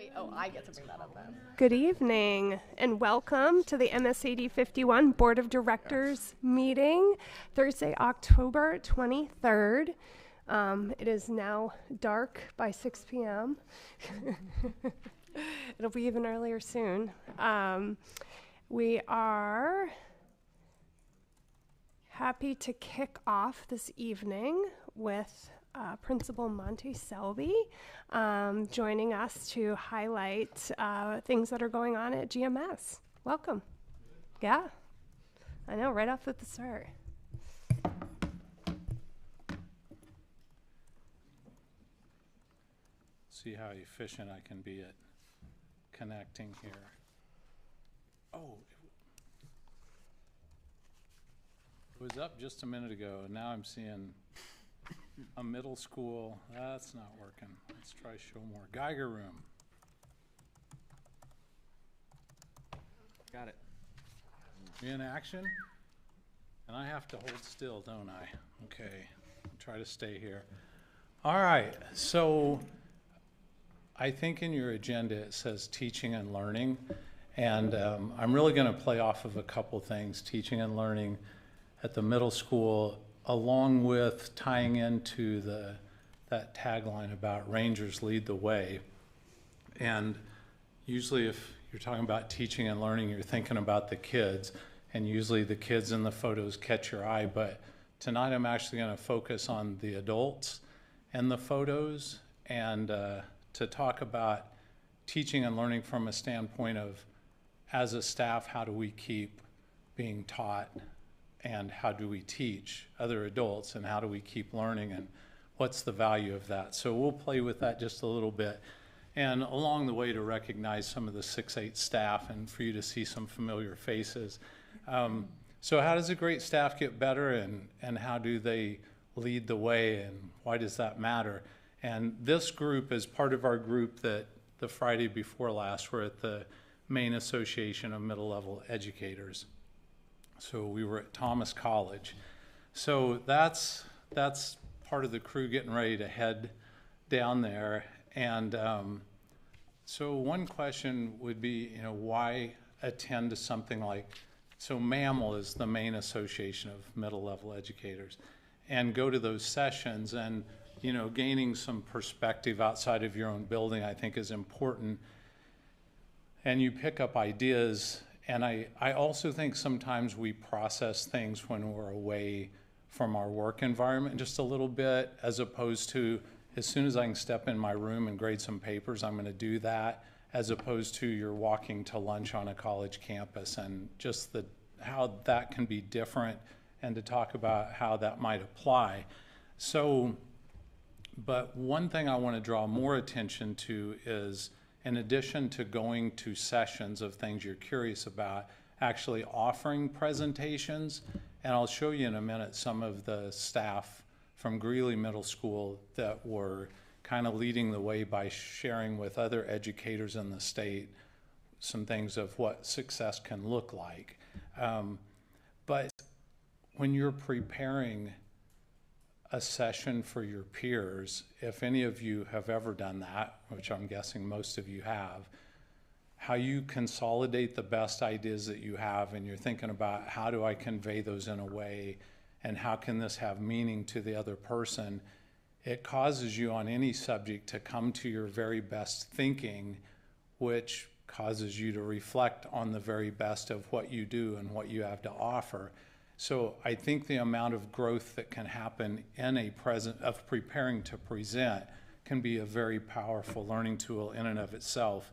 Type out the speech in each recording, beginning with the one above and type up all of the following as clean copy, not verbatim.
Wait, oh, I get to bring that up then. Good evening and welcome to the MSAD 51 Board of Directors meeting, Thursday, October 23rd. It is now dark by 6 p.m. It'll be even earlier soon. We are happy to kick off this evening with Principal Monty Selby joining us to highlight things that are going on at GMS. Welcome. Yeah, I know, right off at the start. See how efficient I can be at connecting here. Oh, it was up just a minute ago, and now I'm seeing a middle school. That's not working. Let's try show more. Geiger room. Got it. In action? And I have to hold still, don't I? Okay, I'll try to stay here. All right, so I think in your agenda it says teaching and learning, and I'm really going to play off of a couple things, teaching and learning at the middle school, along with tying into that tagline about Rangers lead the way. And usually if you're talking about teaching and learning, you're thinking about the kids, and usually the kids in the photos catch your eye, but tonight I'm actually going to focus on the adults and the photos, and to talk about teaching and learning from a standpoint of, as a staff, how do we keep being taught, and how do we teach other adults, and how do we keep learning, and what's the value of that? So we'll play with that just a little bit, and along the way to recognize some of the 6-8 staff and for you to see some familiar faces. So how does a great staff get better, and how do they lead the way, and why does that matter? And this group is part of our group that the Friday before last were at the Maine Association of Middle Level Educators. So we were at Thomas College. So that's part of the crew getting ready to head down there. And so one question would be, why attend to something like, so MAML is the Maine Association of Middle Level Educators, and go to those sessions, and gaining some perspective outside of your own building, I think, is important. And you pick up ideas. And I also think sometimes we process things when we're away from our work environment just a little bit, as opposed to, as soon as I can step in my room and grade some papers, I'm going to do that, as opposed to you're walking to lunch on a college campus, and just how that can be different, and to talk about how that might apply. So, but one thing I want to draw more attention to is, in addition to going to sessions of things you're curious about, actually offering presentations. And I'll show you in a minute some of the staff from Greeley Middle School that were kind of leading the way by sharing with other educators in the state some things of what success can look like. But when you're preparing a session for your peers, if any of you have ever done that, which I'm guessing most of you have, how you consolidate the best ideas that you have, and you're thinking about, how do I convey those in a way, and how can this have meaning to the other person? It causes you on any subject to come to your very best thinking, which causes you to reflect on the very best of what you do and what you have to offer. So I think the amount of growth that can happen in of preparing to present can be a very powerful learning tool in and of itself.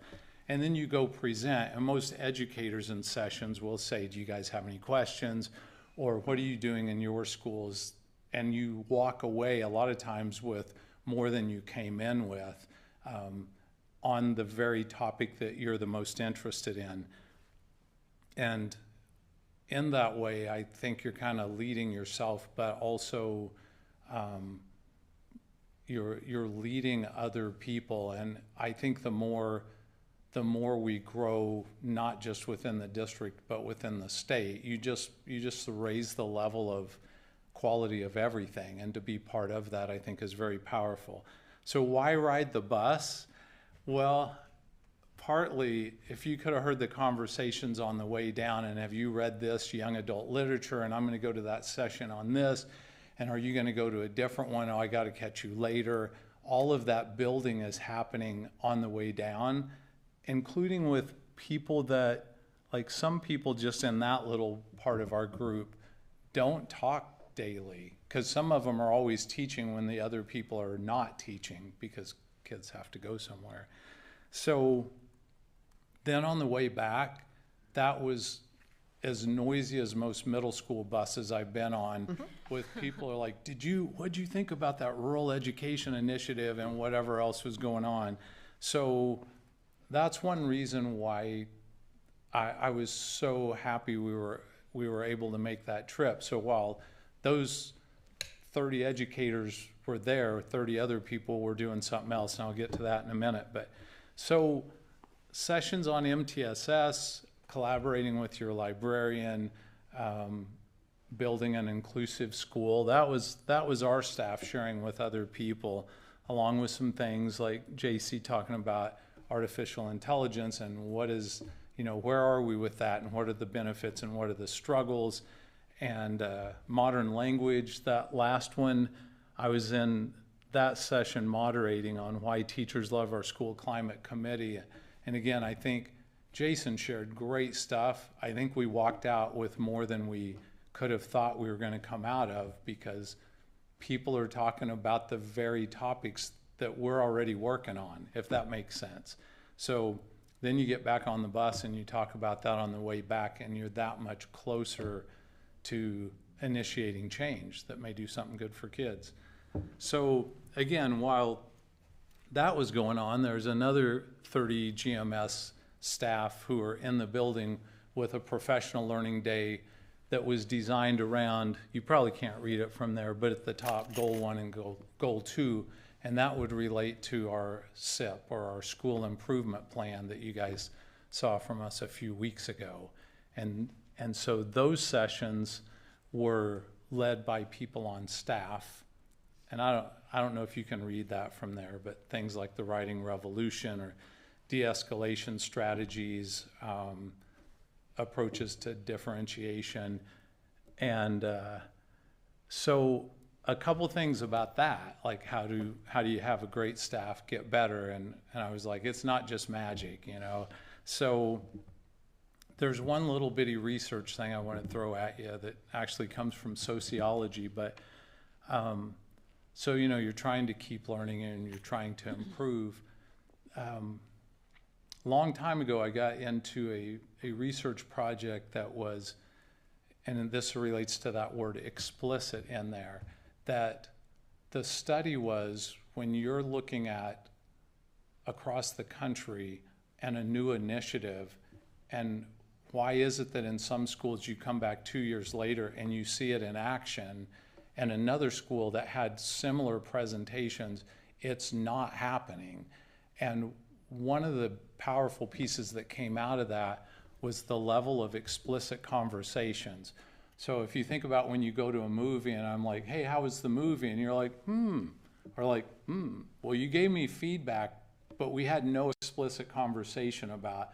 And then you go present, and most educators in sessions will say, do you guys have any questions? Or what are you doing in your schools? And you walk away a lot of times with more than you came in with, on the very topic that you're the most interested in. And in that way, I think you're kind of leading yourself, but also you're leading other people. And I think the more we grow, not just within the district, but within the state, you just raise the level of quality of everything. And to be part of that, I think, is very powerful. So why ride the bus? Well, partly, if you could have heard the conversations on the way down, and have you read this young adult literature, and I'm going to go to that session on this, and are you going to go to a different one? Oh, I got to catch you later. All of that building is happening on the way down, including with people that, like some people just in that little part of our group don't talk daily, because some of them are always teaching when the other people are not teaching because kids have to go somewhere. So then on the way back, that was as noisy as most middle school buses I've been on, with people are like, what'd you think about that rural education initiative and whatever else was going on? So that's one reason why I was so happy we were able to make that trip. So while those 30 educators were there, 30 other people were doing something else, and I'll get to that in a minute. But so sessions on MTSS, collaborating with your librarian, building an inclusive school. That was our staff sharing with other people, along with some things like JC talking about artificial intelligence and what is, where are we with that, and what are the benefits and what are the struggles, and modern language. That last one, I was in that session moderating on why teachers love our school climate committee. And again, I think Jason shared great stuff. I think we walked out with more than we could have thought we were going to come out of, because people are talking about the very topics that we're already working on, if that makes sense. So then you get back on the bus and you talk about that on the way back, and you're that much closer to initiating change that may do something good for kids. So again, while that was going on, there's another 30 GMS staff who are in the building with a professional learning day that was designed around, you probably can't read it from there, but at the top, goal 1 and goal 2, and that would relate to our SIP, or our school improvement plan, that you guys saw from us a few weeks ago. And so those sessions were led by people on staff, and I don't know if you can read that from there, but things like the writing revolution, or de-escalation strategies, approaches to differentiation. And so a couple things about that, like how do you have a great staff get better? And I was like, it's not just magic, So there's one little bitty research thing I want to throw at you that actually comes from sociology, but so you're trying to keep learning and you're trying to improve. Long time ago, I got into a research project that was, and this relates to that word explicit in there, that the study was, when you're looking at across the country and a new initiative, and why is it that in some schools you come back 2 years later and you see it in action, and another school that had similar presentations, it's not happening. And one of the powerful pieces that came out of that was the level of explicit conversations. So if you think about when you go to a movie and I'm like, hey, how was the movie? And you're like, or like, well, you gave me feedback, but we had no explicit conversation about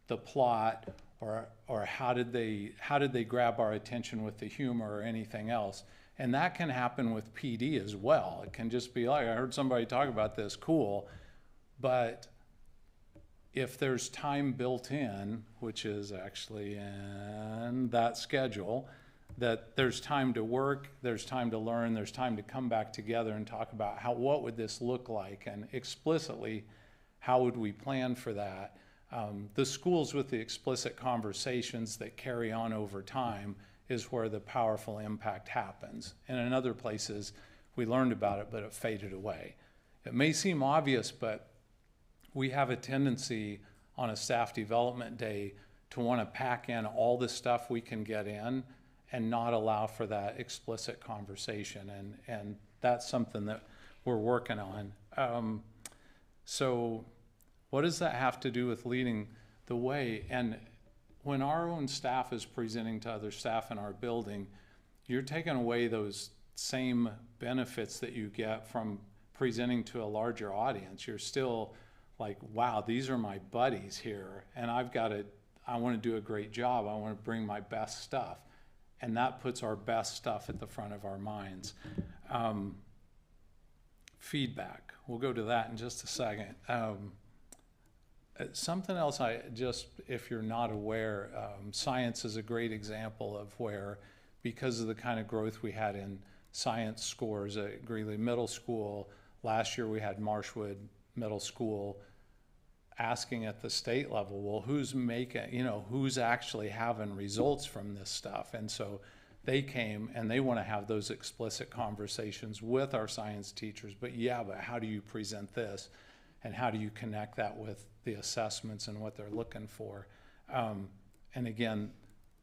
the plot, or how did they grab our attention with the humor or anything else. And that can happen with PD as well. It can just be like, I heard somebody talk about this, cool, but if there's time built in, which is actually in that schedule, that there's time to work, there's time to learn, there's time to come back together and talk about what would this look like, and explicitly, how would we plan for that? The schools with the explicit conversations that carry on over time is where the powerful impact happens. And in other places, we learned about it, but it faded away. It may seem obvious, but we have a tendency on a staff development day to want to pack in all the stuff we can get in and not allow for that explicit conversation. And that's something that we're working on. So what does that have to do with leading the way? And when our own staff is presenting to other staff in our building, you're taking away those same benefits that you get from presenting to a larger audience. You're still like, wow, these are my buddies here, and I want to do a great job. I want to bring my best stuff. And that puts our best stuff at the front of our minds. Feedback. We'll go to that in just a second. Something else if you're not aware, science is a great example of where, because of the kind of growth we had in science scores at Greeley Middle School, last year we had Marshwood Middle School asking at the state level, well, who's actually having results from this stuff? And so they came and they want to have those explicit conversations with our science teachers, but how do you present this? And how do you connect that with the assessments and what they're looking for? And again,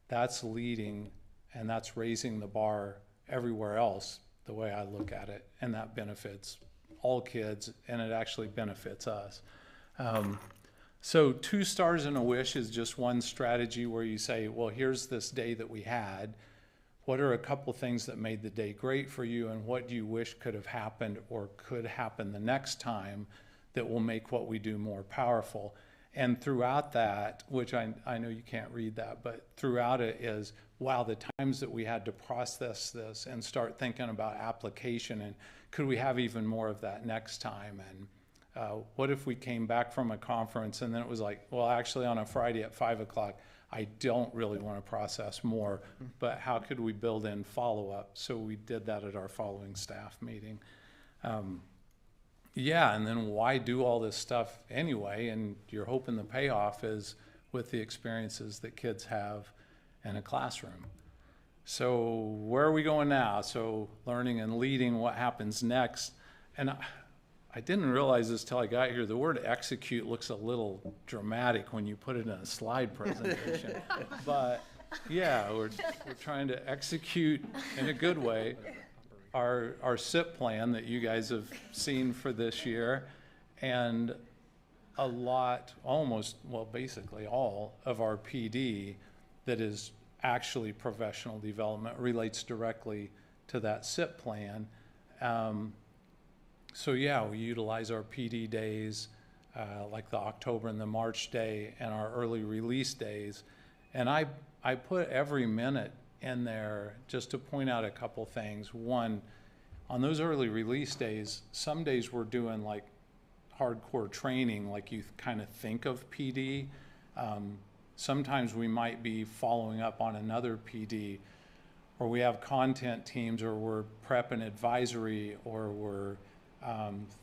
that's leading and that's raising the bar everywhere else, the way I look at it. And that benefits all kids, and it actually benefits us. So 2 stars and a wish is just one strategy where you say, well, here's this day that we had. What are a couple things that made the day great for you, and what do you wish could have happened or could happen the next time that will make what we do more powerful? And throughout that, which I know you can't read that, but throughout it is, wow, the times that we had to process this and start thinking about application, and could we have even more of that next time? And what if we came back from a conference and then it was like, well, actually on a Friday at 5 o'clock, I don't really want to process more, but how could we build in follow-up? So we did that at our following staff meeting. And then why do all this stuff anyway? And you're hoping the payoff is with the experiences that kids have in a classroom. So where are we going now? So learning and leading, what happens next? And I didn't realize this till I got here. The word execute looks a little dramatic when you put it in a slide presentation. But yeah, we're trying to execute in a good way our SIP plan that you guys have seen for this year. And basically all of our PD that is actually professional development relates directly to that SIP plan. So yeah, we utilize our PD days, like the October and the March day, and our early release days. And I put every minute in there just to point out a couple things. One, on those early release days, some days we're doing like hardcore training, like you kind of think of PD. Sometimes we might be following up on another PD, or we have content teams, or we're prepping advisory, or we're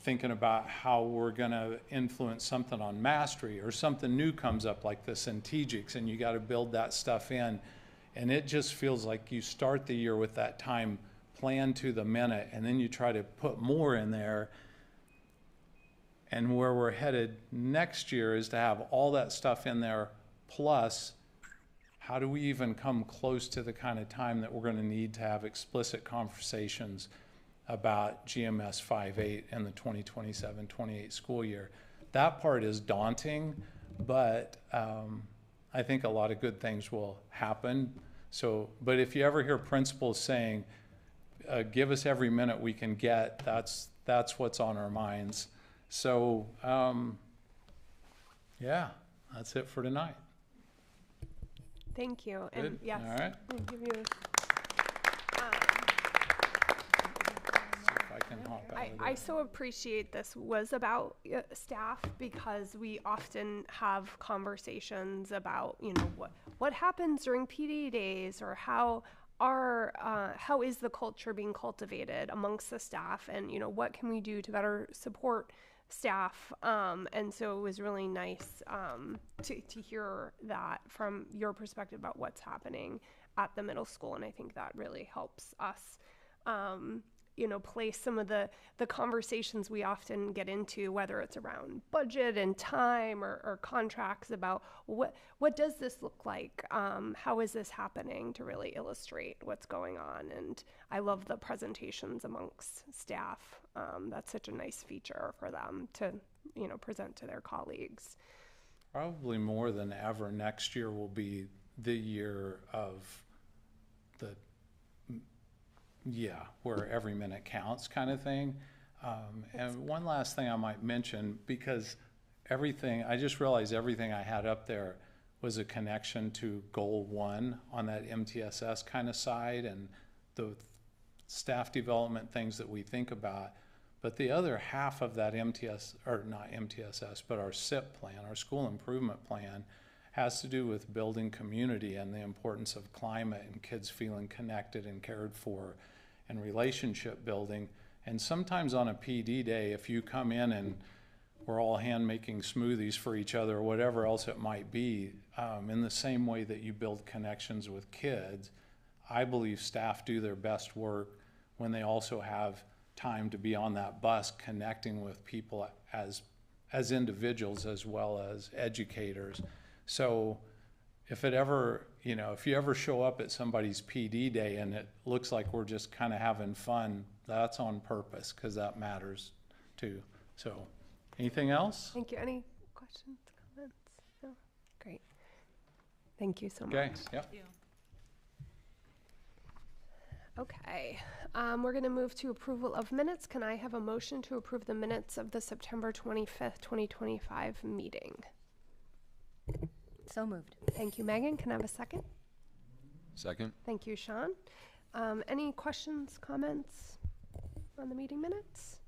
thinking about how we're going to influence something on mastery, or something new comes up like this in TGICS, and you got to build that stuff in. And it just feels like you start the year with that time planned to the minute, and then you try to put more in there. And where we're headed next year is to have all that stuff in there, plus how do we even come close to the kind of time that we're going to need to have explicit conversations about GMS 5.8 and the 2027-28 school year. That part is daunting, but I think a lot of good things will happen. So, but if you ever hear principals saying, give us every minute we can get, that's what's on our minds. So, yeah, that's it for tonight. Thank you. Good. And yes, All right. I'll give you. I can hop out of I there. so appreciate this was about staff, because we often have conversations about, what happens during PD days, or how is the culture being cultivated amongst the staff, and what can we do to better support staff, and so it was really nice to hear that from your perspective about what's happening at the middle school, and I think that really helps us place some of the conversations we often get into, whether it's around budget and time or contracts, about what does this look like? How is this happening, to really illustrate what's going on. And I love the presentations amongst staff. That's such a nice feature for them to, present to their colleagues. Probably more than ever, next year will be the year of where every minute counts kind of thing. And one last thing I might mention, because everything, I just realized everything I had up there was a connection to goal 1 on that MTSS kind of side and the staff development things that we think about. But the other half of that or not MTSS, but our SIP plan, our school improvement plan, has to do with building community and the importance of climate and kids feeling connected and cared for and relationship building. And sometimes on a PD day, if you come in and we're all hand making smoothies for each other or whatever else it might be, in the same way that you build connections with kids, I believe staff do their best work when they also have time to be on that bus connecting with people as individuals as well as educators. So if it ever, if you ever show up at somebody's PD day and it looks like we're just kind of having fun, that's on purpose, because that matters too. So anything else? Thank you. Any questions, comments? No? Great. Thank you so much. Okay, yep. Thank you. Okay, we're going to move to approval of minutes. Can I have a motion to approve the minutes of the September 25th, 2025 meeting? So moved. Thank you, Megan. Can I have a second? Second. Thank you, Sean. Any questions, comments on the meeting minutes?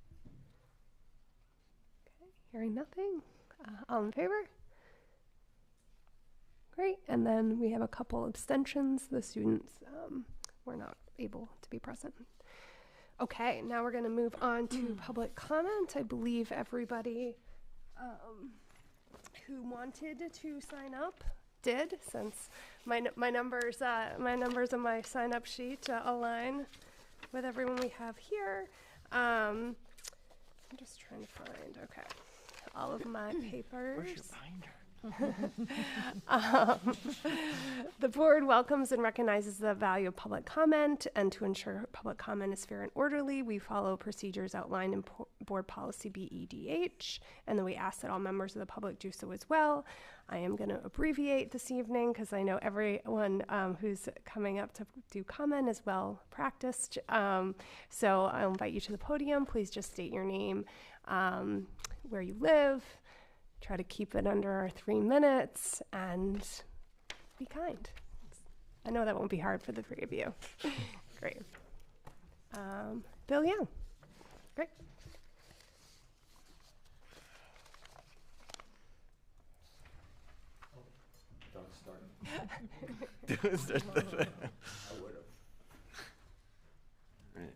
Okay, hearing nothing. All in favor? Great. And then we have a couple abstentions. The students were not able to be present. Okay, now we're going to move on to public comment. I believe everybody who wanted to sign up did, since my numbers on my sign up sheet align with everyone we have here. I'm just trying to find, okay, all of my papers. Where's your binder? The board welcomes and recognizes the value of public comment, and to ensure public comment is fair and orderly, we follow procedures outlined in board policy BEDH, and then we ask that all members of the public do so as well. I am going to abbreviate this evening because I know everyone who's coming up to do comment is well practiced. So I'll invite you to the podium. Please just state your name, where you live. Try to keep it under 3 minutes and be kind. I know that won't be hard for the 3 of you. Great. Bill Young. Great. Don't start. I would have.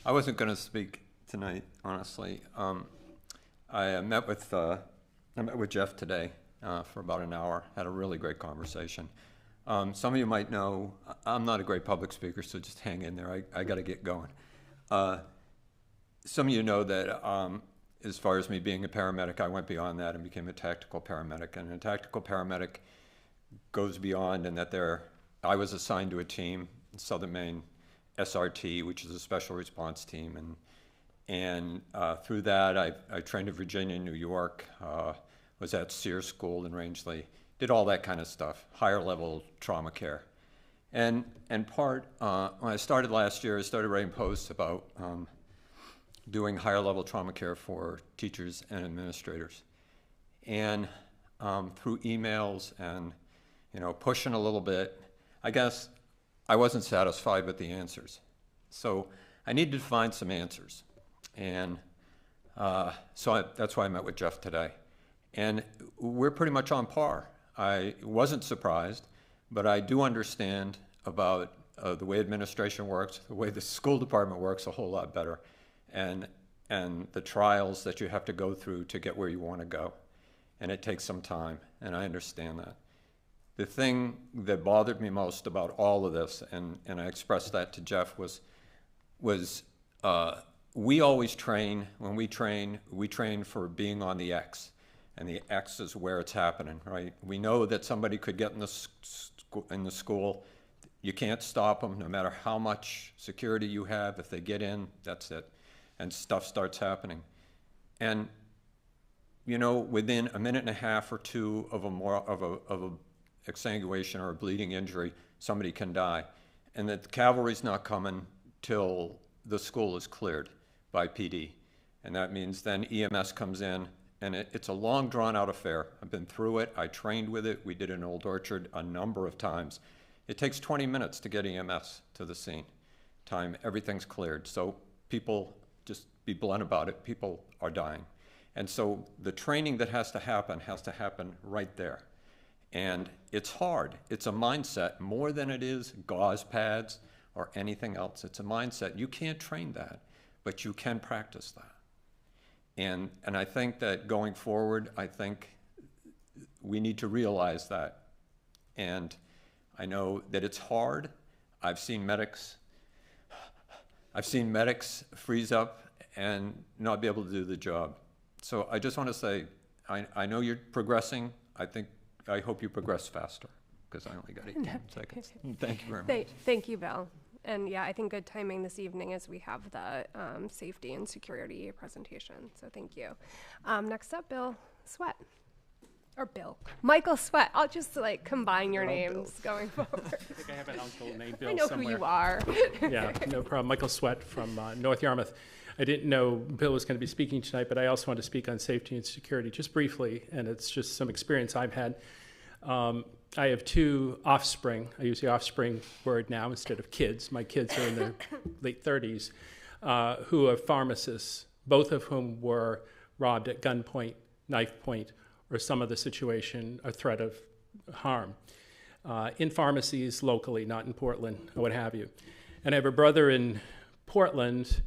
I wasn't going to speak tonight, honestly. I met with Jeff today for about an hour, had a really great conversation. Some of you might know I'm not a great public speaker, so just hang in there. I got to get going. Some of you know that as far as me being a paramedic, I went beyond that and became a tactical paramedic. And a tactical paramedic goes beyond in that I was assigned to a team in Southern Maine, SRT, which is a special response team, and through that, I trained in Virginia and New York, was at Sears School in Rangeley, did all that kind of stuff, higher level trauma care. And when I started last year, I started writing posts about doing higher level trauma care for teachers and administrators. And through emails and, pushing a little bit, I guess I wasn't satisfied with the answers. So I needed to find some answers. And that's why I met with Jeff today. And we're pretty much on par. I wasn't surprised, but I do understand about the way administration works, the way the school department works a whole lot better, and the trials that you have to go through to get where you want to go. And it takes some time, and I understand that. The thing that bothered me most about all of this, and I expressed that to Jeff, was we always train, when we train for being on the X, and the X is where it's happening, right? We know that somebody could get in the school. You can't stop them, no matter how much security you have. If they get in, that's it, and stuff starts happening. And within a minute and a half or two of a exsanguation or a bleeding injury, somebody can die, and that the cavalry's not coming till the school is cleared by PD. And that means then EMS comes in And it's a long, drawn-out affair. I've been through it. I trained with it. We did it in Old Orchard a number of times. It takes 20 minutes to get EMS to the scene. Everything's cleared. So people, just be blunt about it, people are dying. And so the training that has to happen right there. And it's hard. It's a mindset more than it is gauze pads or anything else. It's a mindset. You can't train that, but you can practice that. And I think that going forward, I think we need to realize that. And I know that it's hard. I've seen medics freeze up and not be able to do the job. So I just want to say, I know you're progressing. I hope you progress faster, because I only got 18 seconds. Thank you very much. Thank you, Bill. And yeah, I think good timing this evening as we have the safety and security presentation. So thank you. Next up, Bill Sweat. Or Bill. Michael Sweat. I'll just like combine your names going forward. I think I have an uncle named Bill I know somewhere. who you are. Yeah, no problem. Michael Sweat from North Yarmouth. I didn't know Bill was going to be speaking tonight, but I also want to speak on safety and security just briefly, and it's just some experience I've had. I have 2 offspring. I use the offspring word now instead of kids. My kids are in their late 30s, who are pharmacists, both of whom were robbed at gunpoint, knife point, or some other situation, a threat of harm, in pharmacies locally, not in Portland, or what have you. And I have a brother in Portland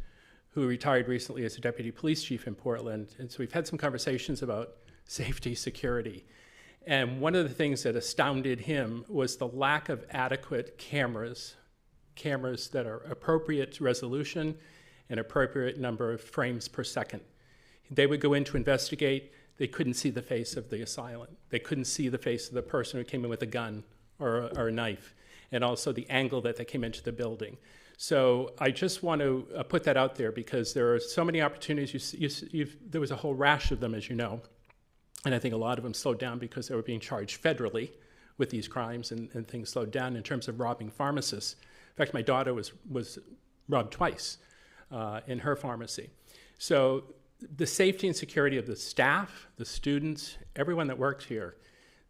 who retired recently as a deputy police chief in Portland. And so we've had some conversations about safety, security. And one of the things that astounded him was the lack of adequate cameras that are appropriate resolution and appropriate number of frames per second. They would go in to investigate. They couldn't see the face of the assailant. They couldn't see the face of the person who came in with a gun or a knife, and also the angle that they came into the building. So I just want to put that out there, because there are so many opportunities. There was a whole rash of them, as you know. And I think a lot of them slowed down because they were being charged federally with these crimes, and things slowed down in terms of robbing pharmacists. In fact, my daughter was robbed twice in her pharmacy. So the safety and security of the staff, the students, everyone that works here,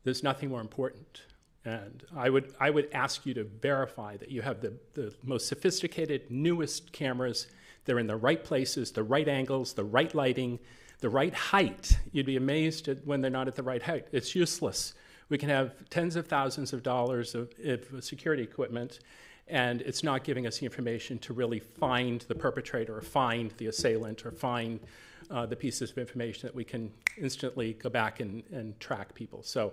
there's nothing more important. And I would ask you to verify that you have the most sophisticated, newest cameras. They're in the right places, the right angles, the right lighting, the right height. You'd be amazed when they're not at the right height. It's useless. We can have tens of thousands of dollars of security equipment, and it's not giving us the information to really find the perpetrator or find the assailant or find the pieces of information that we can instantly go back and track people. So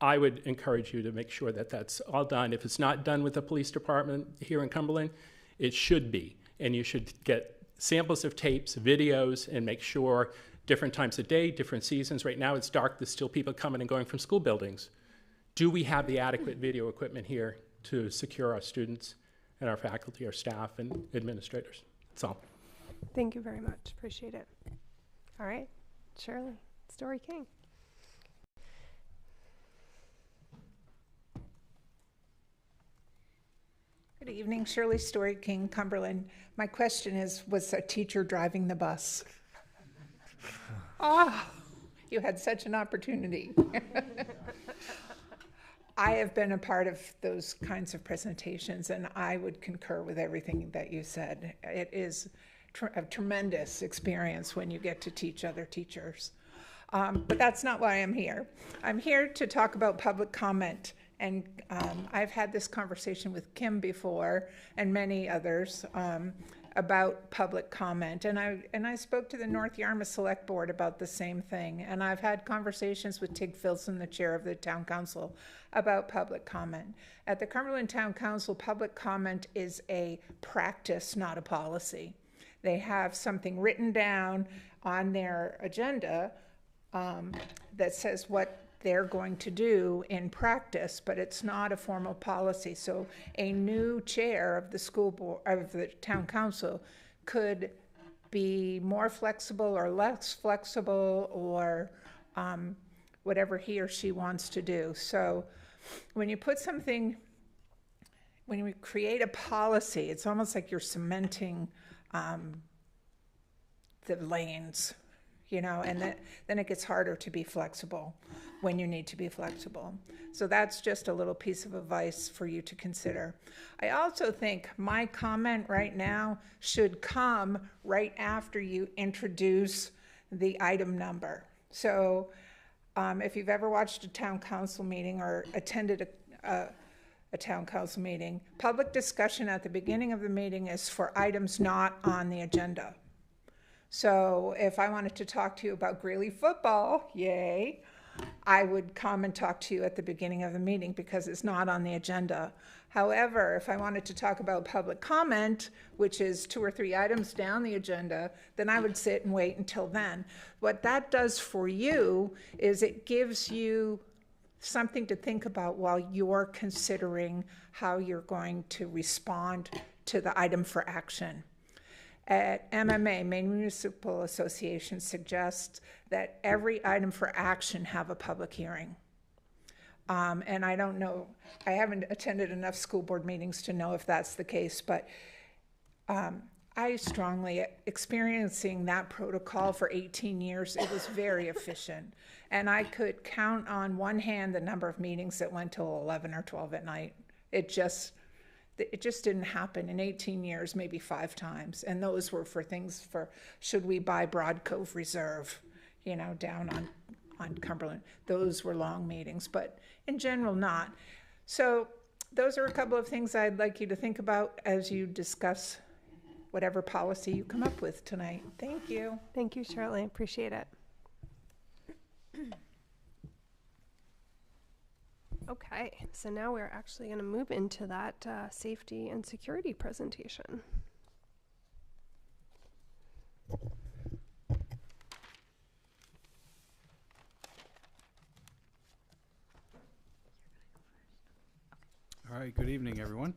I would encourage you to make sure that that's all done. If it's not done with the police department here in Cumberland, it should be. And you should get samples of tapes, videos, and make sure different times of day, different seasons. Right now it's dark. There's still people coming and going from school buildings. Do we have the adequate video equipment here to secure our students and our faculty, our staff, and administrators? That's all. Thank you very much. Appreciate it. All right, Shirley, Story King. Good evening, Shirley Story King, Cumberland. My question is, was a teacher driving the bus? You had such an opportunity. I have been a part of those kinds of presentations, and I would concur with everything that you said. It is a tremendous experience when you get to teach other teachers. But that's not why I'm here. I'm here to talk about public comment. And I've had this conversation with Kim before and many others about public comment. And I spoke to the North Yarmouth Select Board about the same thing. And I've had conversations with Tig Filson, the chair of the Town Council, about public comment. At the Cumberland Town Council, public comment is a practice, not a policy. They have something written down on their agenda that says what they're going to do in practice, but it's not a formal policy. So a new chair of the school board, of the town council, could be more flexible or less flexible, or whatever he or she wants to do. So when you put something, when you create a policy, it's almost like you're cementing the lanes. and then it gets harder to be flexible when you need to be flexible. So that's just a little piece of advice for you to consider. I also think my comment right now should come right after you introduce the item number. So if you've ever watched a town council meeting or attended a town council meeting, public discussion at the beginning of the meeting is for items not on the agenda. So if I wanted to talk to you about Greeley football, yay, I would come and talk to you at the beginning of the meeting because it's not on the agenda. However, if I wanted to talk about public comment, which is 2 or 3 items down the agenda, then I would sit and wait until then. What that does for you is it gives you something to think about while you're considering how you're going to respond to the item for action. At MMA, Maine Municipal Association suggests that every item for action have a public hearing. And I don't know, I haven't attended enough school board meetings to know if that's the case, but I strongly, experiencing that protocol for 18 years, it was very efficient. And I could count on one hand the number of meetings that went till 11 or 12 at night. It just didn't happen in 18 years, maybe 5 times. And those were for things for, should we buy Broad Cove Reserve, down on Cumberland. Those were long meetings, but in general not. So those are a couple of things I'd like you to think about as you discuss whatever policy you come up with tonight. Thank you. Thank you, Shirley. Appreciate it. Okay, so now we're actually going to move into that safety and security presentation. All right, good evening, everyone.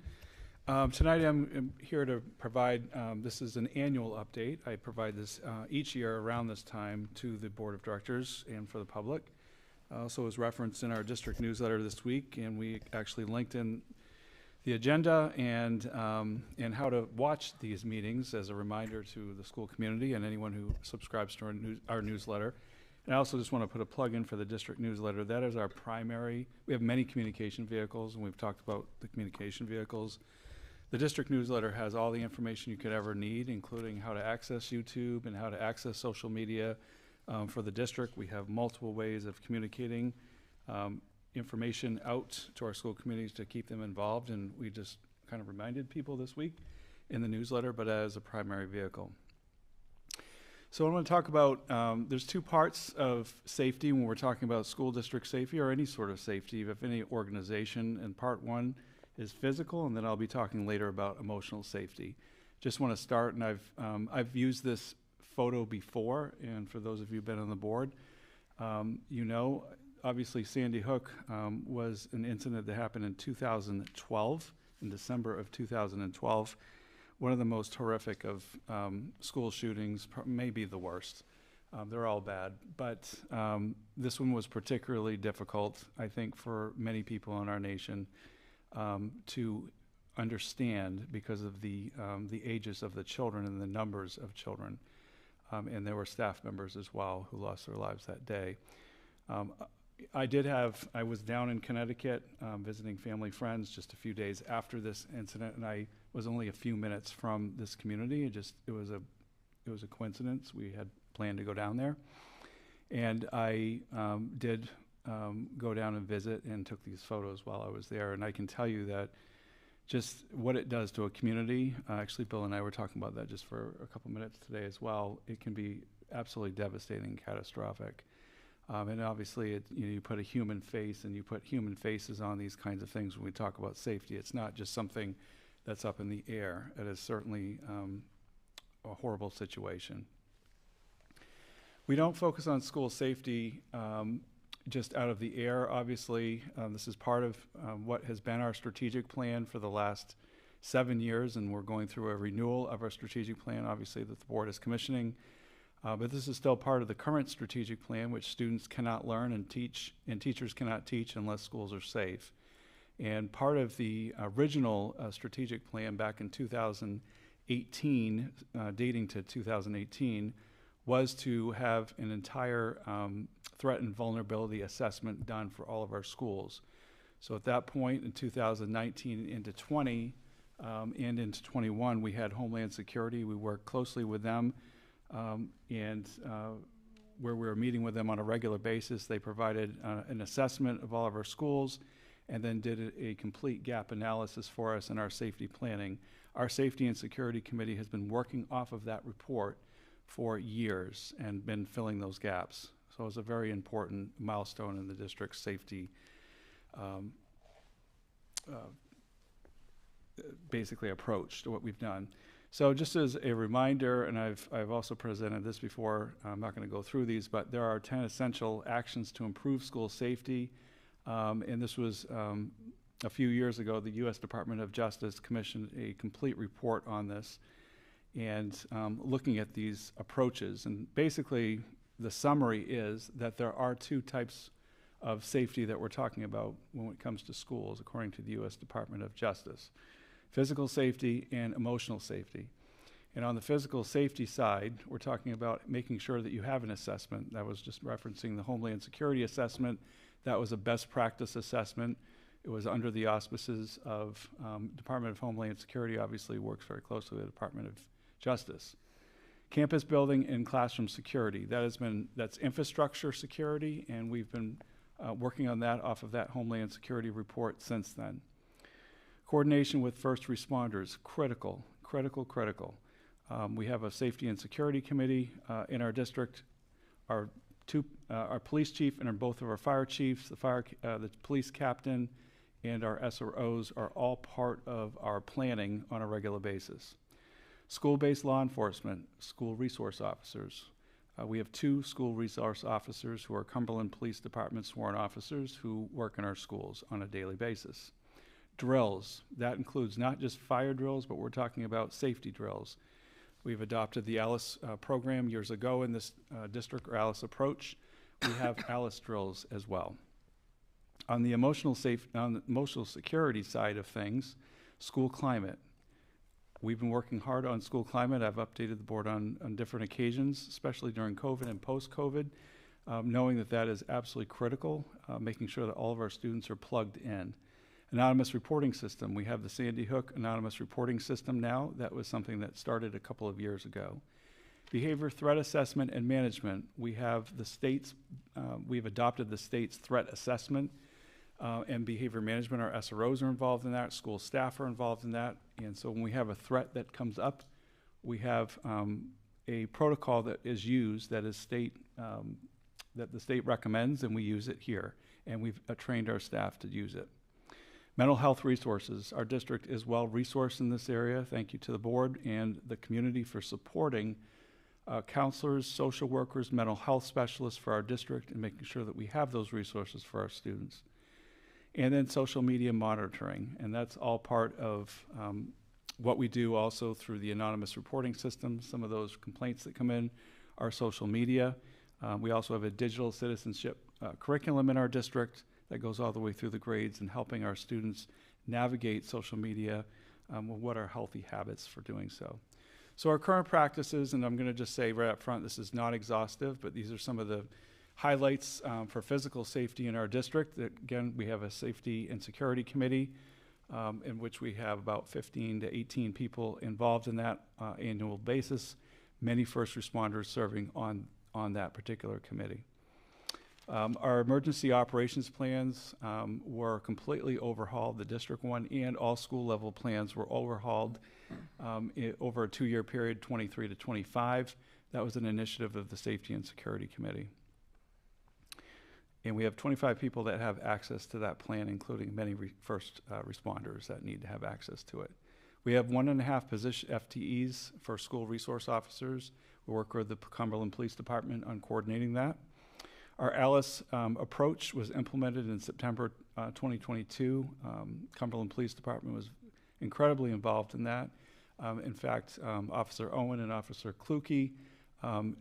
Tonight I'm here to provide, this is an annual update. I provide this each year around this time to the Board of Directors and for the public. Also was referenced in our district newsletter this week, and we actually linked in the agenda and how to watch these meetings as a reminder to the school community and anyone who subscribes to our newsletter. And I also just want to put a plug in for the district newsletter. That is our primary. We have many communication vehicles, and we've talked about the communication vehicles. The district newsletter has all the information you could ever need, including how to access YouTube and how to access social media. For the district, we have multiple ways of communicating information out to our school communities to keep them involved, and we just kind of reminded people this week in the newsletter, but as a primary vehicle. So I want to talk about, there's 2 parts of safety when we're talking about school district safety or any sort of safety of any organization, and part 1 is physical, and then I'll be talking later about emotional safety. Just want to start, and I've used this photo before, and for those of you who've been on the board, obviously Sandy Hook was an incident that happened in 2012, in December of 2012. One of the most horrific of school shootings, maybe the worst. They're all bad, but this one was particularly difficult, I think, for many people in our nation to understand because of the ages of the children and the numbers of children. And there were staff members as well who lost their lives that day. I was down in Connecticut visiting family friends just a few days after this incident, and I was only a few minutes from this community. It was a coincidence. We had planned to go down there, and I did go down and visit and took these photos while I was there. And I can tell you that just what it does to a community, actually Bill and I were talking about that just for a couple minutes today as well. It can be absolutely devastating, catastrophic. And obviously you put a human face and you put human faces on these kinds of things when we talk about safety. It's not just something that's up in the air. It is certainly a horrible situation. We don't focus on school safety just out of the air, obviously. This is part of what has been our strategic plan for the last 7 years, and we're going through a renewal of our strategic plan, obviously, that the board is commissioning. But this is still part of the current strategic plan, which students cannot learn and teachers cannot teach unless schools are safe. And part of the original strategic plan back in 2018, dating to 2018, was to have an entire threat and vulnerability assessment done for all of our schools. So at that point in 2019 into 20 and into 21, we had Homeland Security. We worked closely with them and where we were meeting with them on a regular basis. They provided an assessment of all of our schools and then did a complete gap analysis for us in our safety planning. Our Safety and Security Committee has been working off of that report for years and been filling those gaps. So it was a very important milestone in the district's safety basically approach to what we've done. So just as a reminder, and I've also presented this before, I'm not going to go through these, but there are 10 essential actions to improve school safety. And this was a few years ago, the U.S. Department of Justice commissioned a complete report on this and looking at these approaches. And basically, the summary is that there are two types of safety that we're talking about when it comes to schools, according to the U.S. Department of Justice: physical safety and emotional safety. And on the physical safety side, we're talking about making sure that you have an assessment. That was just referencing the Homeland Security assessment. That was a best practice assessment. It was under the auspices of Department of Homeland Security, obviously works very closely with the Department of Justice. Campus building and classroom security. That's infrastructure security, and we've been working on that off of that Homeland Security report since then. Coordination with first responders, critical. We have a Safety and Security Committee in our district. Our police chief and both of our fire chiefs, the police captain, and our SROs are all part of our planning on a regular basis. School-based law enforcement, school resource officers. We have 2 school resource officers who are Cumberland Police Department sworn officers who work in our schools on a daily basis. Drills, that includes not just fire drills, but we're talking about safety drills. We've adopted the ALICE program years ago in this district, or ALICE approach. We have ALICE drills as well. On the emotional security side of things, school climate. We've been working hard on school climate. I've updated the board on different occasions, especially during COVID and post-COVID, knowing that is absolutely critical, making sure that all of our students are plugged in. Anonymous reporting system. We have the Sandy Hook anonymous reporting system now. That was something that started a couple of years ago. Behavior threat assessment and management. We have the state's, we've adopted the state's threat assessment and behavior management. Our SROs are involved in that. School staff are involved in that. And so when we have a threat that comes up, we have a protocol that is used that is that the state recommends, and we use it here. And we've trained our staff to use it. Mental health resources. Our district is well resourced in this area. Thank you to the board and the community for supporting counselors, social workers, mental health specialists for our district, and making sure that we have those resources for our students. And then social media monitoring, and that's all part of what we do also through the anonymous reporting system. Some of those complaints that come in are social media. We also have a digital citizenship curriculum in our district that goes all the way through the grades and helping our students navigate social media, what are healthy habits for doing so. So our current practices, and I'm going to just say right up front, this is not exhaustive, but these are some of the highlights for physical safety in our district. Again, we have a Safety and Security Committee in which we have about 15 to 18 people involved in that annual basis, many first responders serving on that particular committee. Our emergency operations plans were completely overhauled. The district one and all school level plans were overhauled over a 2-year period, 23 to 25. That was an initiative of the Safety and Security Committee. And we have 25 people that have access to that plan, including many first responders that need to have access to it. We have 1.5 position FTEs for school resource officers. We work with the Cumberland Police Department on coordinating that. Our ALICE approach was implemented in September 2022. Cumberland Police Department was incredibly involved in that. In fact, Officer Owen and Officer Kluke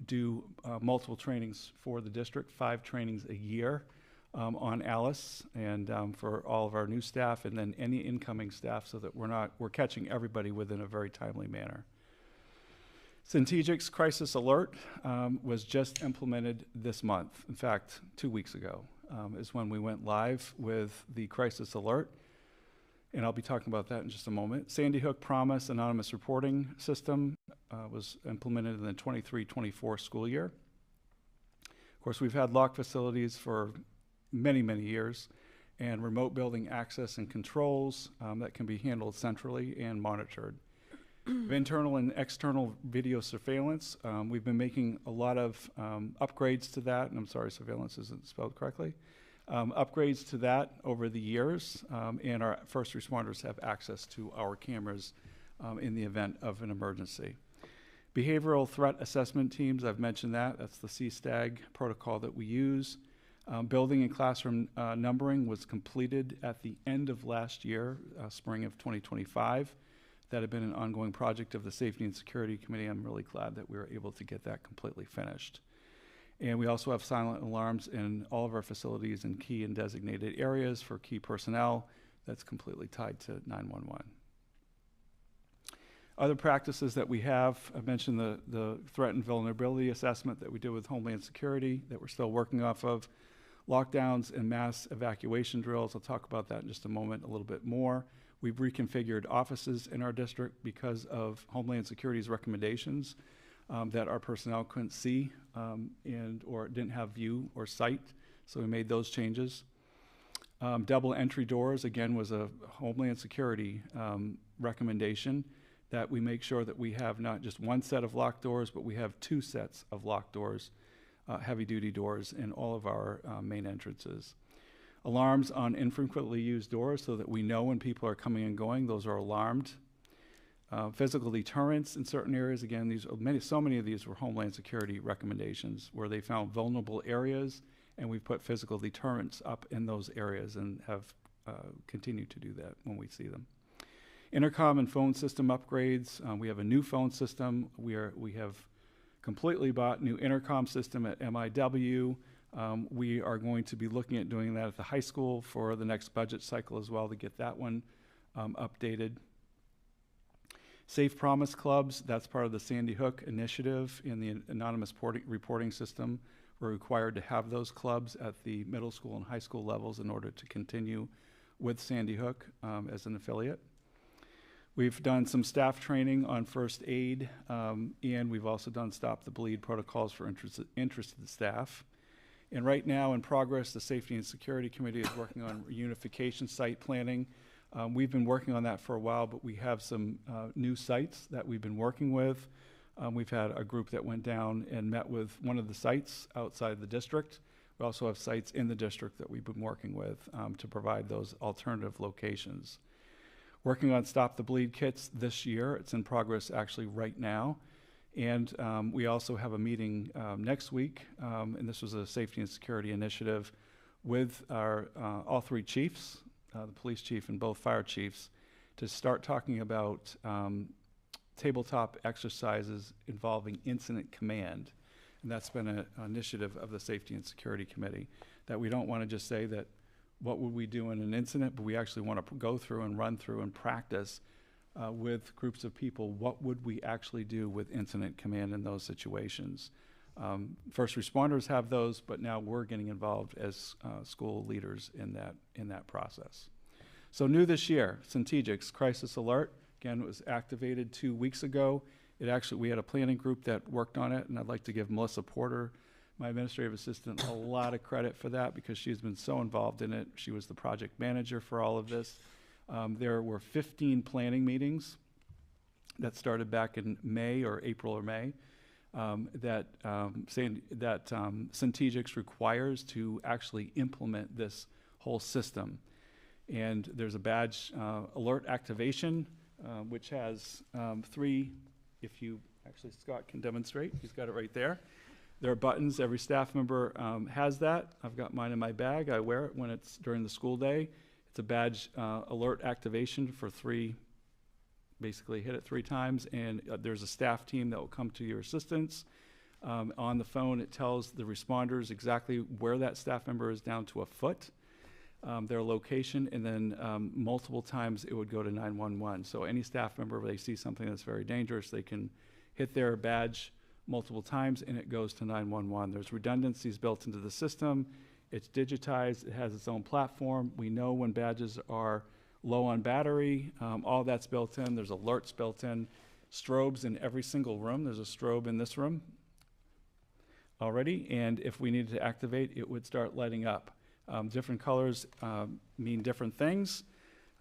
do multiple trainings for the district, 5 trainings a year on ALICE, and for all of our new staff, and then any incoming staff, so that we're catching everybody within a very timely manner. Centegic's Crisis Alert was just implemented this month. In fact, 2 weeks ago is when we went live with the Crisis Alert, and I'll be talking about that in just a moment. Sandy Hook Promise Anonymous Reporting System was implemented in the 23-24 school year. Of course, we've had locked facilities for many, many years, and remote building access and controls that can be handled centrally and monitored. Internal and external video surveillance. We've been making a lot of upgrades to that, and I'm sorry, surveillance isn't spelled correctly. Upgrades to that over the years, and our first responders have access to our cameras in the event of an emergency. Behavioral threat assessment teams, I've mentioned that. That's the CSTAG protocol that we use. Building and classroom numbering was completed at the end of last year, spring of 2025. That had been an ongoing project of the Safety and Security Committee. I'm really glad that we were able to get that completely finished. And we also have silent alarms in all of our facilities in key and designated areas for key personnel. That's completely tied to 911. Other practices that we have, I mentioned the threat and vulnerability assessment that we did with Homeland Security that we're still working off of. Lockdowns and mass evacuation drills. I'll talk about that in just a moment a little bit more. We've reconfigured offices in our district because of Homeland Security's recommendations that our personnel couldn't see or didn't have view or sight, so we made those changes. Double entry doors, again, was a Homeland Security recommendation that we make sure that we have not just one set of locked doors, but we have 2 sets of locked doors, heavy-duty doors in all of our main entrances. Alarms on infrequently used doors so that we know when people are coming and going, those are alarmed. Physical deterrence in certain areas, again, so many of these were Homeland Security recommendations where they found vulnerable areas, and we've put physical deterrence up in those areas and have continued to do that when we see them. Intercom and phone system upgrades. We have a new phone system. We have completely bought new intercom system at MIW. We are going to be looking at doing that at the high school for the next budget cycle as well to get that one updated. Safe Promise Clubs, that's part of the Sandy Hook initiative in the anonymous reporting system. We're required to have those clubs at the middle school and high school levels in order to continue with Sandy Hook as an affiliate. We've done some staff training on first aid, and we've also done Stop the Bleed protocols for interested staff. And right now in progress, the Safety and Security Committee is working on unification site planning. We've been working on that for a while, but we have some new sites that we've been working with. We've had a group that went down and met with one of the sites outside the district. We also have sites in the district that we've been working with to provide those alternative locations. Working on Stop the Bleed kits this year. It's in progress actually right now. And we also have a meeting next week, and this was a safety and security initiative with our all 3 chiefs, the police chief and both fire chiefs, to start talking about tabletop exercises involving incident command. And that's been an initiative of the Safety and Security Committee, that we don't want to just say that what would we do in an incident, but we actually want to go through and run through and practice with groups of people, what would we actually do with incident command in those situations. First responders have those, but now we're getting involved as school leaders in that process. So new this year, Centegic's Crisis Alert. Again, it was activated 2 weeks ago. We had a planning group that worked on it, and I'd like to give Melissa Porter, my administrative assistant, a lot of credit for that because she's been so involved in it. She was the project manager for all of this. There were 15 planning meetings that started back in May or April or May that Centegic's requires to actually implement this whole system. And there's a badge alert activation, which has 3, if you, actually Scott can demonstrate, he's got it right there. There are buttons, every staff member has that. I've got mine in my bag, I wear it when it's during the school day. It's a badge alert activation for 3, basically hit it 3 times, and there's a staff team that will come to your assistance. On the phone, it tells the responders exactly where that staff member is down to a foot, their location, and then multiple times it would go to 911. So any staff member, if they see something that's very dangerous, they can hit their badge multiple times, and it goes to 911. There's redundancies built into the system. It's digitized. It has its own platform. We know when badges are low on battery. All that's built in. There's alerts built in. Strobes in every single room. There's a strobe in this room already, and if we needed to activate, it would start lighting up. Different colors mean different things,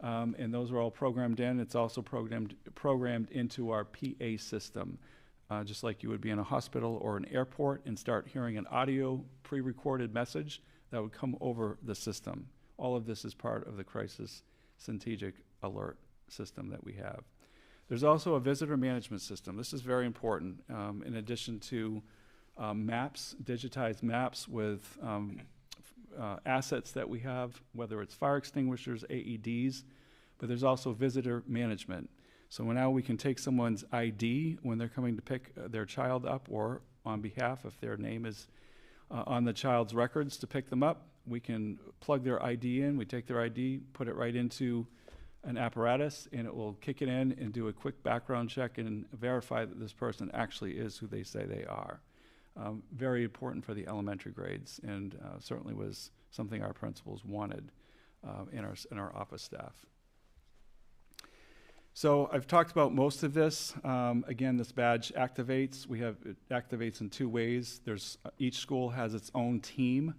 and those are all programmed in. It's also programmed into our PA system, just like you would be in a hospital or an airport and start hearing an audio pre-recorded message that would come over the system. All of this is part of the crisis strategic alert system that we have. There's also a visitor management system. This is very important. In addition to maps, digitized maps with assets that we have, whether it's fire extinguishers, AEDs, but there's also visitor management. So now we can take someone's ID when they're coming to pick their child up, or on behalf, if their name is on the child's records to pick them up, we can plug their ID in. We take their ID, put it right into an apparatus, and it will kick it in and do a quick background check and verify that this person actually is who they say they are. Very important for the elementary grades, and certainly was something our principals wanted in our office staff. So I've talked about most of this. Again, this badge activates. It activates in two ways. Each school has its own team.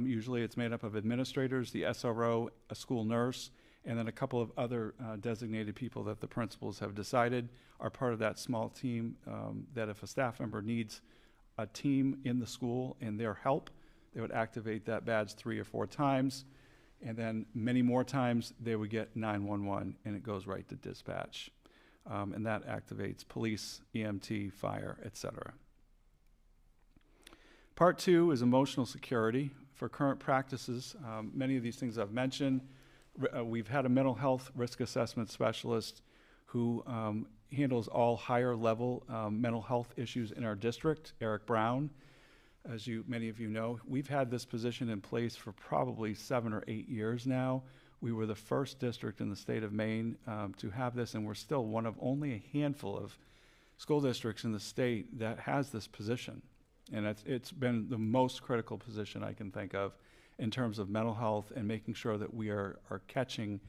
Usually it's made up of administrators, the SRO, a school nurse, and then a couple of other designated people that the principals have decided are part of that small team, that if a staff member needs a team in the school and their help, they would activate that badge 3 or 4 times, and then many more times they would get 911, and it goes right to dispatch. And that activates police, EMT, fire, etc. Part 2 is emotional security. For current practices, many of these things I've mentioned. We've had a mental health risk assessment specialist who handles all higher level mental health issues in our district, Eric Brown. As many of you know, we've had this position in place for probably 7 or 8 years now. We were the first district in the state of Maine to have this, and we're still one of only a handful of school districts in the state that has this position. And it's been the most critical position I can think of in terms of mental health and making sure that we are catching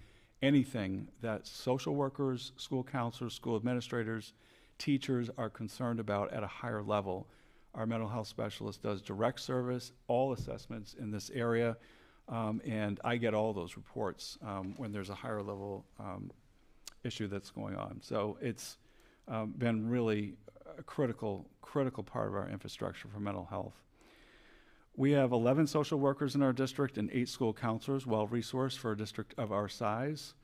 anything that social workers, school counselors, school administrators, teachers are concerned about at a higher level. Our mental health specialist does direct service, all assessments in this area, and I get all those reports when there's a higher level issue that's going on. So it's been really a critical part of our infrastructure for mental health. We have 11 social workers in our district and 8 school counselors, well-resourced for a district of our size.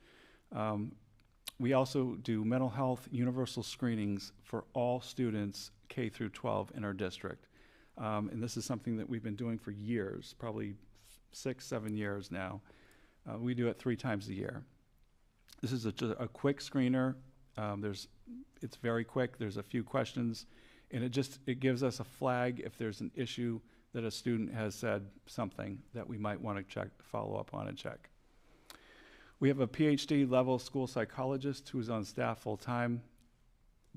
We also do mental health universal screenings for all students K through 12 in our district. And this is something that we've been doing for years, probably 6-7 years now. We do it 3 times a year. This is a quick screener. It's very quick. There's a few questions, and it gives us a flag if there's an issue that a student has said something that we might want to follow up on and check. We have a PhD level school psychologist who's on staff full time.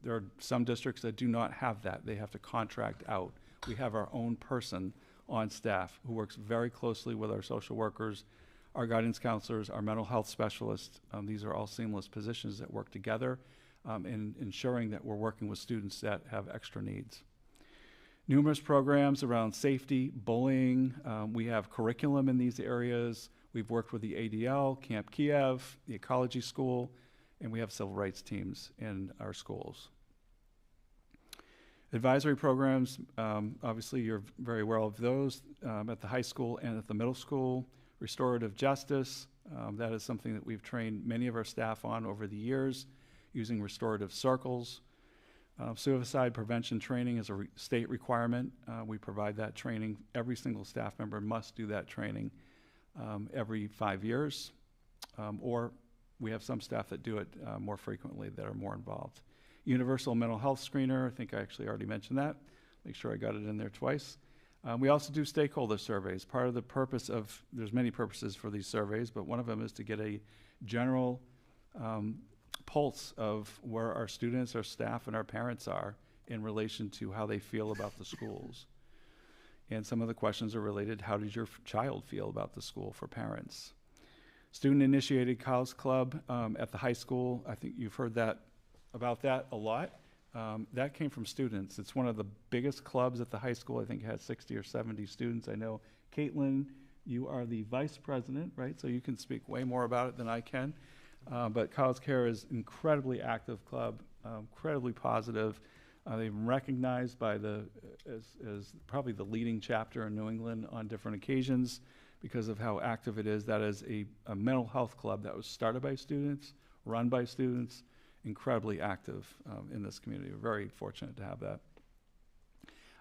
There are some districts that do not have that. They have to contract out. We have our own person on staff who works very closely with our social workers, our guidance counselors, our mental health specialists. These are all seamless positions that work together in ensuring that we're working with students that have extra needs. Numerous programs around safety, bullying. We have curriculum in these areas. We've worked with the ADL, Camp Kiev, the Ecology School, and we have civil rights teams in our schools. Advisory programs, obviously you're very aware of those at the high school and at the middle school. Restorative justice, that is something that we've trained many of our staff on over the years, using restorative circles. Suicide prevention training is a state requirement. We provide that training. Every single staff member must do that training every 5 years, or we have some staff that do it more frequently that are more involved. Universal mental health screener, I think I actually already mentioned that. Make sure I got it in there twice. We also do stakeholder surveys. Part of the purpose there's many purposes for these surveys, but one of them is to get a general pulse of where our students, our staff, and our parents are in relation to how they feel about the schools. And some of the questions are related, how does your child feel about the school for parents? Student-initiated College Club at the high school, I think you've heard about that a lot. That came from students. It's one of the biggest clubs at the high school. I think it has 60 or 70 students. I know, Caitlin, you are the vice president, right? So you can speak way more about it than I can. But College Care is an incredibly active club, incredibly positive. They've been recognized by as probably the leading chapter in New England on different occasions because of how active it is. That is a mental health club that was started by students, run by students, incredibly active in this community. We're very fortunate to have that.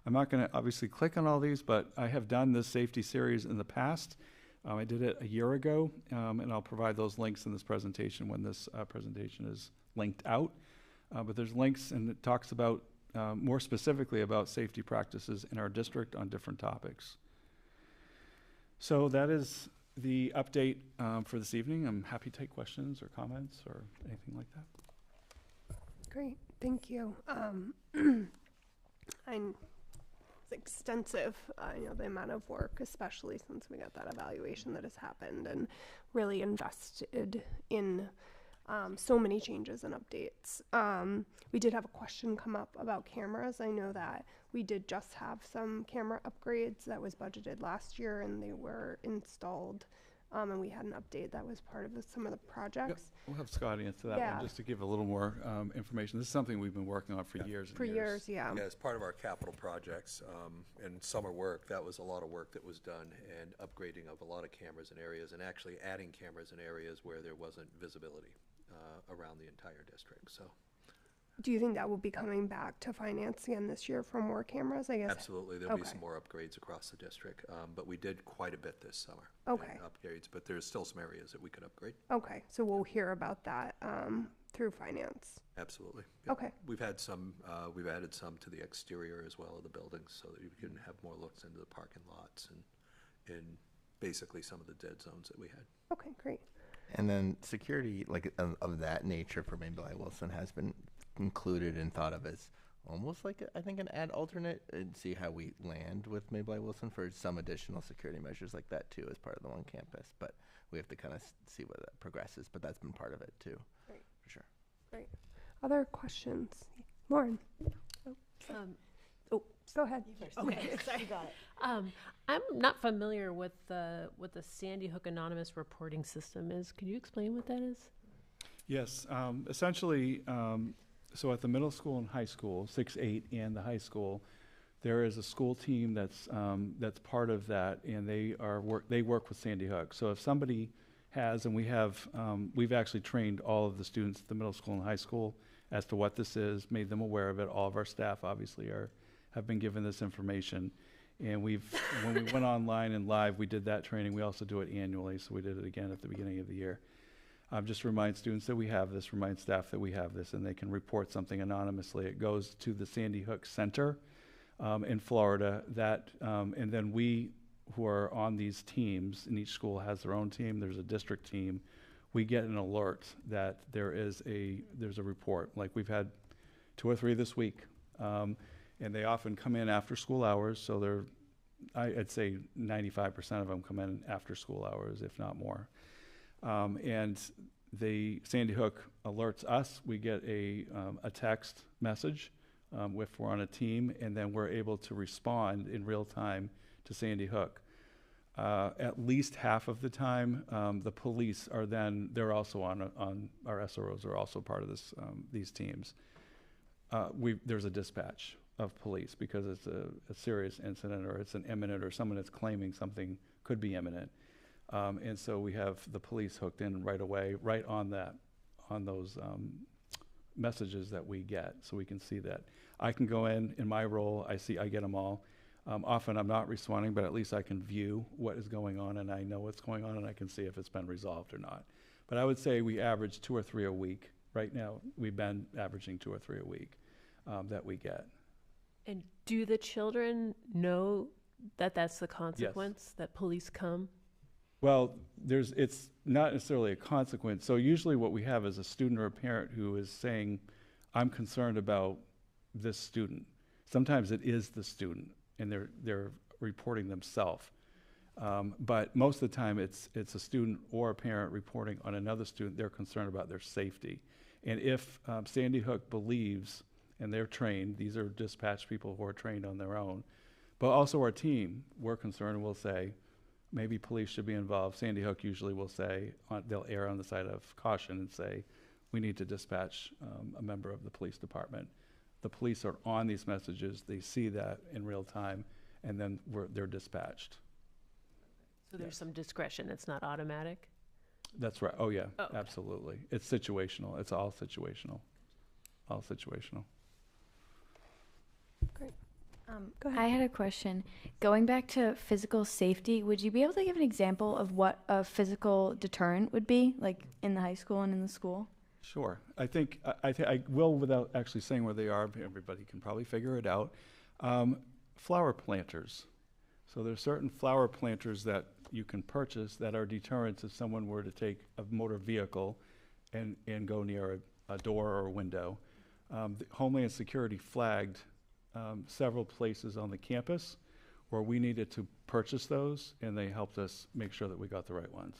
I'm not going to obviously click on all these, but I have done this safety series in the past. I did it a year ago, and I'll provide those links in this presentation when this presentation is linked out. But there's links, and it talks about more specifically about safety practices in our district on different topics. So that is the update for this evening. I'm happy to take questions or comments or anything like that. Great, thank you. It's extensive, the amount of work, especially since we got that evaluation that has happened and really invested in so many changes and updates. We did have a question come up about cameras. I know that we did just have some camera upgrades that was budgeted last year and they were installed. And we had an update that was part of some of the projects. We'll have Scott answer that one just to give a little more information. This is something we've been working on for years and For years, yeah. Yeah, as part of our capital projects and summer work, that was a lot of work that was done, and upgrading of a lot of cameras in areas, and actually adding cameras in areas where there wasn't visibility around the entire district. So, do you think that will be coming back to finance again this year for more cameras, I guess? absolutely, there'll be some more upgrades across the district, but we did quite a bit this summer. Okay. in upgrades, but there's still some areas that we could upgrade. Okay, so we'll hear about that through finance. Absolutely. Yeah. Okay. We've had some, we've added some to the exterior as well of the buildings so that you can have more looks into the parking lots and basically some of the dead zones that we had. Okay, great. And then security, like of that nature for Mabley Wilson, has been included and thought of as almost like I think an ad alternate, and see how we land with Mabley Wilson for some additional security measures like that too as part of the one campus. But we have to kind of see where that progresses. But that's been part of it too, Great. for sure. Great. Other questions? Lauren? Go ahead. Okay, sorry. Got it. I'm not familiar with the Sandy Hook Anonymous reporting system is. Could you explain what that is? Yes, essentially, so at the middle school and high school, 6-8 and the high school, there is a school team that's part of that, and they work with Sandy Hook. So if somebody has, and we've actually trained all of the students at the middle school and high school as to what this is, made them aware of it. All of our staff obviously have been given this information. And when we went online and live, we did that training. We also do it annually, so we did it again at the beginning of the year. Just remind students that we have this, remind staff that we have this, and they can report something anonymously. It goes to the Sandy Hook Center in Florida. And then we who are on these teams, and each school has their own team, there's a district team, we get an alert that there's a report. Like we've had 2 or 3 this week. And they often come in after school hours, so I'd say 95% of them come in after school hours, if not more. And Sandy Hook alerts us. We get a text message if we're on a team, and then we're able to respond in real time to Sandy Hook. At least half of the time, the police they're also on our SROs are also part of these teams. There's a dispatch of police because it's a serious incident, or it's an imminent, or someone is claiming something could be imminent. And so we have the police hooked in right away, right on those messages that we get, so we can see that. I can go in my role, I get them all. Often I'm not responding, but at least I can view what is going on, and I know what's going on, and I can see if it's been resolved or not. But I would say we average 2 or 3 a week. Right now, we've been averaging 2 or 3 a week that we get. And do the children know that that's the consequence, that police come? Well, it's not necessarily a consequence. So usually what we have is a student or a parent who is saying, I'm concerned about this student. Sometimes it is the student, and they're reporting themselves. But most of the time, it's a student or a parent reporting on another student. They're concerned about their safety. And if Sandy Hook believes, and they're trained, these are dispatch people who are trained on their own, but also our team, we're concerned and we'll say, maybe police should be involved. Sandy Hook usually will say, they'll err on the side of caution and say, we need to dispatch a member of the police department. The police are on these messages, they see that in real time, and then they're dispatched. So there's some discretion, it's not automatic? That's right, oh yeah, Oh, okay. absolutely. It's situational, it's all situational, all situational. Go ahead. I had a question. Going back to physical safety, would you be able to give an example of what a physical deterrent would be, like in the high school and in the school? Sure. I think I will, without actually saying where they are, everybody can probably figure it out. Flower planters. So there's certain flower planters that you can purchase that are deterrents if someone were to take a motor vehicle and go near a door or a window. The Homeland Security flagged several places on the campus where we needed to purchase those, and they helped us make sure that we got the right ones.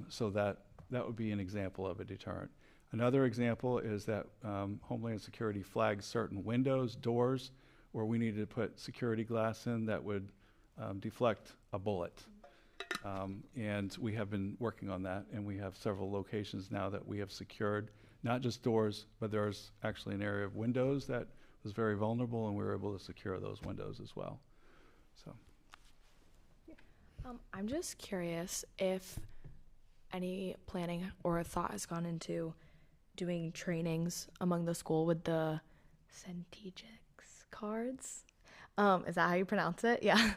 So that would be an example of a deterrent. Another example is that Homeland Security flagged certain windows, doors, where we needed to put security glass in that would deflect a bullet. And we have been working on that, and we have several locations now that we have secured, not just doors, but there's actually an area of windows that was very vulnerable, and we were able to secure those windows as well. So. I'm just curious if any planning or thought has gone into doing trainings among the school with the Centegix cards. Is that how you pronounce it? Yeah.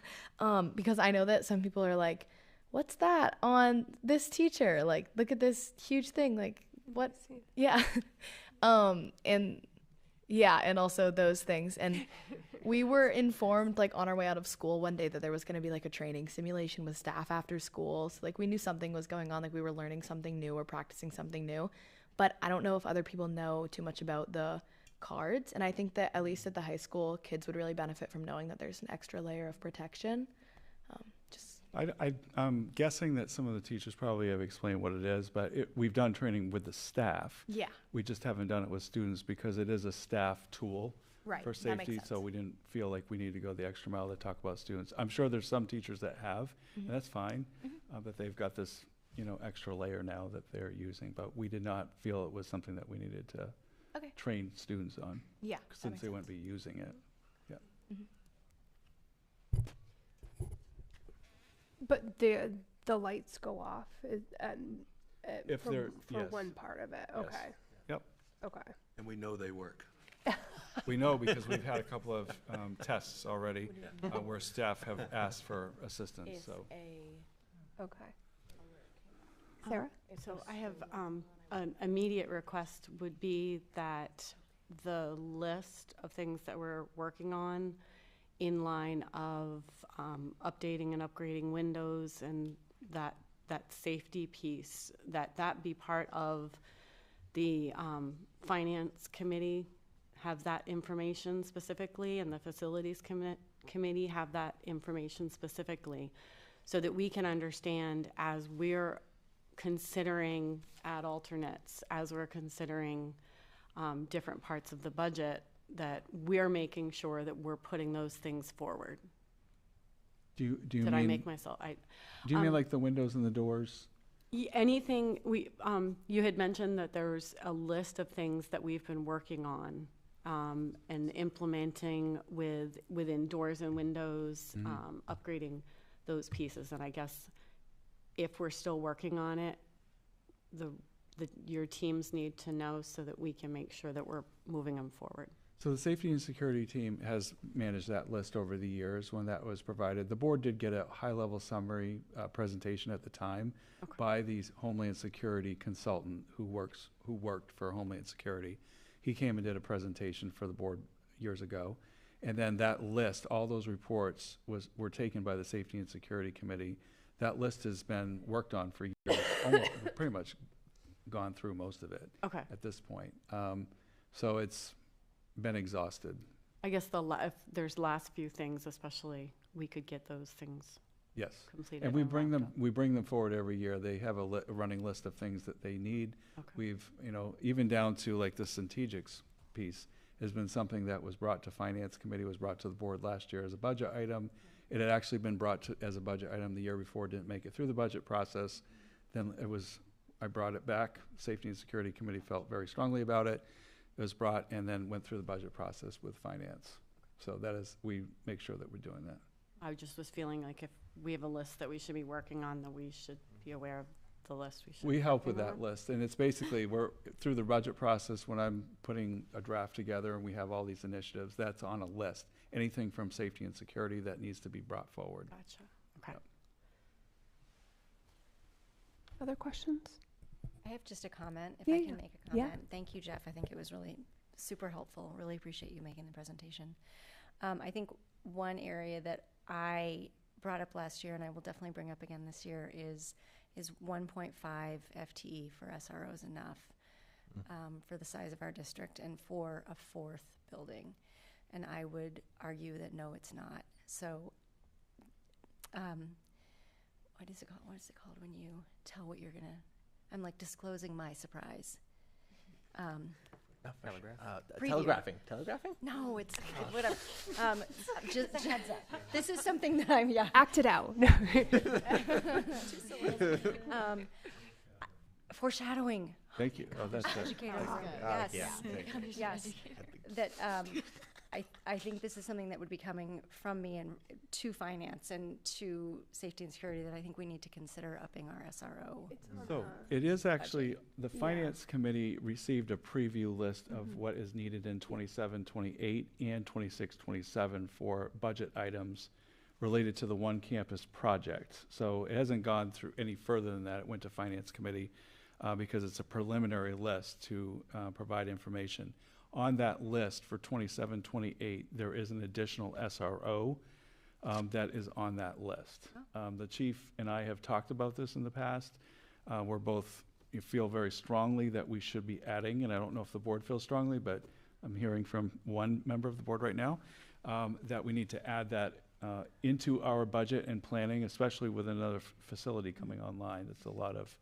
Because I know that some people are like, what's that on this teacher? Like, look at this huge thing. Like, what? Yeah. And also those things. And we were informed, like, on our way out of school one day that there was going to be, like, a training simulation with staff after school. So, like, we knew something was going on, like, we were learning something new or practicing something new. But I don't know if other people know too much about the cards. And I think that, at least at the high school, kids would really benefit from knowing that there's an extra layer of protection. I'm guessing that some of the teachers probably have explained what it is, but we've done training with the staff. Yeah. We just haven't done it with students because it is a staff tool Right. for That makes safety, sense. so we didn't feel like we need to go the extra mile to talk about students. I'm sure there's some teachers that have, and that's fine, but they've got this, extra layer now that they're using, but we did not feel it was something that we needed to Okay. train students on, Yeah. that since makes they sense. wouldn't be using it. But the lights go off If for, they're- for yes. one part of it. Yes. Okay. Yep. Okay. And we know they work. We know because we've had a couple of tests already where staff have asked for assistance, so. Okay. Sarah? So I have an immediate request would be that the list of things that we're working on in line of updating and upgrading windows and that safety piece, that be part of the finance committee, have that information specifically, and the facilities committee have that information specifically, so that we can understand as we're considering ad alternates, as we're considering different parts of the budget, that we're making sure that we're putting those things forward. Do you Did mean, I make myself? do you mean like the windows and the doors? Anything you had mentioned that there's a list of things that we've been working on and implementing within doors and windows, upgrading those pieces. And I guess if we're still working on it, your teams need to know so that we can make sure that we're moving them forward. So the safety and security team has managed that list over the years when that was provided. The board did get a high-level summary presentation at the time by the Homeland Security consultant who worked for Homeland Security. He came and did a presentation for the board years ago. And then that list, all those reports were taken by the Safety and Security Committee. That list has been worked on for years, almost pretty much gone through most of it Okay. at this point. So it's been exhausted. I guess if there's last few things especially, we could get those things Yes. completed. And we bring them forward every year. They have a running list of things that they need. Okay. We've, even down to like the Centegics piece has been something that was brought to Finance Committee, was brought to the board last year as a budget item. It had actually been brought to as a budget item the year before, didn't make it through the budget process. Then I brought it back. Safety and Security Committee felt very strongly about it. It was brought and then went through the budget process with Finance. So we make sure that we're doing that. I just was feeling like if we have a list that we should be working on, that we should be aware of the list we should We be help with working that on. list, and it's basically, we're through the budget process, when I'm putting a draft together and we have all these initiatives, that's on a list. Anything from safety and security that needs to be brought forward. Gotcha. Okay. Yep. Other questions? I have just a comment, if Yeah, I yeah. can make a Yeah. comment. Thank you, Jeff. I think it was really super helpful. Really appreciate you making the presentation. I think one area that I brought up last year, and I will definitely bring up again this year, is 1.5 FTE for SROs enough for the size of our district and for a fourth building? And I would argue that no, it's not. So what is it called? What is it called when you tell what you're gonna? I'm like disclosing my surprise. Preview. Telegraphing? No, it's whatever. Just heads up. This is something that I'm Act it out. foreshadowing. Thank you. Oh, that's it. Educators. Yes. Yes. That I think this is something that would be coming from me and to finance and to safety and security, that I think we need to consider upping our SRO. So it is actually, the Finance Committee received a preview list of what is needed in 27, 28, and 26, 27 for budget items related to the One Campus project. So it hasn't gone through any further than that. It went to Finance Committee because it's a preliminary list to provide information. On that list for 27, 28, there is an additional SRO that is on that list. The chief and I have talked about this in the past. We're both, you feel very strongly that we should be adding, and I don't know if the board feels strongly, but I'm hearing from one member of the board right now, that we need to add that into our budget and planning, especially with another facility coming online. It's a lot of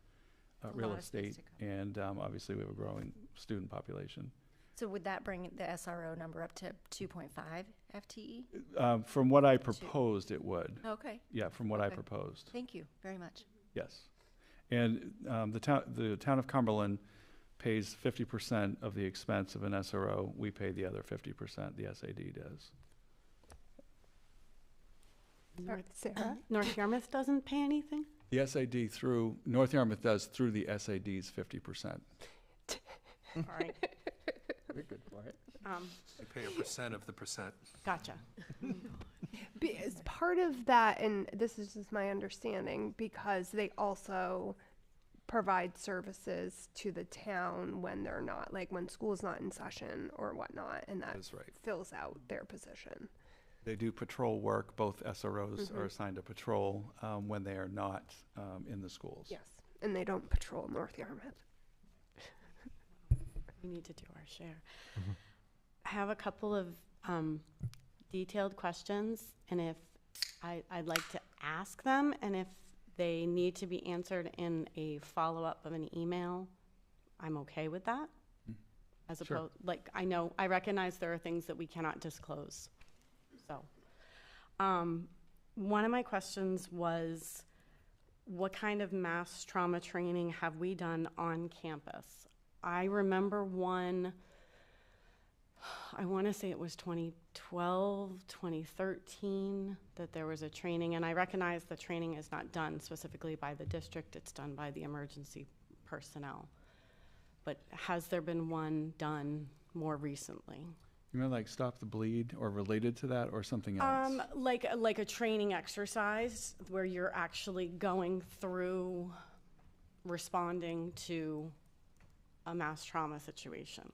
real estate, and obviously we have a growing student population. So would that bring the SRO number up to 2.5 FTE? From what I proposed, it would. Okay. Yeah, from what I Okay. proposed. Thank you very much. Yes. And the town of Cumberland pays 50% of the expense of an SRO. We pay the other 50%, the SAD does. Sarah? North Yarmouth doesn't pay anything? The SAD through, North Yarmouth does through the SAD's 50%. All right. We're good for it. They pay a percent of the percent. Gotcha. As part of that, and this is just my understanding, because they also provide services to the town when they're not, like when school's not in session or whatnot, and that That's right. fills out their position. They do patrol work. Both SROs are assigned to patrol when they are not in the schools. Yes, and they don't patrol North Yarmouth. We need to do our share. I have a couple of detailed questions, and if I'd like to ask them, and if they need to be answered in a follow-up of an email, I'm okay with that. As Sure. opposed, like, I recognize there are things that we cannot disclose. So, one of my questions was, what kind of mass trauma training have we done on campus? I remember one, I want to say it was 2012, 2013, that there was a training, and I recognize the training is not done specifically by the district, it's done by the emergency personnel. But has there been one done more recently? You mean like Stop the Bleed or related to that or something else? Like a training exercise where you're actually going through responding to a mass trauma situation.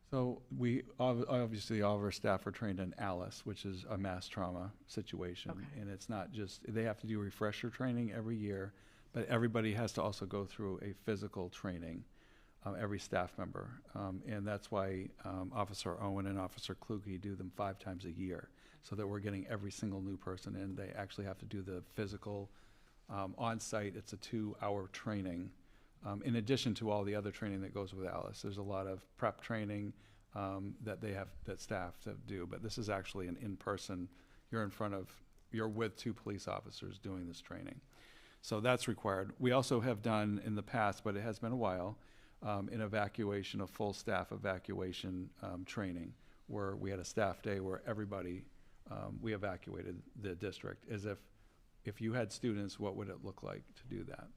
So we, obviously all of our staff are trained in ALICE, which is a mass trauma situation. Okay. And it's not just, they have to do refresher training every year, but everybody has to also go through a physical training. every staff member. And that's why Officer Owen and Officer Kluge do them 5 times a year, so that we're getting every single new person in. They actually have to do the physical on-site. It's a 2-hour training. In addition to all the other training that goes with Alice, there's a lot of prep training that staff do, but this is actually an in-person. You're with 2 police officers doing this training. So that's required. We also have done in the past, but it has been a while, an evacuation, a full staff evacuation training, where we had a staff day where everybody, we evacuated the district, as if you had students, what would it look like to do that?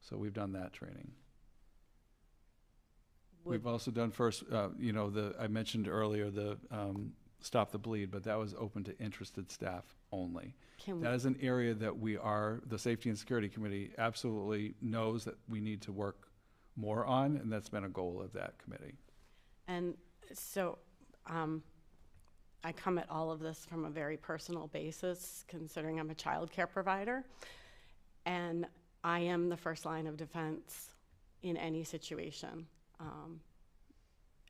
So we've done that training. We've also done I mentioned earlier the Stop the Bleed, but that was open to interested staff only. That is an area that the Safety and Security Committee absolutely knows that we need to work more on, and that's been a goal of that committee. And so I come at all of this from a very personal basis, considering I'm a child care provider, and I am the first line of defense in any situation.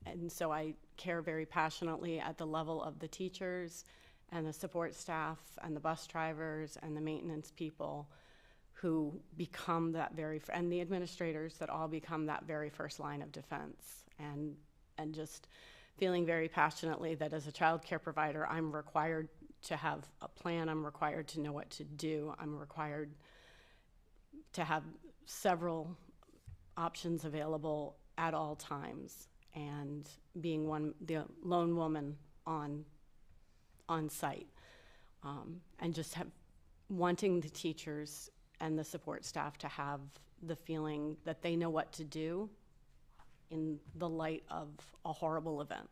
And so I care very passionately at the level of the teachers and the support staff and the bus drivers and the maintenance people who become that and the administrators that all become that very first line of defense. And just feeling very passionately that as a child care provider, I'm required to have a plan, I'm required to know what to do, I'm required to have several options available at all times, and being the lone woman on site, and just wanting the teachers and the support staff to have the feeling that they know what to do in the light of a horrible event.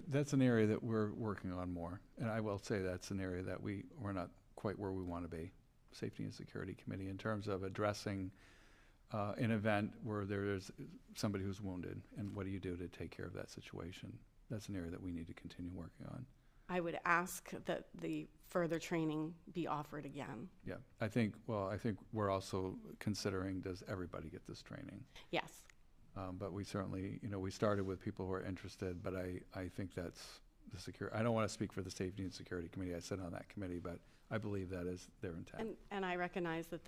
That's an area that we're working on more, and I will say that's an area that we're not quite where we want to be, Safety and Security Committee, in terms of addressing an event where there is somebody who's wounded, and what do you do to take care of that situation? That's an area that we need to continue working on. I would ask that the further training be offered again. Yeah, I think we're also considering, does everybody get this training? Yes. But we certainly, we started with people who are interested, but I think that's the security. I don't want to speak for the Safety and Security Committee. I sit on that committee, but I believe that is their intent. And I recognize that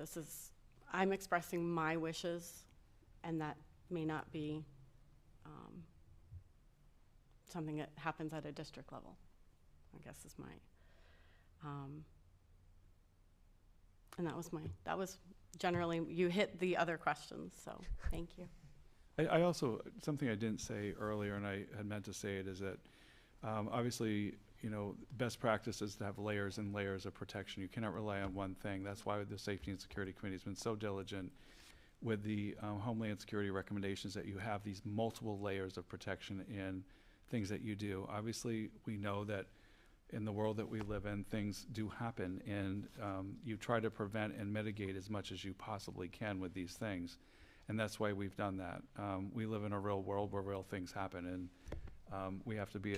I'm expressing my wishes, and that may not be something that happens at a district level, I guess is my, and that was generally, you hit the other questions, so thank you. I also, something I didn't say earlier, and I had meant to say it, is that obviously, best practice is to have layers and layers of protection. You cannot rely on one thing. That's why the Safety and Security Committee has been so diligent with the Homeland Security recommendations, that you have these multiple layers of protection in things that you do. Obviously, we know that in the world that we live in, things do happen, and you try to prevent and mitigate as much as you possibly can with these things, and that's why we've done that. We live in a real world where real things happen, and we have to be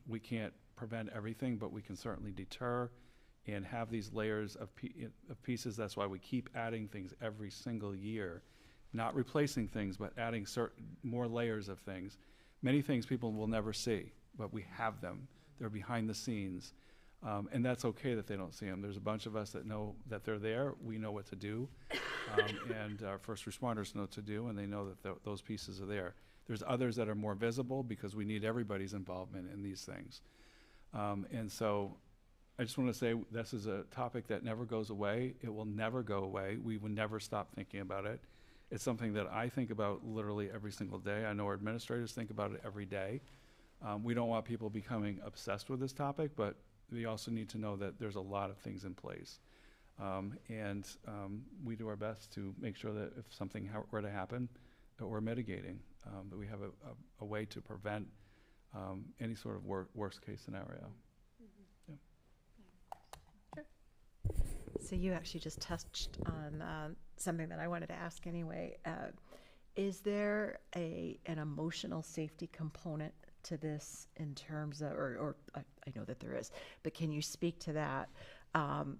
we can't prevent everything, but we can certainly deter and have these layers of pieces. That's why we keep adding things every single year, not replacing things, but adding more layers of things. Many things people will never see, but we have them. They're behind the scenes, and that's okay that they don't see them. There's a bunch of us that know that they're there. We know what to do, and our first responders know what to do, and they know that those pieces are there. There's others that are more visible because we need everybody's involvement in these things. And so I just want to say this is a topic that never goes away. It will never go away. We will never stop thinking about it. It's something that I think about literally every single day. I know our administrators think about it every day. We don't want people becoming obsessed with this topic, but we also need to know that there's a lot of things in place. And we do our best to make sure that if something were to happen, that we're mitigating, that we have a way to prevent any sort of worst case scenario. Yeah. Sure. So you actually just touched on something that I wanted to ask anyway. Is there an emotional safety component to this in terms of, or I know that there is, but can you speak to that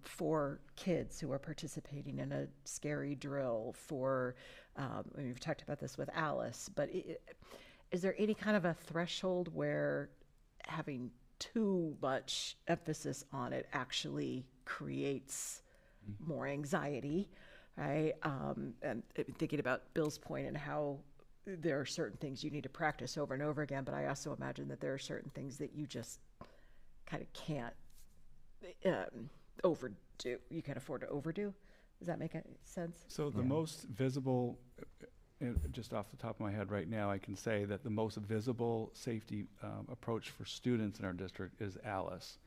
for kids who are participating in a scary drill, for, we've talked about this with Alice, but is there any kind of a threshold where having too much emphasis on it actually creates more anxiety, right? And thinking about Bill's point and how there are certain things you need to practice over and over again, but I also imagine that there are certain things that you just kind of can't overdo. You can't afford to overdo. Does that make sense? So the most visible, just off the top of my head right now, I can say that the most visible safety approach for students in our district is ALICE,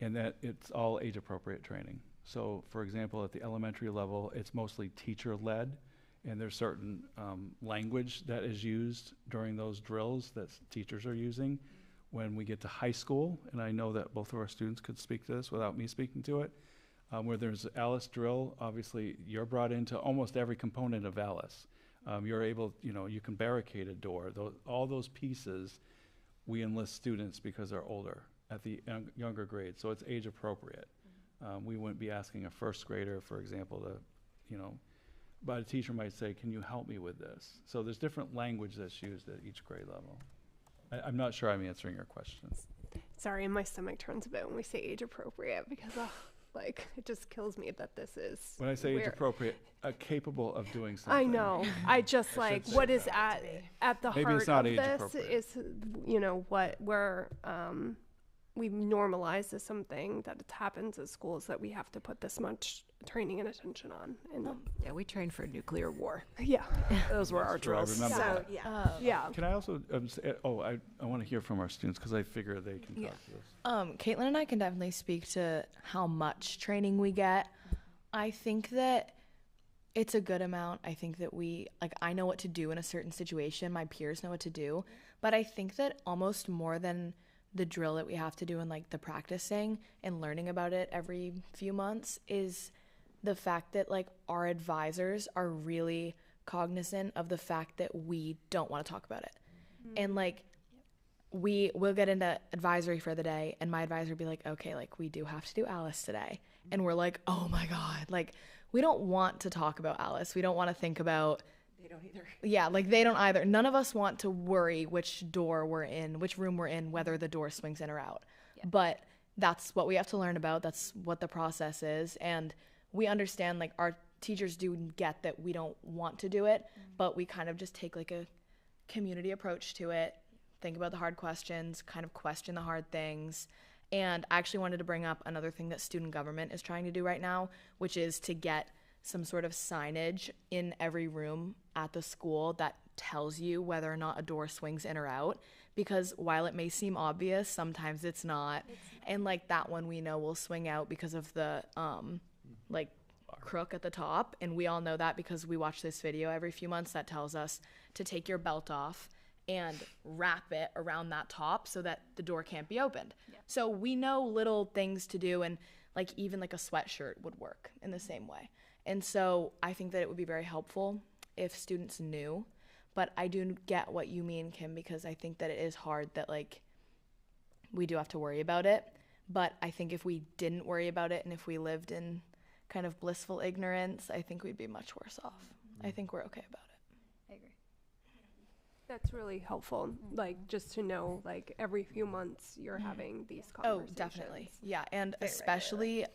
and that it's all age-appropriate training. So, for example, at the elementary level, it's mostly teacher-led, and there's certain language that is used during those drills that teachers are using. When we get to high school, and I know that both of our students could speak to this without me speaking to it, where there's ALICE drill, obviously you're brought into almost every component of ALICE. You're able, you can barricade a door. All those pieces, we enlist students because they're older at the younger grades, so it's age appropriate. We wouldn't be asking a first grader, for example, but a teacher might say, can you help me with this? So there's different language that's used at each grade level. I'm not sure I'm answering your question. Sorry, my stomach turns a bit when we say age appropriate because it just kills me that this is. When I say age appropriate, capable of doing something. I know. I just what is at the Maybe heart it's not of age this appropriate. is, where we've normalized as something that it happens at schools that we have to put this much training and attention on. And Yeah, we trained for a nuclear war. yeah, Those were our That's true, I drills. remember So, that. yeah. Can I also say, I want to hear from our students because I figure they can talk to this. Caitlin and I can definitely speak to how much training we get. I think that it's a good amount. I think that I know what to do in a certain situation. My peers know what to do. But I think that almost more than the drill that we have to do and the practicing and learning about it every few months is the fact that our advisors are really cognizant of the fact that we don't want to talk about it. And we'll get into advisory for the day and my advisor will be like, okay, we do have to do ALICE today. And we're like, oh my God, we don't want to talk about ALICE. We don't want to think about. They don't either. Yeah, they don't either. None of us want to worry which door we're in, which room we're in, whether the door swings in or out. Yeah. But that's what we have to learn about. That's what the process is. And we understand, our teachers do get that we don't want to do it, but we kind of just take a community approach to it, think about the hard questions, kind of question the hard things. And I actually wanted to bring up another thing that student government is trying to do right now, which is to get some sort of signage in every room at the school that tells you whether or not a door swings in or out. Because while it may seem obvious, sometimes it's not. And that one we know will swing out because of the crook at the top. And we all know that because we watch this video every few months that tells us to take your belt off and wrap it around that top so that the door can't be opened. Yeah. So we know little things to do, and even a sweatshirt would work in the same way. And so I think that it would be very helpful if students knew, but I do get what you mean, Kim, because I think that it is hard that we do have to worry about it. But I think if we didn't worry about it and if we lived in kind of blissful ignorance, I think we'd be much worse off. I think we're okay about it. I agree. That's really helpful. Just to know, every few months you're having these conversations. Oh, definitely. Yeah, and especially,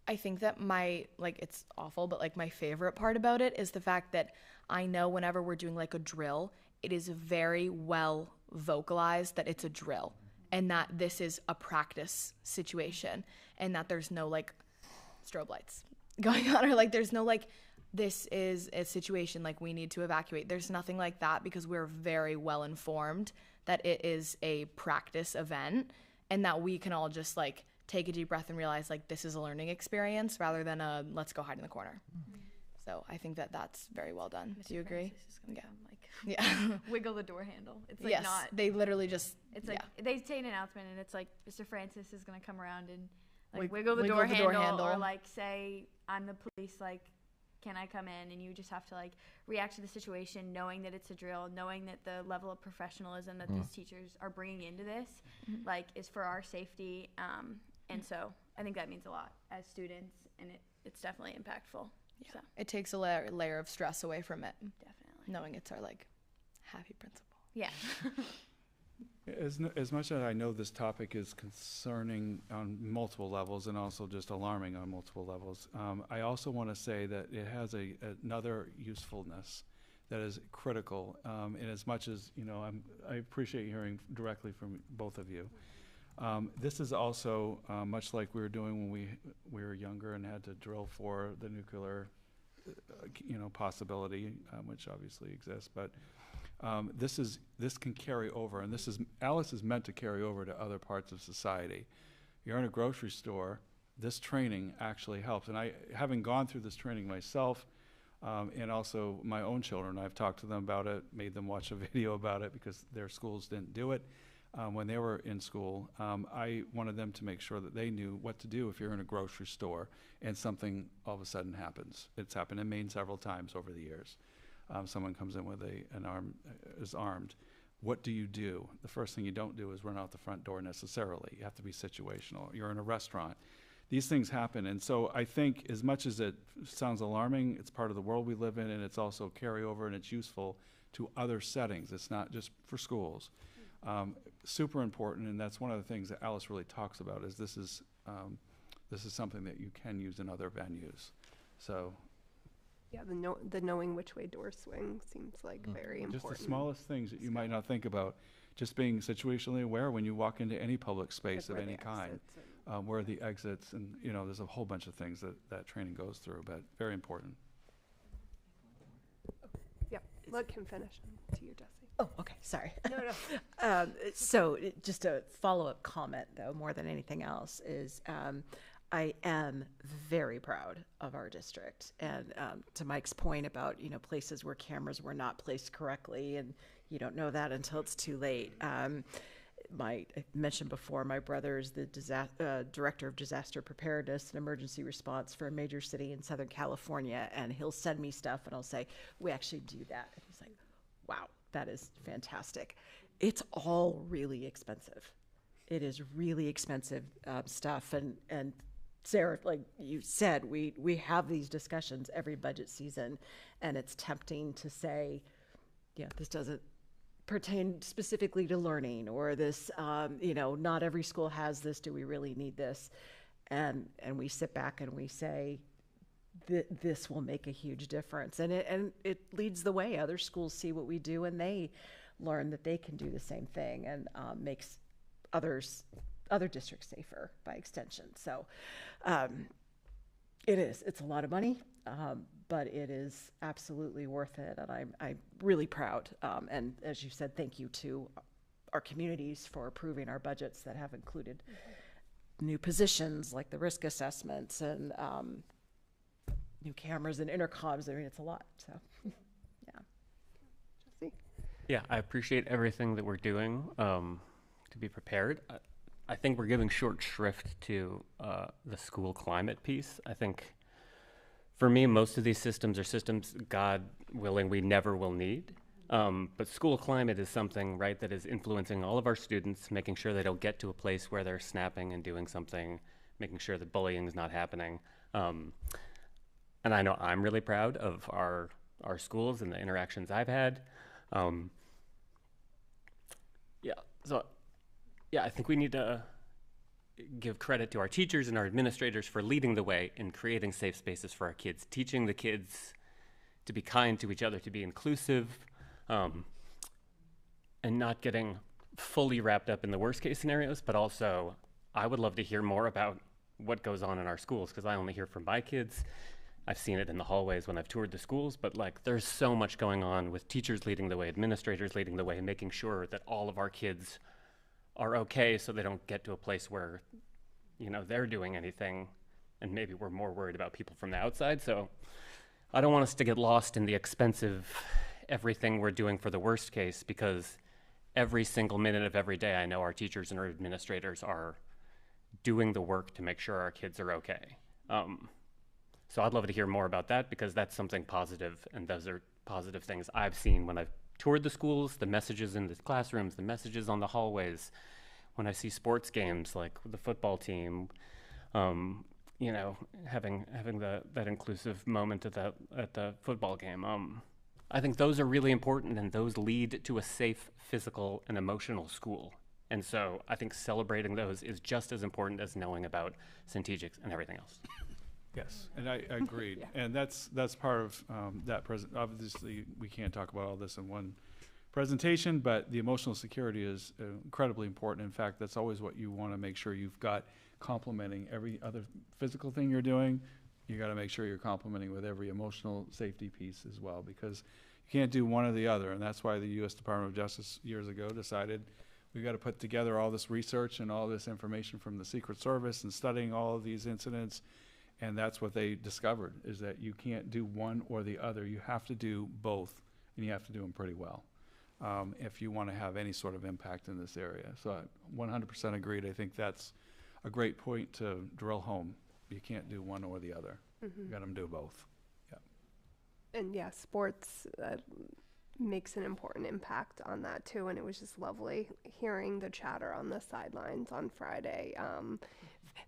I think that it's awful, but my favorite part about it is the fact that I know whenever we're doing a drill, it is very well vocalized that it's a drill and that this is a practice situation and that there's no strobe lights going on or there's no this is a situation we need to evacuate. There's nothing like that because we're very well informed that it is a practice event and that we can all just take a deep breath and realize this is a learning experience rather than a let's go hide in the corner. So I think that that's very well done. Do you agree? Yeah. Wiggle the door handle. It's yes, not. They literally just. It's they say an announcement and it's Mr. Francis is gonna come around and wiggle the door handle or say I'm the police can I come in, and you just have to react to the situation knowing that it's a drill, knowing that the level of professionalism that these teachers are bringing into this is for our safety, And so I think that means a lot as students, and it's definitely impactful. Yeah. So. It takes a layer of stress away from it. Definitely. Knowing it's our happy principal. Yeah. As much as I know this topic is concerning on multiple levels and also just alarming on multiple levels, I also want to say that it has another usefulness that is critical. And as much as, I appreciate hearing directly from both of you. This is also much like we were doing when we were younger and had to drill for the nuclear, possibility, which obviously exists. But this can carry over, and Alice is meant to carry over to other parts of society. You're in a grocery store, this training actually helps. And having gone through this training myself, and also my own children, I've talked to them about it, made them watch a video about it because their schools didn't do it. When they were in school, I wanted them to make sure that they knew what to do if you're in a grocery store and something all of a sudden happens. It's happened in Maine several times over the years. Someone comes in with is armed. What do you do? The first thing you don't do is run out the front door necessarily. You have to be situational. You're in a restaurant. These things happen. And so I think as much as it sounds alarming, it's part of the world we live in, and it's also carryover, and it's useful to other settings. It's not just for schools. Super important, and that's one of the things that Alice really talks about, is this is something that you can use in other venues. So. Yeah, the knowing which way doors swing seems like very important. Just the smallest things that you might not think about. Just being situationally aware when you walk into any public space of any kind, where are the exits, and there's a whole bunch of things that training goes through, but very important. Yeah, let Kim finish to you, Jesse. Oh, okay, sorry. No. So just a follow-up comment, though, more than anything else, is I am very proud of our district. And to Mike's point about, places where cameras were not placed correctly, and you don't know that until it's too late. I mentioned before, my brother is the director of disaster preparedness and emergency response for a major city in Southern California, and he'll send me stuff, and I'll say, we actually do that. And he's like, wow, that is fantastic. It's all really expensive. It is really expensive stuff, and Sarah, like you said, we have these discussions every budget season, and it's tempting to say, this doesn't pertain specifically to learning, or this, not every school has this. Do we really need this? And we sit back and we say, this will make a huge difference, and it leads the way. Other schools see what we do, and they learn that they can do the same thing, and makes other districts safer by extension. So it's a lot of money, but it is absolutely worth it, and I'm really proud. And as you said, thank you to our communities for approving our budgets that have included new positions like the risk assessments and new cameras and intercoms. I mean, it's a lot. So, yeah. Jesse? Yeah, I appreciate everything that we're doing to be prepared. I think we're giving short shrift to the school climate piece. I think, for me, most of these systems are systems, God willing, we never will need. But school climate is something, right, that is influencing all of our students, making sure they don't get to a place where they're snapping and doing something, making sure that bullying is not happening. And I know I'm really proud of our schools and the interactions I've had. I think we need to give credit to our teachers and our administrators for leading the way in creating safe spaces for our kids, teaching the kids to be kind to each other, to be inclusive, and not getting fully wrapped up in the worst case scenarios. But also, I would love to hear more about what goes on in our schools, because I only hear from my kids. I've seen it in the hallways when I've toured the schools, but there's so much going on with teachers leading the way, administrators leading the way, making sure that all of our kids are okay, so they don't get to a place where, they're doing anything, and maybe we're more worried about people from the outside. So I don't want us to get lost in the expensive everything we're doing for the worst case, because every single minute of every day, I know our teachers and our administrators are doing the work to make sure our kids are okay. So I'd love to hear more about that, because that's something positive, and those are positive things I've seen when I've toured the schools, the messages in the classrooms, the messages on the hallways. when I see sports games like the football team, you know, having that inclusive moment at the football game. I think those are really important, and those lead to a safe physical and emotional school. And so I think celebrating those is just as important as knowing about Centegics and everything else. Yes, and I agreed. Yeah. And that's part of that obviously, we can't talk about all this in one presentation, but the emotional security is incredibly important. In fact, that's always what you want to make sure you've got complementing every other physical thing you're doing. You got to make sure you're complementing with every emotional safety piece as well, because you can't do one or the other. And that's why the U.S. Department of Justice years ago decided we got to put together all this research and all this information from the Secret Service and studying all of these incidents. And that's what they discovered, is that you can't do one or the other. You have to do both, and you have to do them pretty well if you want to have any sort of impact in this area. So I 100% agreed. I think that's a great point to drill home. You can't do one or the other. Mm-hmm. You got to do both. Yeah. And yeah, sports makes an important impact on that too. And it was just lovely hearing the chatter on the sidelines on Friday.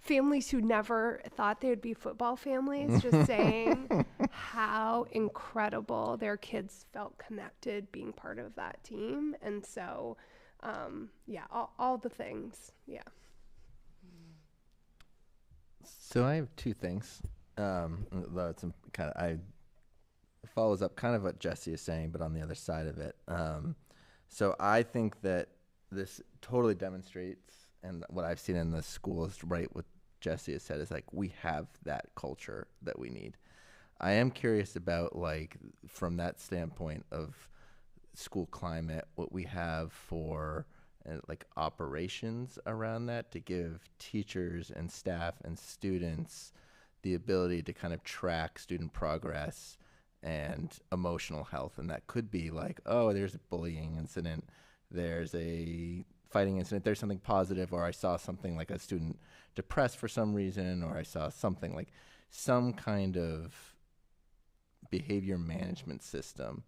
Families who never thought they would be football families just saying how incredible their kids felt connected being part of that team. And so, yeah, all the things. Yeah. So I have two things. Though it's kind of, it follows up kind of what Jesse is saying, but on the other side of it. So I think that this totally demonstrates, and what I've seen in the school is right what Jesse has said, is like we have that culture that we need. I am curious about, like, from that standpoint of school climate, what we have for like operations around that to give teachers and staff and students the ability to kind of track student progress and emotional health. And that could be like, oh, there's a bullying incident, there's a fighting incident, there's something positive, or I saw something like a student depressed for some reason, or I saw something like some kind of behavior management system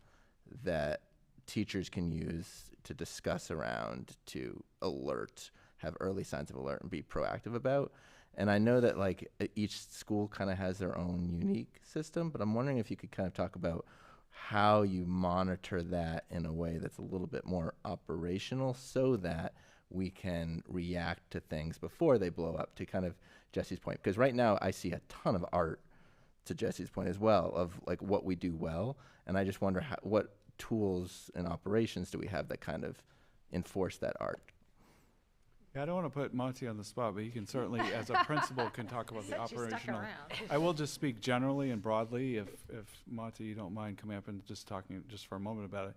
that teachers can use to discuss around, to alert, have early signs of alert and be proactive about. And I know that like each school kind of has their own unique system, but I'm wondering if you could kind of talk about how you monitor that in a way that's a little bit more operational, so that we can react to things before they blow up, to kind of Jesse's point. Because right now I see a ton of art, to Jesse's point as well, of like what we do well. And I just wonder what tools and operations do we have that kind of enforce that art? Yeah, I don't want to put Monty on the spot, but he can certainly, as a principal, can talk about the operational. I will just speak generally and broadly, if Monty, you don't mind coming up and just talking just for a moment about it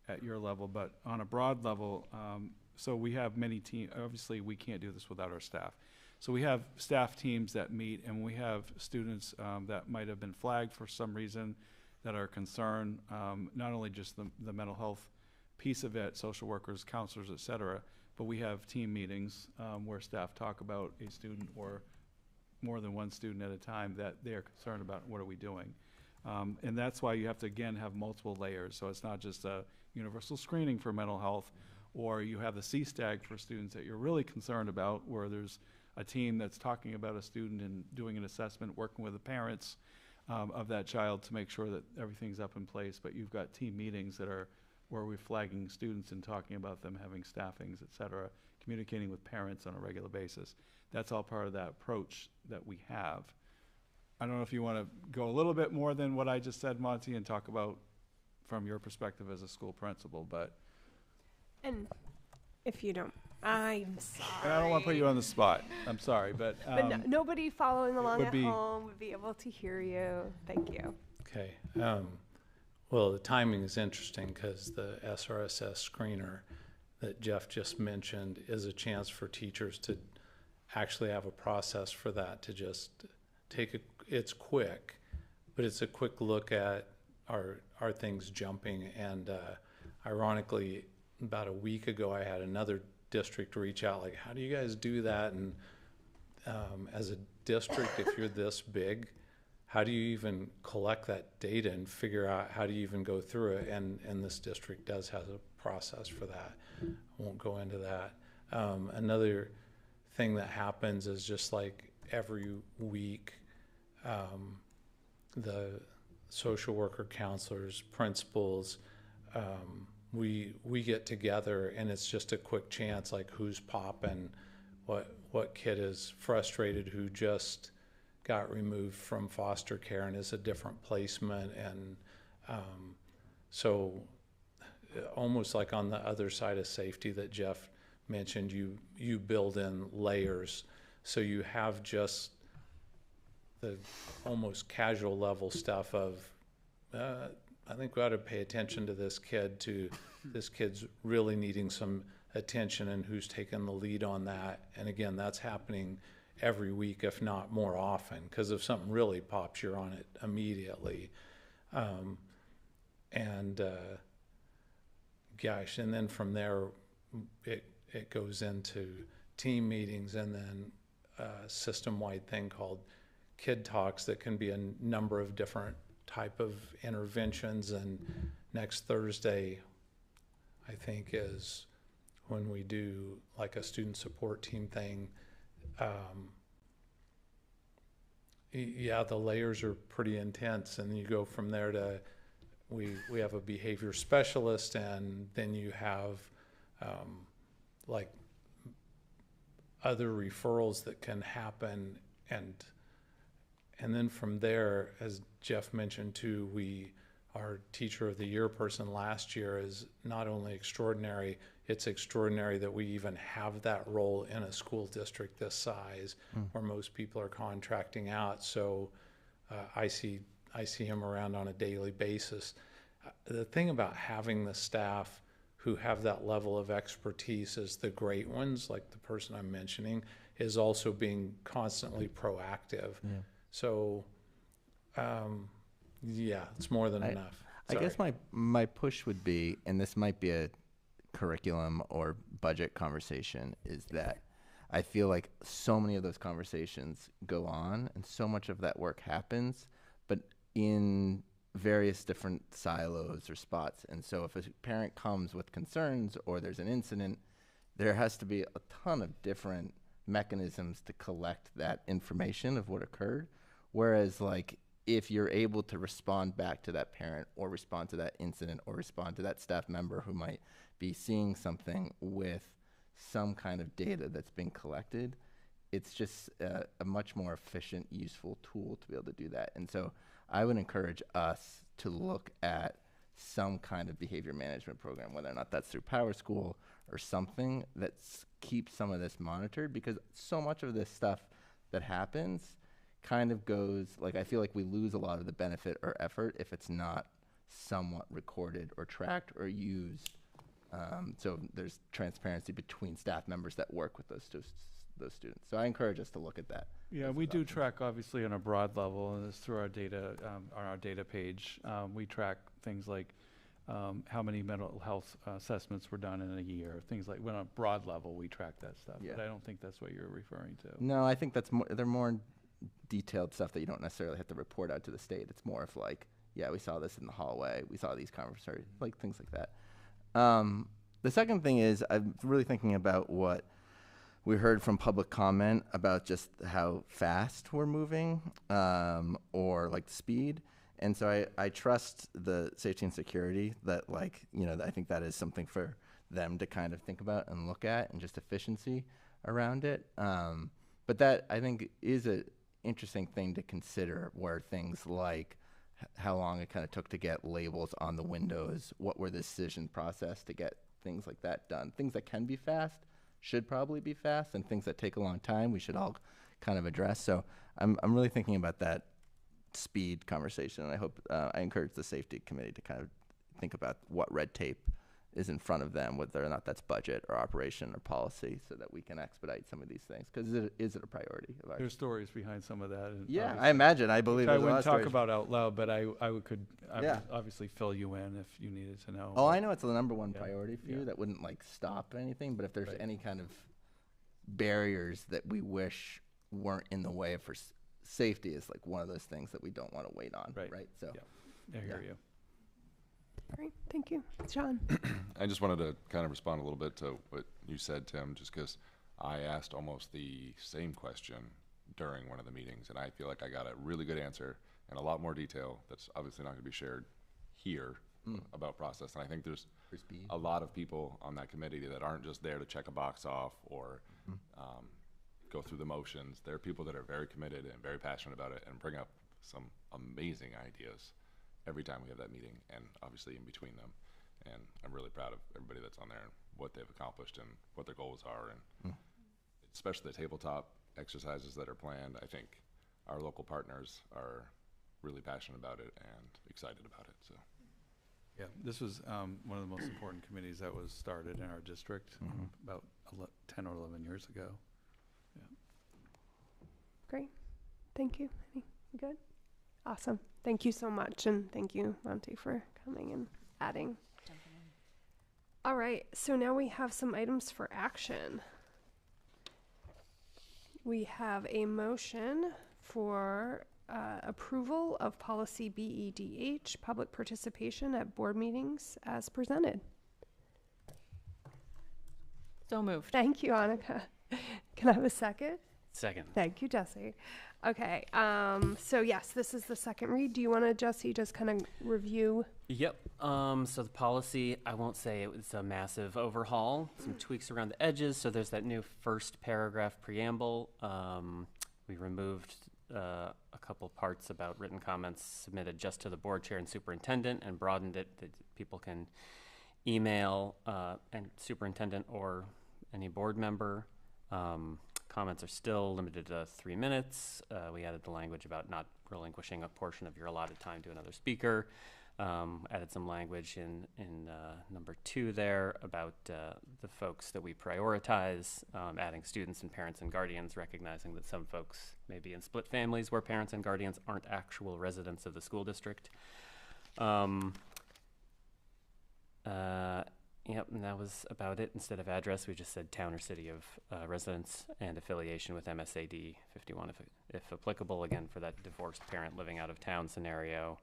at your level. But on a broad level, so we have many teams. Obviously, we can't do this without our staff. So we have staff teams that meet, and we have students that might have been flagged for some reason that are concerned, not only just the mental health piece of it, social workers, counselors, et cetera, but we have team meetings where staff talk about a student or more than one student at a time that they are concerned about. What are we doing? And that's why you have to, again, have multiple layers. So it's not just a universal screening for mental health, or you have the CSTAG for students that you're really concerned about, where there's a team that's talking about a student and doing an assessment, working with the parents of that child to make sure that everything's up in place. But you've got team meetings that are where we're flagging students and talking about them having staffings, et cetera, communicating with parents on a regular basis. That's all part of that approach that we have. I don't know if you want to go a little bit more than what I just said, Monty, and talk about from your perspective as a school principal, but. And if you don't, I'm sorry. And I don't want to put you on the spot. I'm sorry, but. But nobody following along at home would be able to hear you. Thank you. Okay. Well, the timing is interesting because the SRSS screener that Jeff just mentioned is a chance for teachers to actually have a process for that, to just take it's quick, but it's a quick look at are things jumping. And ironically, about a week ago, I had another district reach out, like, how do you guys do that? And as a district, if you're this big, how do you even collect that data and figure out how do you even go through it? And this district does have a process for that. I won't go into that. Another thing that happens is just like every week, the social worker, counselors, principals, we get together, and it's just a quick chance, like who's popping, what kid is frustrated, who just got removed from foster care and is a different placement. And so almost like on the other side of safety that Jeff mentioned, you build in layers, so you have just the almost casual level stuff of I think we ought to pay attention to this kid, to this kid's really needing some attention, and who's taking the lead on that. And again, that's happening every week, if not more often, because if something really pops, you're on it immediately. Gosh, and then from there, it goes into team meetings, and then a system-wide thing called Kid Talks that can be a number of different type of interventions. And next Thursday, I think, is when we do like a student support team thing. Yeah, the layers are pretty intense, and you go from there to we have a behavior specialist, and then you have like other referrals that can happen, and then from there, as Jeff mentioned too, our Teacher of the Year person last year is not only extraordinary, it's extraordinary that we even have that role in a school district this size, where most people are contracting out. So I see him around on a daily basis. The thing about having the staff who have that level of expertise is the great ones, like the person I'm mentioning, is also being constantly proactive. Yeah. So, yeah, it's more than enough. I guess my push would be, and this might be a curriculum or budget conversation, is that I feel like so many of those conversations go on and so much of that work happens, but in various different silos or spots. And so if a parent comes with concerns or there's an incident, there has to be a ton of different mechanisms to collect that information of what occurred. Whereas like if you're able to respond back to that parent or respond to that incident or respond to that staff member who might be seeing something with some kind of data that's being collected, it's just a much more efficient, useful tool to be able to do that. And so I would encourage us to look at some kind of behavior management program, whether or not that's through Power School or something that keeps some of this monitored, because so much of this stuff that happens kind of goes, like, I feel like we lose a lot of the benefit or effort if it's not somewhat recorded or tracked or used. So there's transparency between staff members that work with those students. So I encourage us to look at that. Yeah, we do track obviously on a broad level, and it's through our data, on our data page. We track things like how many mental health assessments were done in a year, things like, when on a broad level we track that stuff. Yeah. But I don't think that's what you're referring to. No, I think that's they're more detailed stuff that you don't necessarily have to report out to the state. It's more of like, yeah, we saw this in the hallway, we saw these conversations, like things like that. The second thing is, I'm really thinking about what we heard from public comment about just how fast we're moving, or like the speed. And so I trust the safety and security that, like, you know, I think that is something for them to kind of think about and look at, and just efficiency around it. But that, I think, is an interesting thing to consider, where things like how long it kind of took to get labels on the windows, what were the decision process to get things like that done. Things that can be fast should probably be fast, and things that take a long time we should all kind of address. So I'm really thinking about that speed conversation, and I hope I encourage the safety committee to kind of think about what red tape is in front of them, whether or not that's budget or operation or policy, so that we can expedite some of these things. Because is it a priority of ours? There's stories behind some of that. And yeah, I imagine. I believe I wouldn't talk about out loud, but I would obviously fill you in if you needed to know. Oh, I know it's the number one priority for you. That wouldn't like stop anything. But if there's any kind of barriers that we wish weren't in the way for safety, is like one of those things that we don't want to wait on. Right. So yeah, I hear you. Great, thank you. John? I just wanted to kind of respond a little bit to what you said, Tim, just because I asked almost the same question during one of the meetings, and I feel like I got a really good answer and a lot more detail that's obviously not going to be shared here about process. And I think there's a lot of people on that committee that aren't just there to check a box off or go through the motions. There are people that are very committed and very passionate about it and bring up some amazing ideas every time we have that meeting, and obviously in between them. And I'm really proud of everybody that's on there and what they've accomplished and what their goals are, and especially the tabletop exercises that are planned. I think our local partners are really passionate about it and excited about it. So, yeah, this was one of the most important committees that was started in our district about 10 or 11 years ago. Yeah. Great. Thank you. You good? Awesome. Thank you so much. And thank you, Monty, for coming and adding. All right. So now we have some items for action. We have a motion for approval of policy BEDH, public participation at board meetings as presented. So moved. Thank you, Annika. Can I have a second? Second. Thank you, Jesse. Okay, so yes, this is the second read. Do you want to, Jesse, just kind of review? Yep. So the policy, I won't say it was a massive overhaul, some tweaks around the edges. So there's that new first paragraph preamble. We removed a couple parts about written comments submitted just to the board chair and superintendent, and broadened it that people can email and superintendent or any board member. Comments are still limited to 3 minutes. We added the language about not relinquishing a portion of your allotted time to another speaker. Added some language in number 2 there about the folks that we prioritize, adding students and parents and guardians, recognizing that some folks may be in split families where parents and guardians aren't actual residents of the school district. Yep, and that was about it. Instead of address, we just said town or city of residence and affiliation with MSAD 51 if applicable, again, for that divorced parent living out of town scenario.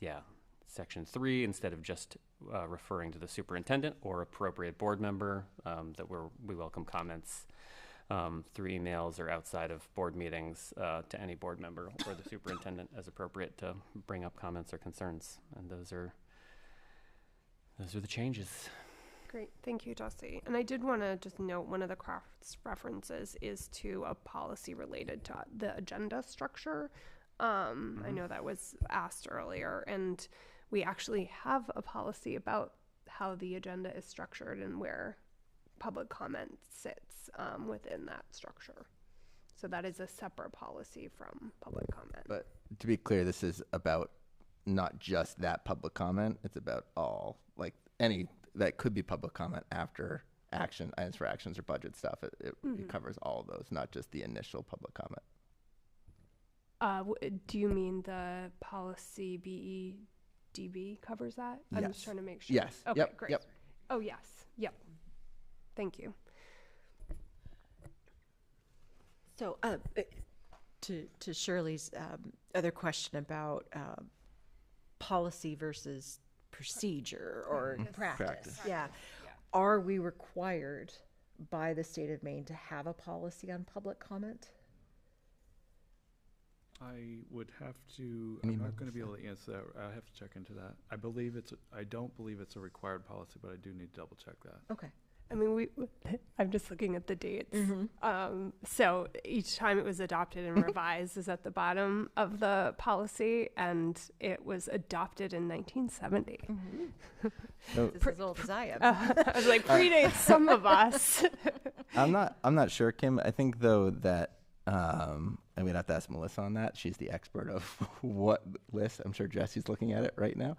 Yeah, section 3, instead of just referring to the superintendent or appropriate board member, that we welcome comments through emails or outside of board meetings to any board member or the superintendent as appropriate to bring up comments or concerns. And those are the changes. Great, thank you, Jesse. And I did want to just note one of the cross references is to a policy related to the agenda structure. I know that was asked earlier, and we actually have a policy about how the agenda is structured and where public comment sits within that structure. So that is a separate policy from public comment. But to be clear, this is about not just that public comment. It's about all, like any that could be public comment after action, items for actions or budget stuff. It covers all of those, not just the initial public comment. Do you mean the policy BEDB covers that? Yes. I'm just trying to make sure. Yes. Okay, Yep. great. Yep. Oh, yes. Yep. Thank you. So to Shirley's other question about policy versus procedure or practice. Yeah. Are we required by the state of Maine to have a policy on public comment? I would have to, I'm not going to be able to answer that. I have to check into that. I don't believe it's a required policy, but I do need to double check that. Okay. I mean, I'm just looking at the dates. So each time it was adopted and revised is at the bottom of the policy, and it was adopted in 1970. It's as old as I am. I was like, predates some of us. I'm not sure, Kim. I think though that I mean, I have to ask Melissa on that. She's the expert of what list. I'm sure Jesse's looking at it right now.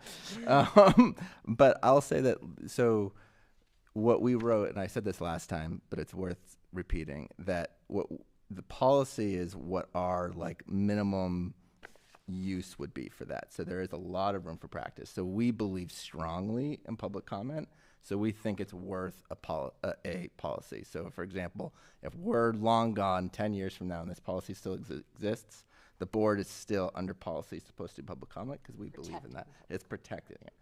But I'll say that, so what we wrote, and I said this last time, but it's worth repeating, that what the policy is what our like minimum use would be for that. So there is a lot of room for practice. So we believe strongly in public comment. So we think it's worth a policy. So for example, if we're long gone 10 years from now and this policy still exists, The board is still under policy supposed to do public comment because we believe in that. It's protecting it.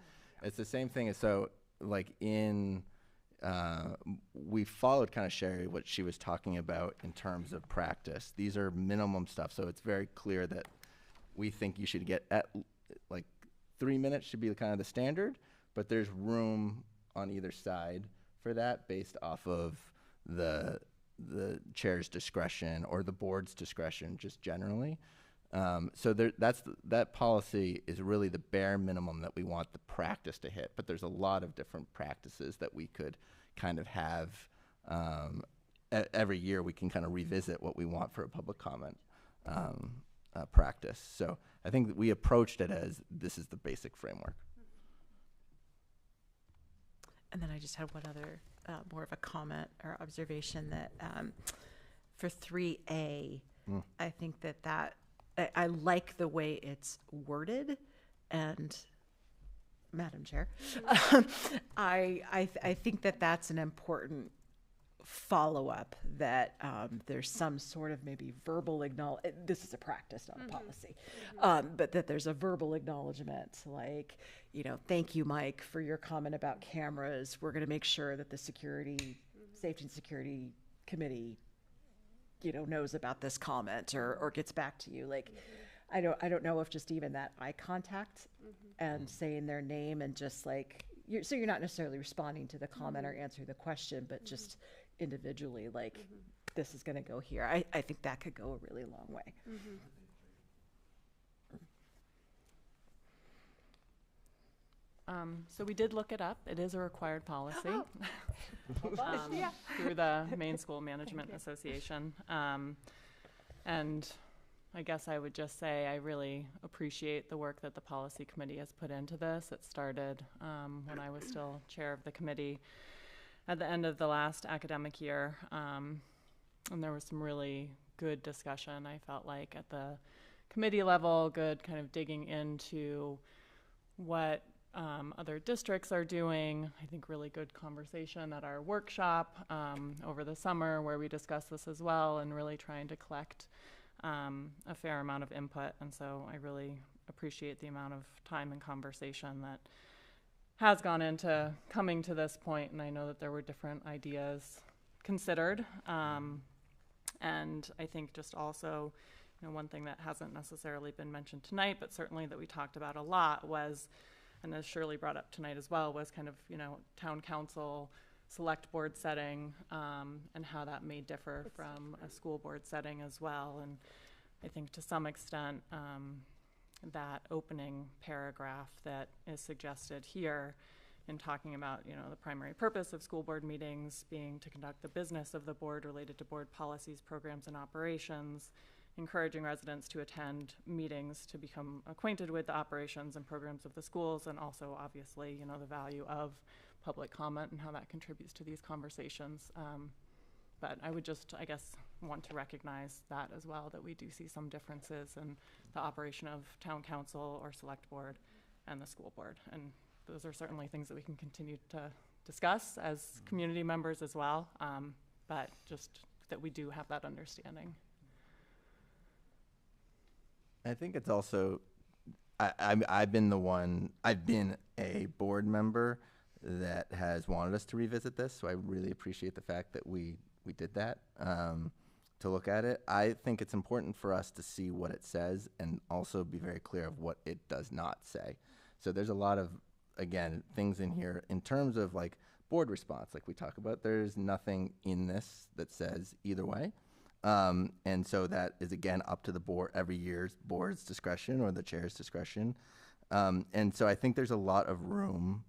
It's the same thing as, so like we followed kind of Sherry, what she was talking about in terms of practice. These are minimum stuff. So it's very clear that we think you should get at like 3 minutes should be kind of the standard, but there's room on either side for that based off of the chair's discretion or the board's discretion just generally. So that policy is really the bare minimum that we want the practice to hit, but there's a lot of different practices that we could kind of have. Every year we can kind of revisit what we want for a public comment practice. So I think that we approached it as this is the basic framework. And then I just had one other more of a comment or observation that for 3A, I think that I like the way it's worded, and Madam Chair, I think that that's an important follow-up, that there's some sort of maybe verbal this is a practice, not a policy, but that there's a verbal acknowledgement, like, thank you, Mike, for your comment about cameras. We're going to make sure that the Safety and Security Committee knows about this comment or gets back to you. Like, I don't know if just even that eye contact and saying their name and just like, so you're not necessarily responding to the comment or answering the question, but just individually, like, this is going to go here. I think that could go a really long way. So we did look it up. It is a required policy through the Maine School Management Association. And I guess I would just say I really appreciate the work that the policy committee has put into this. It started when I was still chair of the committee at the end of the last academic year. And there was some really good discussion, I felt like, at the committee level, good kind of digging into what other districts are doing. I think really good conversation at our workshop over the summer where we discussed this as well, and really trying to collect a fair amount of input. And so I really appreciate the amount of time and conversation that has gone into coming to this point. And I know that there were different ideas considered. And I think just also, one thing that hasn't necessarily been mentioned tonight, but certainly that we talked about a lot was, and as Shirley brought up tonight as well, was kind of, town council, select board setting, and how that may differ from a school board setting as well. And I think to some extent, that opening paragraph that is suggested here in talking about, the primary purpose of school board meetings being to conduct the business of the board related to board policies, programs, and operations, encouraging residents to attend meetings to become acquainted with the operations and programs of the schools, and also obviously, the value of public comment and how that contributes to these conversations. But I would just, I guess, want to recognize that as well, that we do see some differences in the operation of town council or select board and the school board. And those are certainly things that we can continue to discuss as community members as well, but just that we do have that understanding. I think it's also, I've been a board member that has wanted us to revisit this, so I really appreciate the fact that we did that, to look at it. I think it's important for us to see what it says and also be very clear of what it does not say. So there's a lot of, again, things in here in terms of like board response, like we talk about. There's nothing in this that says either way. And so that is, again, up to the board, every year's board's discretion or the chair's discretion. And so I think there's a lot of room.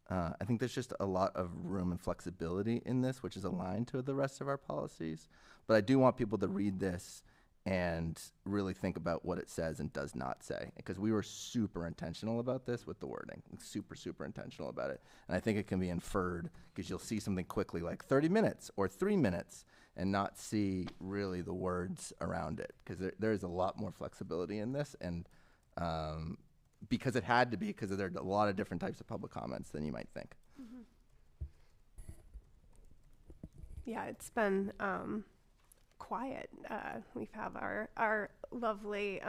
I think there's just a lot of room and flexibility in this, which is aligned to the rest of our policies. But I do want people to read this and really think about what it says and does not say, because we were super intentional about this with the wording, super intentional about it. And I think it can be inferred because you'll see something quickly like 30 minutes or 3 minutes and not see really the words around it, because there's a lot more flexibility in this. And because it had to be, because there are a lot of different types of public comments than you might think. Yeah, it's been quiet. We have our lovely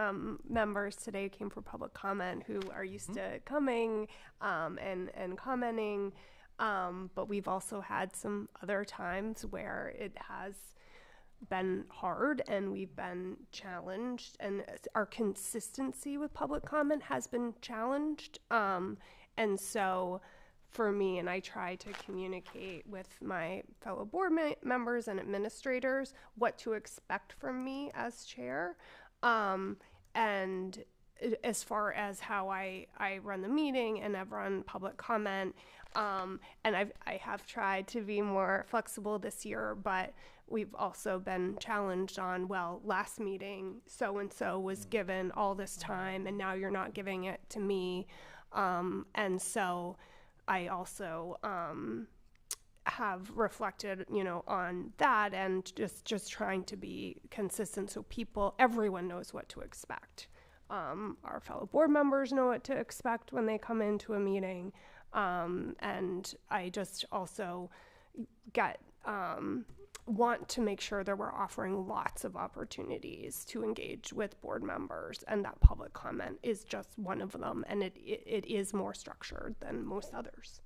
members today who came for public comment who are used to coming and commenting. But we've also had some other times where it has been hard and we've been challenged, and our consistency with public comment has been challenged. And so for me, and I try to communicate with my fellow board members and administrators what to expect from me as chair. And as far as how I run the meeting and I've run public comment, and I have tried to be more flexible this year, but we've also been challenged on, well, last meeting so-and-so was given all this time and now you're not giving it to me. And so I also have reflected, on that and just trying to be consistent so everyone knows what to expect. Our fellow board members know what to expect when they come into a meeting. And I just also want to make sure that we're offering lots of opportunities to engage with board members, and that public comment is just one of them, and it is more structured than most others.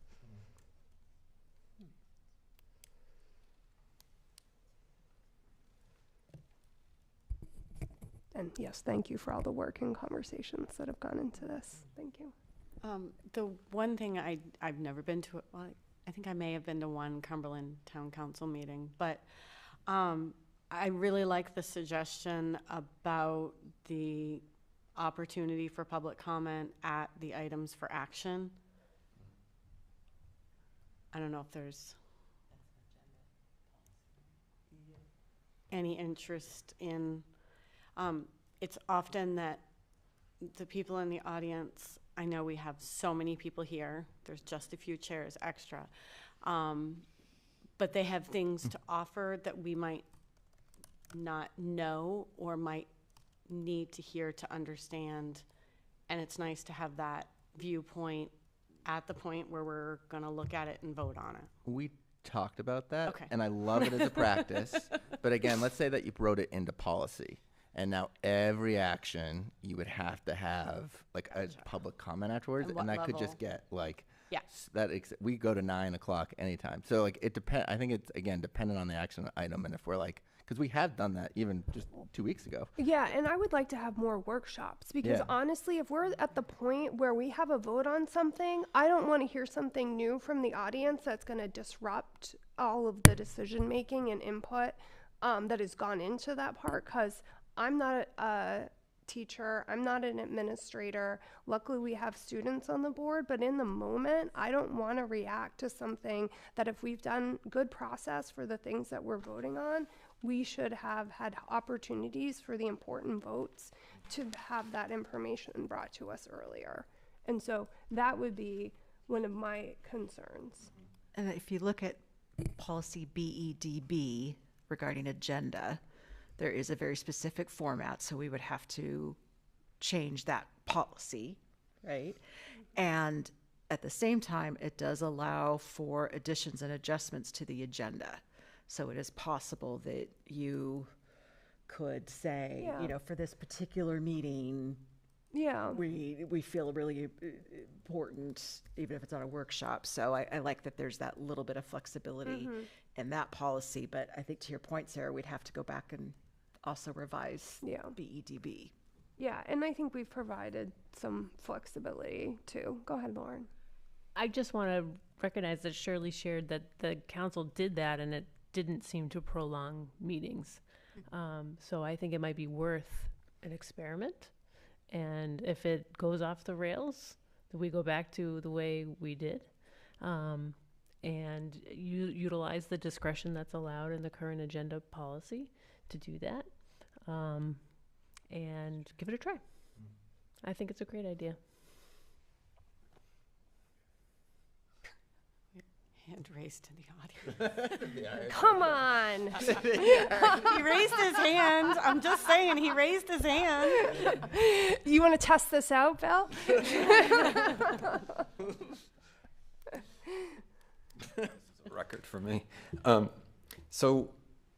And yes, thank you for all the work and conversations that have gone into this. Thank you. The one thing I've never been to, well, I think I may have been to one Cumberland Town Council meeting, but I really like the suggestion about the opportunity for public comment at the items for action. I don't know if there's any interest in, it's often that the people in the audience, I know we have so many people here, there's just a few chairs extra, but they have things to offer that we might not know or might need to hear to understand, and it's nice to have that viewpoint at the point where we're going to look at it and vote on it. We talked about that, okay. And I love it as a practice, but again, let's say that you wrote it into policy. And now every action you would have to have like a public comment afterwards, and that could just get like we go to 9 o'clock anytime. So like it depends. I think it's again dependent on the action item, and if we're like, because we have done that even just 2 weeks ago. Yeah, and I would like to have more workshops because honestly, if we're at the point where we have a vote on something, I don't want to hear something new from the audience that's going to disrupt all of the decision making and input that has gone into that part, because I'm not a teacher, I'm not an administrator. Luckily, we have students on the board, but in the moment, I don't want to react to something that if we've done good process for the things that we're voting on, we should have had opportunities for the important votes to have that information brought to us earlier. And so that would be one of my concerns. And if you look at policy BEDB regarding agenda, there is a very specific format, so we would have to change that policy, right? And at the same time, it does allow for additions and adjustments to the agenda. So it is possible that you could say, for this particular meeting, we feel really important, even if it's on a workshop. So I like that there's that little bit of flexibility in that policy. But I think to your point, Sarah, we'd have to go back and also revise BEDB. Yeah, and I think we've provided some flexibility too. Go ahead, Lauren. I just want to recognize that Shirley shared that the council did that and it didn't seem to prolong meetings. So I think it might be worth an experiment. And if it goes off the rails, we go back to the way we did. And you utilize the discretion that's allowed in the current agenda policy to do that, and give it a try. I think it's a great idea. Hand raised to the audience. Come on. He raised his hand. I'm just saying, he raised his hand. You want to test this out, Bill? Record for me. So,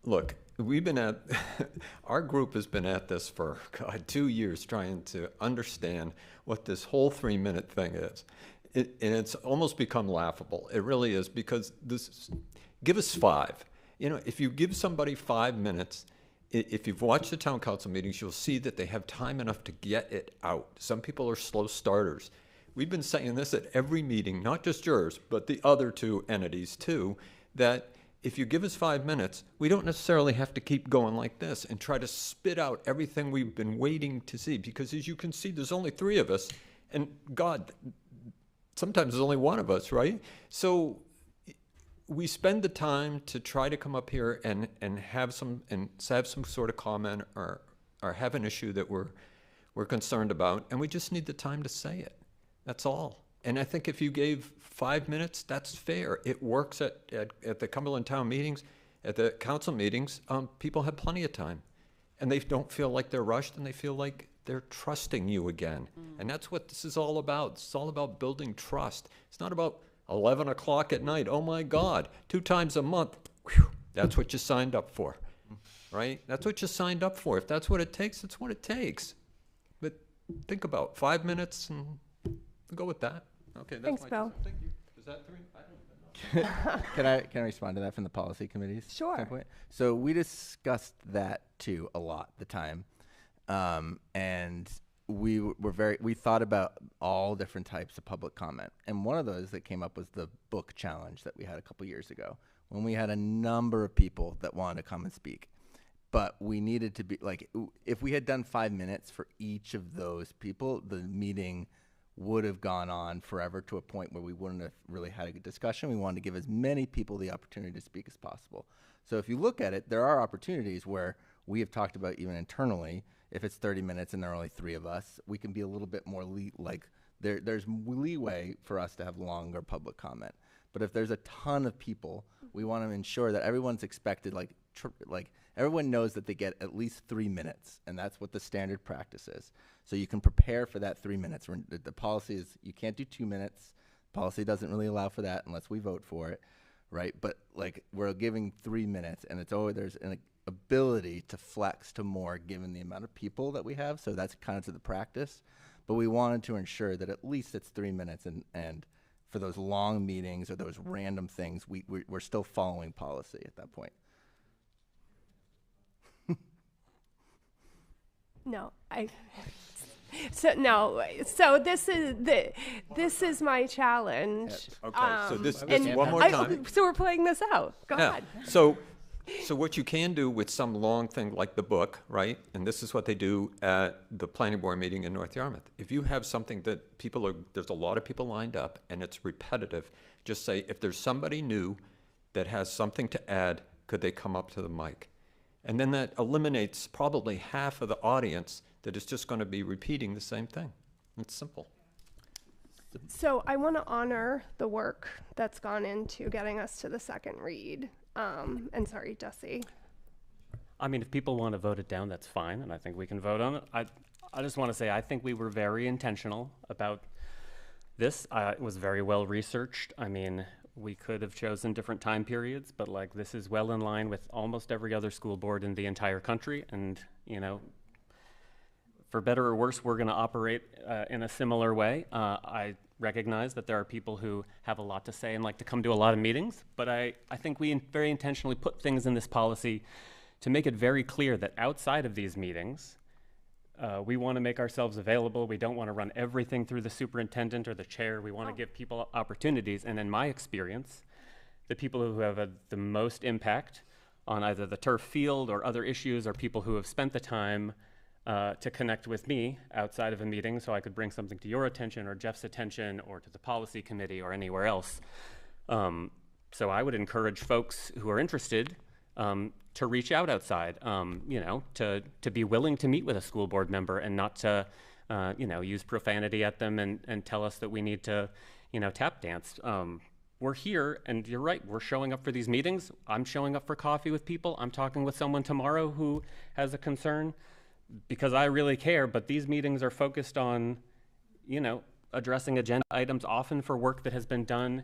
look, we've been at, our group has been at this for, God, 2 years trying to understand what this whole 3-minute thing is. And it's almost become laughable. It really is, because give us 5. You know, if you give somebody 5 minutes, if you've watched the town council meetings, you'll see that they have time enough to get it out. Some people are slow starters. We've been saying this at every meeting, not just yours, but the other 2 entities too, that if you give us 5 minutes, we don't necessarily have to keep going like this and try to spit out everything we've been waiting to see. Because as you can see, there's only 3 of us, and God, sometimes there's only 1 of us, right? So we spend the time to try to come up here and have some sort of comment or have an issue that we're concerned about, and we just need the time to say it. That's all. And I think if you gave 5 minutes, that's fair. It works at the Cumberland Town meetings, at the council meetings. People have plenty of time, and they don't feel like they're rushed, and they feel like they're trusting you again. And that's what this is all about. It's all about building trust. It's not about 11 o'clock at night. Oh my God, 2 times a month. Whew, that's what you signed up for, right? That's what you signed up for. If that's what it takes, it's what it takes. But think about 5 minutes and go with that. Okay, that's Thanks, my Bill. Thank you. Is that 3? I don't know. Can I respond to that from the policy committee's Sure. standpoint? So we discussed that too a lot at the time, and we thought about all different types of public comment, and one of those that came up was the book challenge that we had a couple years ago, when we had a number of people that wanted to come and speak. But we needed to be like, if we had done 5 minutes for each of those people, the meeting would have gone on forever to a point where we wouldn't have really had a good discussion. We wanted to give as many people the opportunity to speak as possible. So if you look at it, there are opportunities where we have talked about even internally, if it's 30 minutes and there are only 3 of us, we can be a little bit more there's leeway for us to have longer public comment. But if there's a ton of people, we want to ensure that everyone's expected, everyone knows that they get at least 3 minutes, and that's what the standard practice is. So you can prepare for that 3 minutes. The policy is you can't do 2 minutes. Policy doesn't really allow for that unless we vote for it, right? But we're giving 3 minutes, and it's always there's an ability to flex to more given the amount of people that we have. So that's kind of to the practice. But we wanted to ensure that at least it's 3 minutes, and for those long meetings or those random things, we're still following policy at that point. No, So this is my challenge. Okay, so this one more time. So we're playing this out. Go ahead. So what you can do with some long thing like the book, right? And this is what they do at the planning board meeting in North Yarmouth. If you have something that there's a lot of people lined up and it's repetitive, just say, if there's somebody new that has something to add, could they come up to the mic? And then that eliminates probably half of the audience that is just going to be repeating the same thing. It's simple. So I want to honor the work that's gone into getting us to the second read. And sorry, Jesse. I mean, if people want to vote it down, that's fine, and I think we can vote on it. I just want to say I think we were very intentional about this. It was very well researched. I mean, we could have chosen different time periods, but this is well in line with almost every other school board in the entire country. And, for better or worse, we're going to operate in a similar way. I recognize that there are people who have a lot to say and like to come to a lot of meetings, but I think we very intentionally put things in this policy to make it very clear that outside of these meetings, we want to make ourselves available. We don't want to run everything through the superintendent or the chair. We want to give people opportunities. And in my experience, the people who have the most impact on either the turf field or other issues are people who have spent the time to connect with me outside of a meeting so I could bring something to your attention or Jeff's attention or to the policy committee or anywhere else. So I would encourage folks who are interested to reach out outside, to be willing to meet with a school board member and not to, use profanity at them and tell us that we need to, tap dance. We're here, and you're right, we're showing up for these meetings. I'm showing up for coffee with people. I'm talking with someone tomorrow who has a concern because I really care, but these meetings are focused on, addressing agenda items often for work that has been done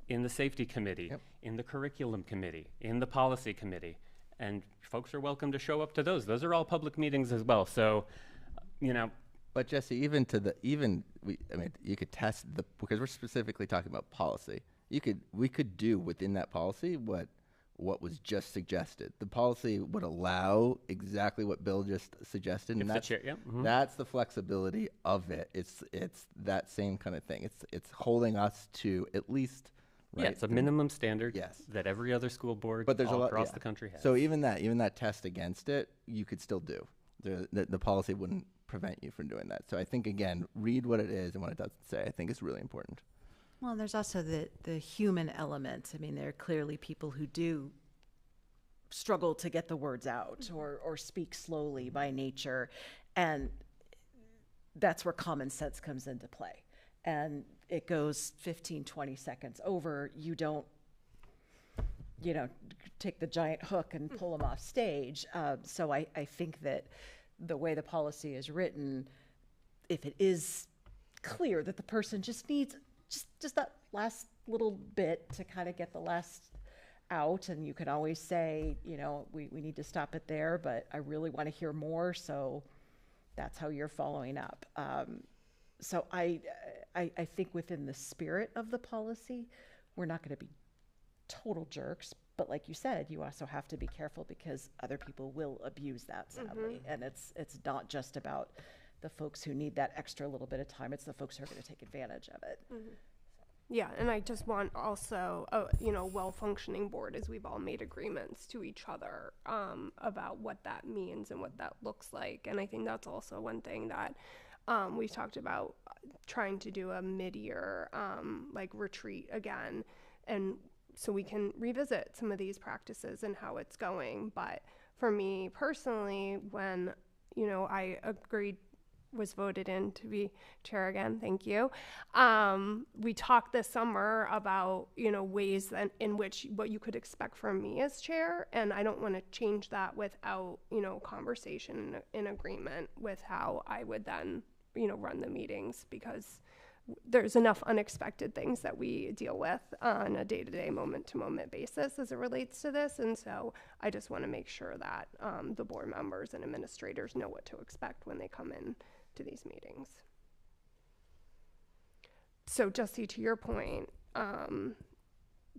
in the safety committee, in the curriculum committee, in the policy committee. and folks are welcome to show up to those. Those are all public meetings as well. So, you know. But Jesse, you could test because we're specifically talking about policy. We could do within that policy what was just suggested. The policy would allow exactly what Bill just suggested, and that's the flexibility of it. It's that same kind of thing. It's holding us to at least. Right? Yeah, it's a minimum standard that every other school board across the country has. So even that test against it, you could still do. The policy wouldn't prevent you from doing that. So I think, again, read what it is and what it doesn't say, I think is really important. Well, and there's also the human element. I mean, there are clearly people who do struggle to get the words out or speak slowly by nature. And that's where common sense comes into play. And it goes 15, 20 seconds over. You don't, take the giant hook and pull them off stage. So I think that the way the policy is written, if it is clear that the person just needs just that last little bit to kind of get the last out, and you can always say, we need to stop it there, but I really want to hear more, so that's how you're following up. So I think within the spirit of the policy, we're not going to be total jerks, but like you said, you also have to be careful because other people will abuse that, sadly. And it's not just about the folks who need that extra little bit of time, it's the folks who are going to take advantage of it. Yeah, and I just want also a well-functioning board, as we've all made agreements to each other about what that means and what that looks like. And I think that's also one thing that we've talked about, trying to do a mid-year retreat again, and so we can revisit some of these practices and how it's going. But for me personally, when I was voted in to be chair again, thank you. We talked this summer about, ways in which what you could expect from me as chair, and I don't want to change that without, conversation in agreement with how I would then, run the meetings, because there's enough unexpected things that we deal with on a day-to-day, moment-to-moment basis as it relates to this. And so I just want to make sure that the board members and administrators know what to expect when they come in to these meetings. So Jesse, to your point,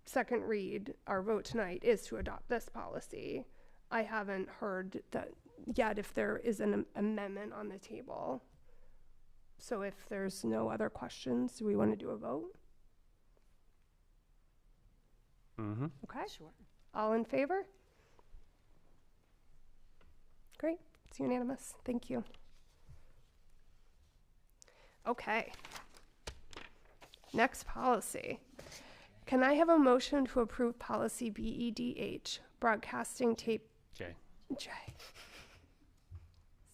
second read, our vote tonight is to adopt this policy. I haven't heard that yet if there is an amendment on the table. So if there's no other questions, do we want to do a vote? Okay. Sure. All in favor? Great. It's unanimous. Thank you. Okay. Next policy. Can I have a motion to approve policy BEDH, broadcasting tape? J.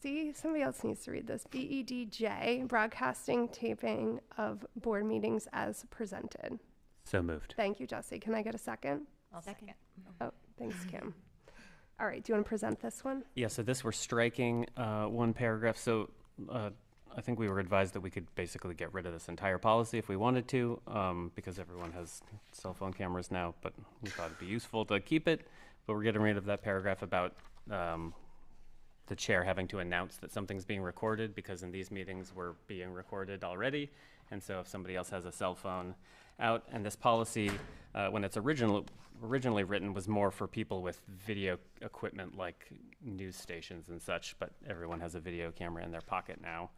See, somebody else needs to read this. BEDJ, broadcasting taping of board meetings as presented. So moved. Thank you, Jesse. Can I get a second? I'll second. Oh, thanks, Kim. All right, do you want to present this one? Yeah, so this we're striking one paragraph. So I think we were advised that we could basically get rid of this entire policy if we wanted to, because everyone has cell phone cameras now, but we thought it'd be useful to keep it. But we're getting rid of that paragraph about the chair having to announce that something's being recorded, because in these meetings we're being recorded already. And so if somebody else has a cell phone out, and this policy, when it's originally written, was more for people with video equipment like news stations and such, but everyone has a video camera in their pocket now.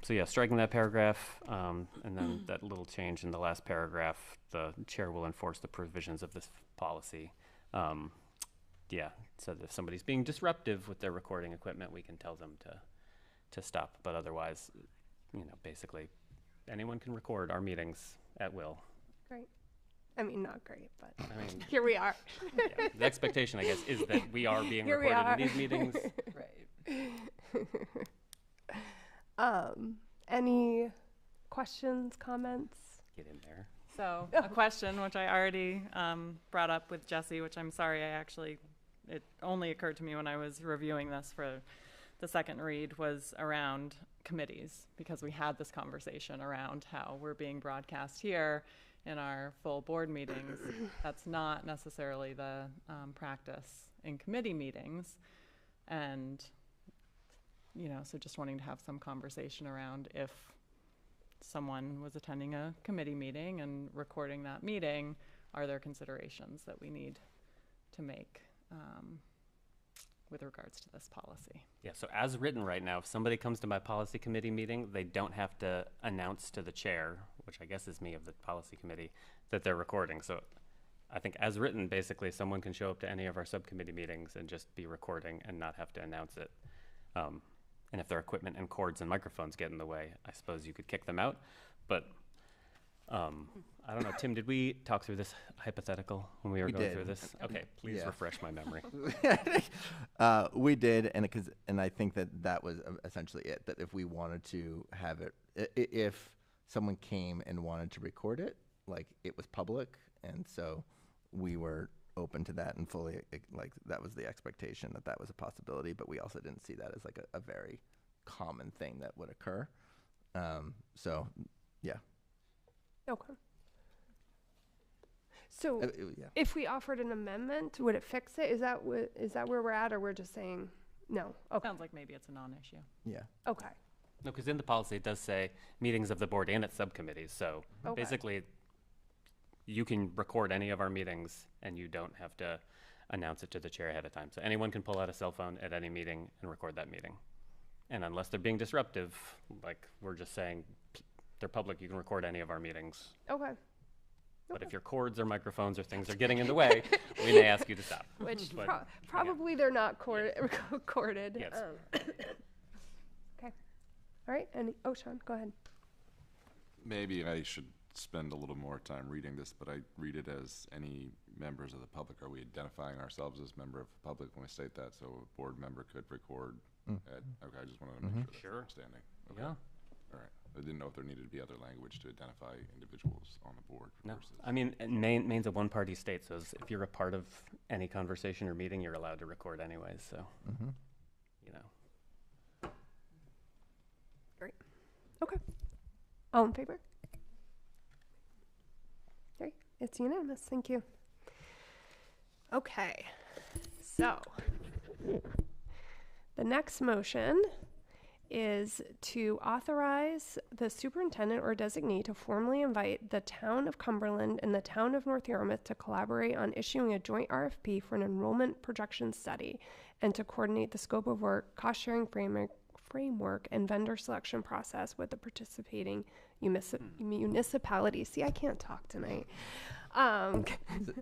So yeah, striking that paragraph, and then that little change in the last paragraph, the chair will enforce the provisions of this policy. Yeah, so that if somebody's being disruptive with their recording equipment, we can tell them to stop. But otherwise, basically anyone can record our meetings at will. Great. I mean, not great, but here we are. Yeah, the expectation, I guess, is that we are being recorded in these meetings. Right. Any questions, comments? Get in there. So a question, which I already brought up with Jesse, which I'm sorry, it only occurred to me when I was reviewing this for the second read, was around committees, because we had this conversation around how we're being broadcast here in our full board meetings. That's not necessarily the practice in committee meetings. And, you know, so just wanting to have some conversation around if someone was attending a committee meeting and recording that meeting, are there considerations that we need to make with regards to this policy? Yeah, so as written right now, if somebody comes to my policy committee meeting, they don't have to announce to the chair, which I guess is me of the policy committee, that they're recording. So I think as written, basically someone can show up to any of our subcommittee meetings and just be recording and not have to announce it. And if their equipment and cords and microphones get in the way, I suppose you could kick them out. But I don't know, Tim, did we talk through this hypothetical when we were going through this? Okay, please refresh my memory. We did, and I think that was essentially it. That if we wanted to have it, if someone came and wanted to record it, like it was public, and so we were open to that and fully, like that was the expectation that was a possibility, but we also didn't see that as like a very common thing that would occur. So, yeah. Okay. So, if we offered an amendment, would it fix it? Is that where we're at, or we're just saying no? Okay. Sounds like maybe it's a non-issue. Yeah. Okay. No, because in the policy it does say meetings of the board and its subcommittees. So basically, you can record any of our meetings and you don't have to announce it to the chair ahead of time. So anyone can pull out a cell phone at any meeting and record that meeting. And unless they're being disruptive, like we're just saying they're public, you can record any of our meetings. Okay. But if your cords or microphones or things are getting in the way, we may ask you to stop. Which probably they're not recorded. Yes. Okay. All right. Sean, go ahead. Maybe I should spend a little more time reading this, but I read it as any members of the public. Are we identifying ourselves as member of the public when we state that? So a board member could record okay, I just wanted to make sure that's understanding. Okay. Yeah. All right. I didn't know if there needed to be other language to identify individuals on the board. No, I mean, Maine's a one-party state, so if you're a part of any conversation or meeting, you're allowed to record anyways, so, you know. Great. Okay. All in favor? Okay, it's unanimous. Thank you. Okay, so the next motion is to authorize the superintendent or designee to formally invite the town of Cumberland and the town of North Yarmouth to collaborate on issuing a joint RFP for an enrollment projection study and to coordinate the scope of work, cost-sharing framework, and vendor selection process with the participating municipalities. See, I can't talk tonight.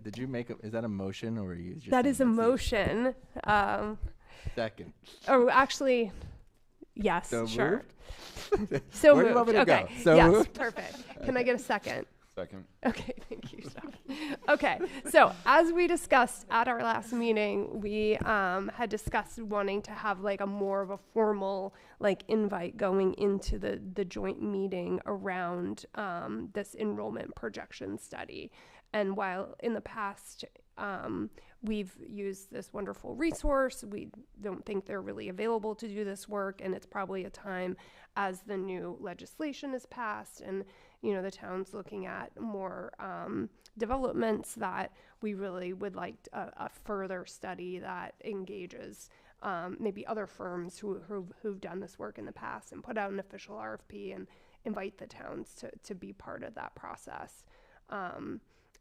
Did you make is that a motion, or are you just that is a motion. Second. Oh, actually, yes, so sure. Moved? So Where moved. do you want me to Okay. go? So yes, moved? perfect. Can I get a second? Second. Okay, thank you, Sean. Okay, so as we discussed at our last meeting, we had discussed wanting to have like a more of a formal like invite going into the joint meeting around this enrollment projection study. And while in the past we've used this wonderful resource, we don't think they're really available to do this work, and it's probably a time as the new legislation is passed and the town's looking at more developments that we really would like a further study that engages maybe other firms who've done this work in the past and put out an official RFP and invite the towns to be part of that process.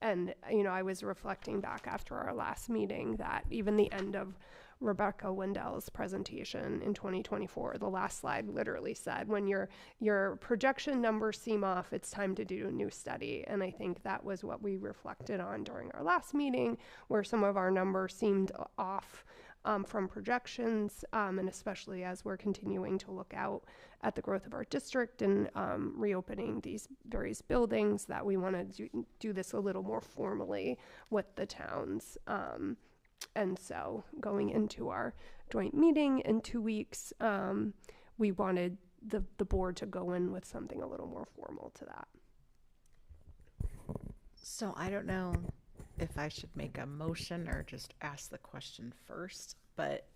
And, I was reflecting back after our last meeting that even the end of Rebecca Wendell's presentation in 2024, the last slide literally said, when your projection numbers seem off, it's time to do a new study. And I think that was what we reflected on during our last meeting, where some of our numbers seemed off from projections, and especially as we're continuing to look out at the growth of our district and reopening these various buildings, that we want to do this a little more formally with the towns. And so going into our joint meeting in 2 weeks, we wanted the board to go in with something a little more formal to that. So I don't know if I should make a motion or just ask the question first, but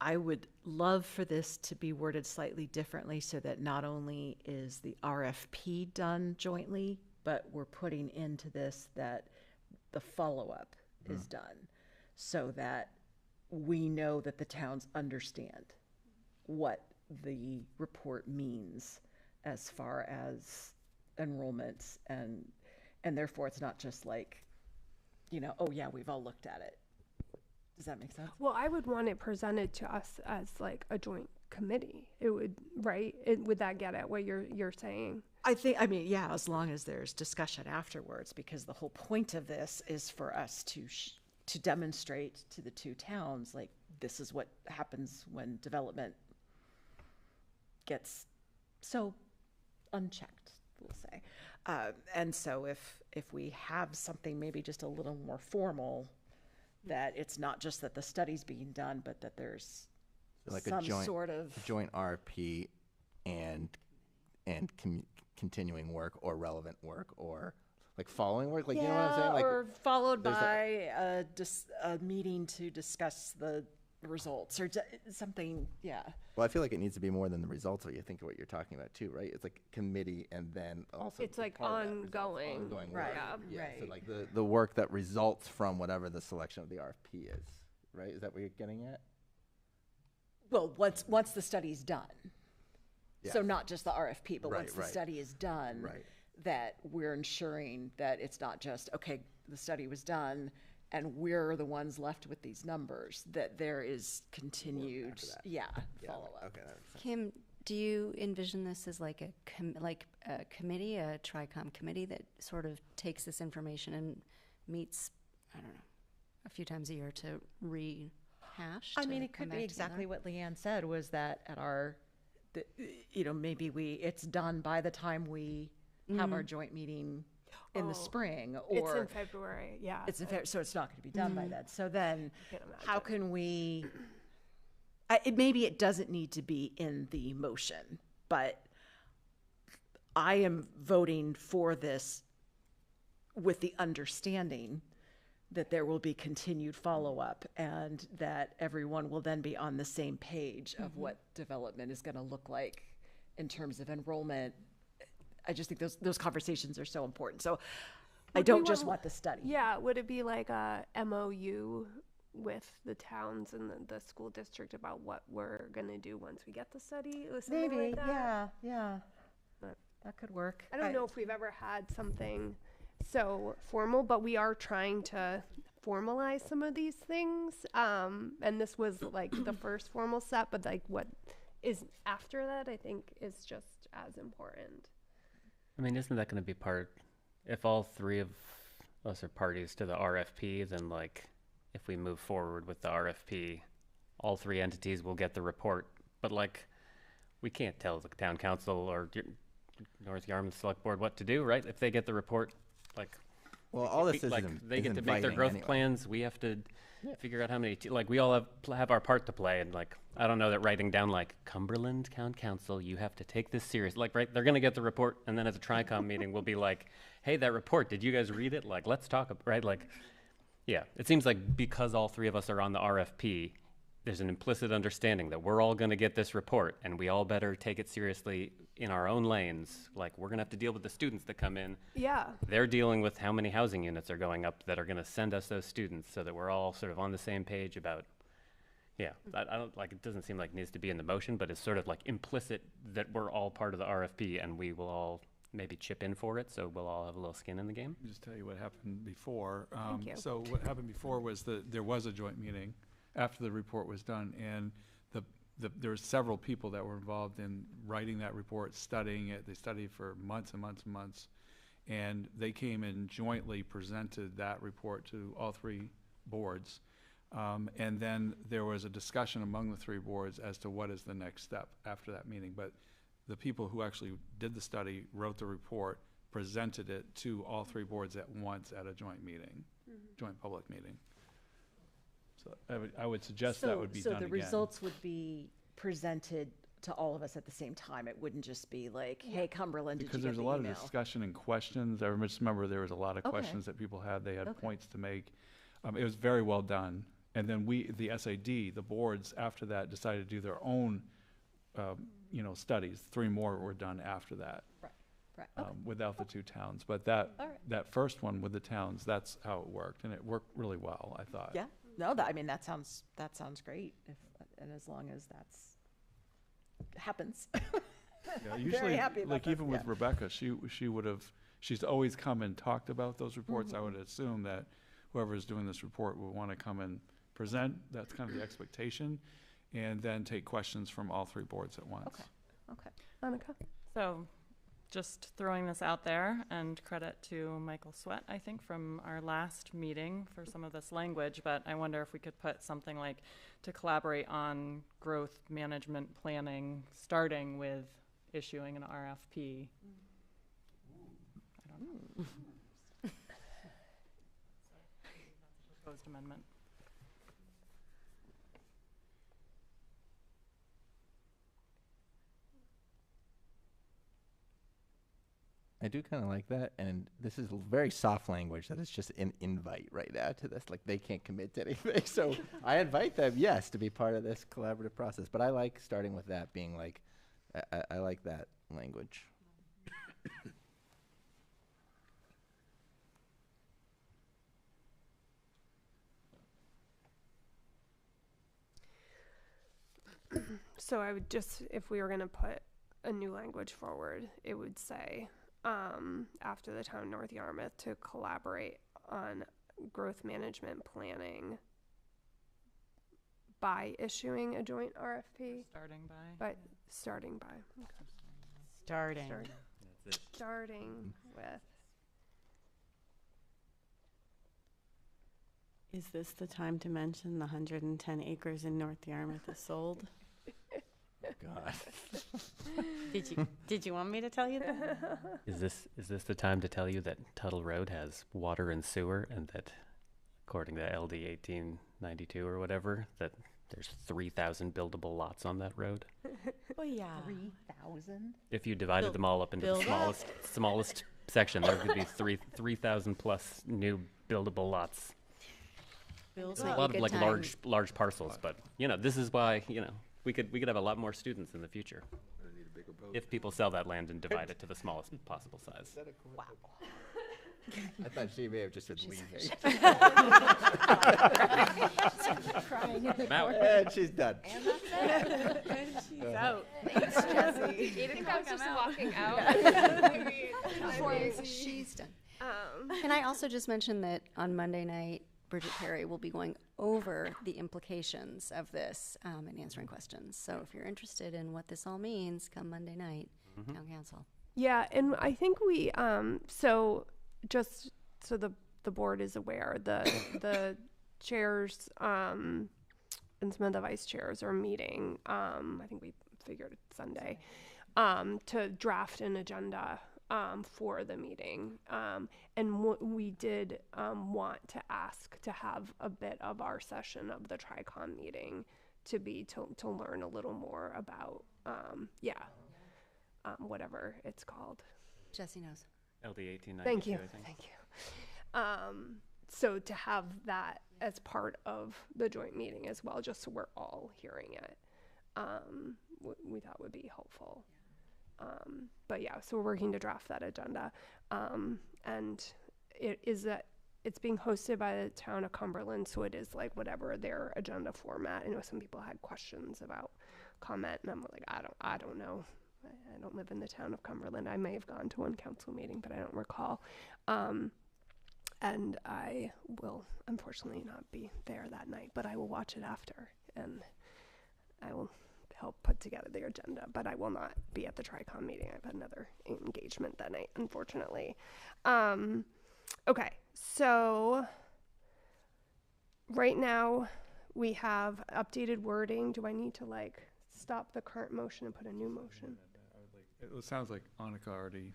I would love for this to be worded slightly differently so that not only is the RFP done jointly, but we're putting into this that the follow-up is done. so that we know that the towns understand what the report means as far as enrollments, and therefore it's not just like, oh yeah, we've all looked at it. Does that make sense? Well, I would want it presented to us as like a joint committee. It would, right? Would that get at what you're saying? I mean, yeah, as long as there's discussion afterwards, because the whole point of this is for us to demonstrate to the two towns, like, this is what happens when development gets so unchecked, we'll say. And so if we have something maybe just a little more formal, that it's not just that the study's being done, but that there's like some a joint, sort of joint RFP and continuing work or relevant work or like following work, like, you know what I'm saying? Like, or followed by a meeting to discuss the results or something. Yeah. Well, I feel like it needs to be more than the results. Or you think of what you're talking about too, right? It's like committee, and then also it's like ongoing, right? Work. Yeah. Right. So like the work that results from whatever the selection of the RFP is, right? Is that what you're getting at? Well, once the study's done. Yeah. So not just the RFP, but Right, once the right. study is done, Right. that we're ensuring that it's not just, okay, the study was done and we're the ones left with these numbers, that there is continued, Yeah, follow-up. Okay, that makes sense. Kim, do you envision this as like a committee, a TRICOM committee that sort of takes this information and meets, I don't know, a few times a year to rehash? I mean, it could be exactly what Leanne said, was that at our, maybe it's done by the time we have our joint meeting in the spring, or it's in February. Yeah, it's in February, so it's not going to be done by then. So then, Can't how imagine. can we? Maybe it doesn't need to be in the motion, but I am voting for this with the understanding that there will be continued follow-up and that everyone will then be on the same page of what development is going to look like in terms of enrollment. I just think those conversations are so important. So I don't just want the study. Yeah, would it be like a MOU with the towns and the school district about what we're gonna do once we get the study? Or something Maybe, like that? yeah. But That could work. I don't know if we've ever had something so formal, but we are trying to formalize some of these things. And this was like the first formal step, but like what is after that, I think, is just as important. I mean, isn't that going to be part, if all three of us are parties to the RFP, then like if we move forward with the RFP, all three entities will get the report. But like, we can't tell the town council or North Yarmouth Select Board what to do, right? If they get the report, like, Well, all this is like in- they is get to make their inviting growth anyway. plans. We have to figure out how many. Like, we all have our part to play, and like, I don't know that writing down like Cumberland Town Council, you have to take this serious. Like, right? They're gonna get the report, and then at the TRICOM meeting, we'll be like, hey, that report, did you guys read it? Like, let's talk. Right? Like, yeah. It seems like because all three of us are on the RFP, there's an implicit understanding that we're all gonna get this report, and we all better take it seriously in our own lanes. Like, we're gonna have to deal with the students that come in. Yeah. They're dealing with how many housing units are going up that are going to send us those students, so that we're all sort of on the same page about, I don't like, it doesn't seem like it needs to be in the motion, but it's sort of like implicit that we're all part of the RFP and we will all maybe chip in for it, so we'll all have a little skin in the game. Let me just tell you what happened before. Thank you. So what happened before was that there was a joint meeting after the report was done, and there were several people that were involved in writing that report, studying it. They studied for months and months and months, and they came and jointly presented that report to all three boards. And then there was a discussion among the three boards as to what is the next step after that meeting. But the people who actually did the study, wrote the report, presented it to all three boards at once at a joint meeting, joint public meeting. So I would suggest that would be done So the again. results would be presented to all of us at the same time. It wouldn't just be like, hey, Cumberland, did Because you there's get a the lot email? of discussion and questions. I just remember there was a lot of Okay. questions that people had. They had Okay. points to make. It was very well done. And then the SAD, the boards after that decided to do their own, studies. 3 more were done after that. Right. Okay. Without the 2 towns. But that All right. that first one with the towns, that's how it worked. And it worked really well, I thought. Yeah. No, I mean, that sounds great, and as long as that's happens. Yeah, I'm usually, very happy about like that, even with yeah. Rebecca, she would have, she's always come and talked about those reports. I would assume that whoever is doing this report will want to come and present. That's kind of the expectation, and then take questions from all three boards at once. Okay. Annika? So just throwing this out there, and credit to Michael Sweat, I think, from our last meeting for some of this language, but I wonder if we could put something like to collaborate on growth management planning, starting with issuing an RFP. I don't know. Proposed amendment. I do kind of like that, and this is very soft language that is just an invite right now to this. Like, they can't commit to anything, so I invite them, yes, to be part of this collaborative process. But I like starting with that being like, I like that language. So I would just, if we were going to put a new language forward, it would say, after the town of North Yarmouth to collaborate on growth management planning by issuing a joint RFP. Starting by. But starting by. Okay. Starting. That's it. Starting with. Is this the time to mention the 110 acres in North Yarmouth is sold? God. Did you want me to tell you that? Is this the time to tell you that Tuttle Road has water and sewer, and that according to LD 1892 or whatever, that there's 3,000 buildable lots on that road? Oh yeah. 3,000? If you divided them all up into the build up? smallest section, there could be 3,000 plus new buildable lots. It's a lot of like large parcels, but this is why we could have a lot more students in the future if people sell that land and divide it to the smallest possible size. Wow. I thought she may have just been leaving. Crying in the I'm out. corner. And she's done. And that's it. And she's out. Thanks, Jesse. 8 o'clock, I'm just out. walking out. She's done. Can I also just mention that on Monday night, Bridget Perry will be going over the implications of this and answering questions. So if you're interested in what this all means, come Monday night, Town Council. Yeah, and I think we, so just so the board is aware, the chairs and some of the vice chairs are meeting, I think we figured it's Sunday, to draft an agenda for the meeting. And we did want to ask to have a bit of our session of the TRICOM meeting to learn a little more about, whatever it's called. Jesse knows. LD 1892. Thank you. I think. Thank you. So to have that as part of the joint meeting as well, just so we're all hearing it, we thought would be helpful. But yeah, so we're working to draft that agenda. And it's being hosted by the town of Cumberland, so it is like whatever their agenda format. I know some people had questions about comment, and I'm like, I don't know. I don't live in the town of Cumberland. I may have gone to one council meeting, but I don't recall. And I will unfortunately not be there that night, but I will watch it after, and I will help put together the agenda, but I will not be at the TRICOM meeting. I have another engagement that night, unfortunately. Okay, so right now we have updated wording. Do I need to stop the current motion and put a new motion? It sounds like Annika already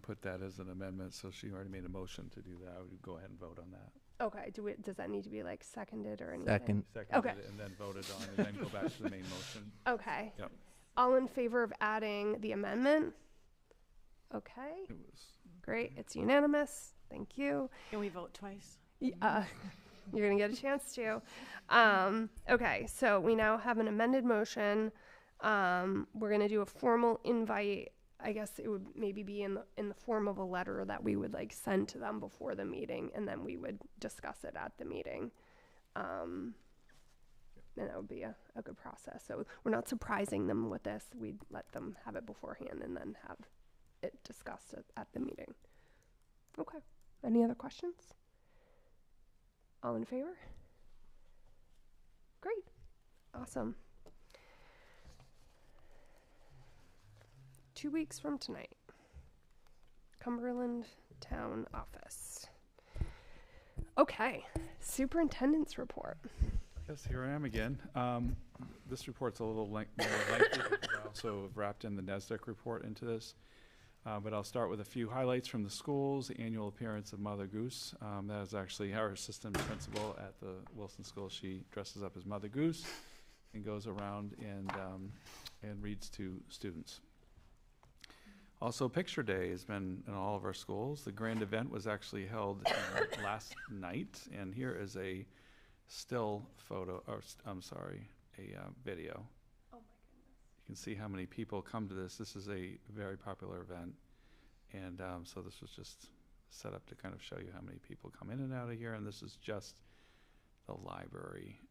put that as an amendment, so she already made a motion to do that. I would go ahead and vote on that. Okay, does that need to be seconded or anything? Second. Okay. And then voted on, and then go back to the main motion. Okay. Yep. All in favor of adding the amendment? Okay. It was. Great. It's unanimous. Thank you. Can we vote twice? You're going to get a chance to. Okay, so we now have an amended motion. We're going to do a formal invite. I guess it would maybe be in the form of a letter that we would send to them before the meeting, and then we would discuss it at the meeting. And that would be a good process. So we're not surprising them with this. We'd let them have it beforehand and then have it discussed at the meeting. Okay. Any other questions? All in favor? Great. Awesome. 2 weeks from tonight, Cumberland Town Office. Okay. Superintendent's report. Yes, here I am again. This report's a little more lengthy. I also have wrapped in the NESDEC report into this. But I'll start with a few highlights from the schools. The annual appearance of Mother Goose. That is actually our assistant principal at the Wilson School. She dresses up as Mother Goose and goes around and reads to students. Also, Picture Day has been in all of our schools. The grand event was actually held last night, and here is a still photo, or a video. Oh my goodness. You can see how many people come to this. This is a very popular event, and so this was just set up to kind of show you how many people come in and out of here, and this is just the library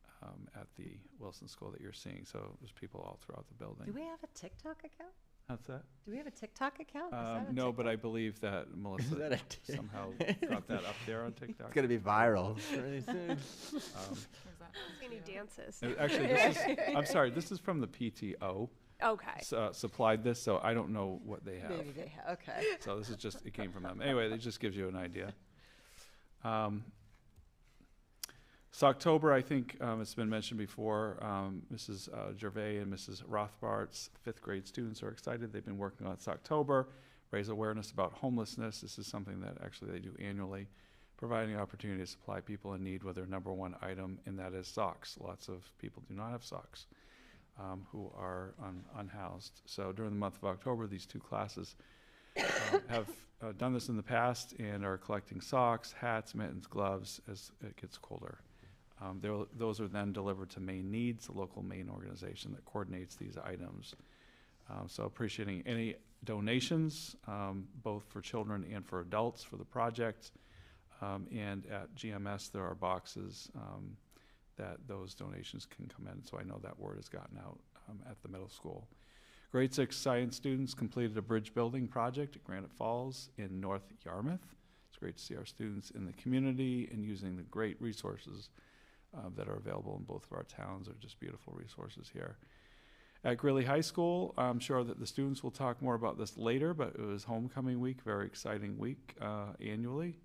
at the Wilson School that you're seeing. So there's people all throughout the building. Do we have a TikTok account? What's that? Do we have a TikTok account? Is that a No, TikTok? but I believe that Melissa that somehow got that up there on TikTok. It's gonna be viral pretty soon. Any dances? Actually, I'm sorry, this is from the PTO. Okay. Supplied this, so I don't know what they have. Maybe they have. Okay. So this is just, it came from them. Anyway, it just gives you an idea. So October, I think it's been mentioned before, Mrs. Gervais and Mrs. Rothbart's 5th grade students are excited. They've been working on it. It's October, raise awareness about homelessness. This is something that actually they do annually, providing an opportunity to supply people in need with their #1 item, and that is socks. Lots of people do not have socks who are unhoused. So during the month of October, these 2 classes have done this in the past and are collecting socks, hats, mittens, gloves as it gets colder. Those are then delivered to Maine Needs, the local Maine organization that coordinates these items. So appreciating any donations, both for children and for adults for the project. And at GMS, there are boxes that those donations can come in. So I know that word has gotten out at the middle school. Grade 6 science students completed a bridge building project at Granite Falls in North Yarmouth. It's great to see our students in the community and using the great resources that are available in both of our towns. They're just beautiful resources here. At Greeley High School, I'm sure that the students will talk more about this later, but it was homecoming week, very exciting week annually.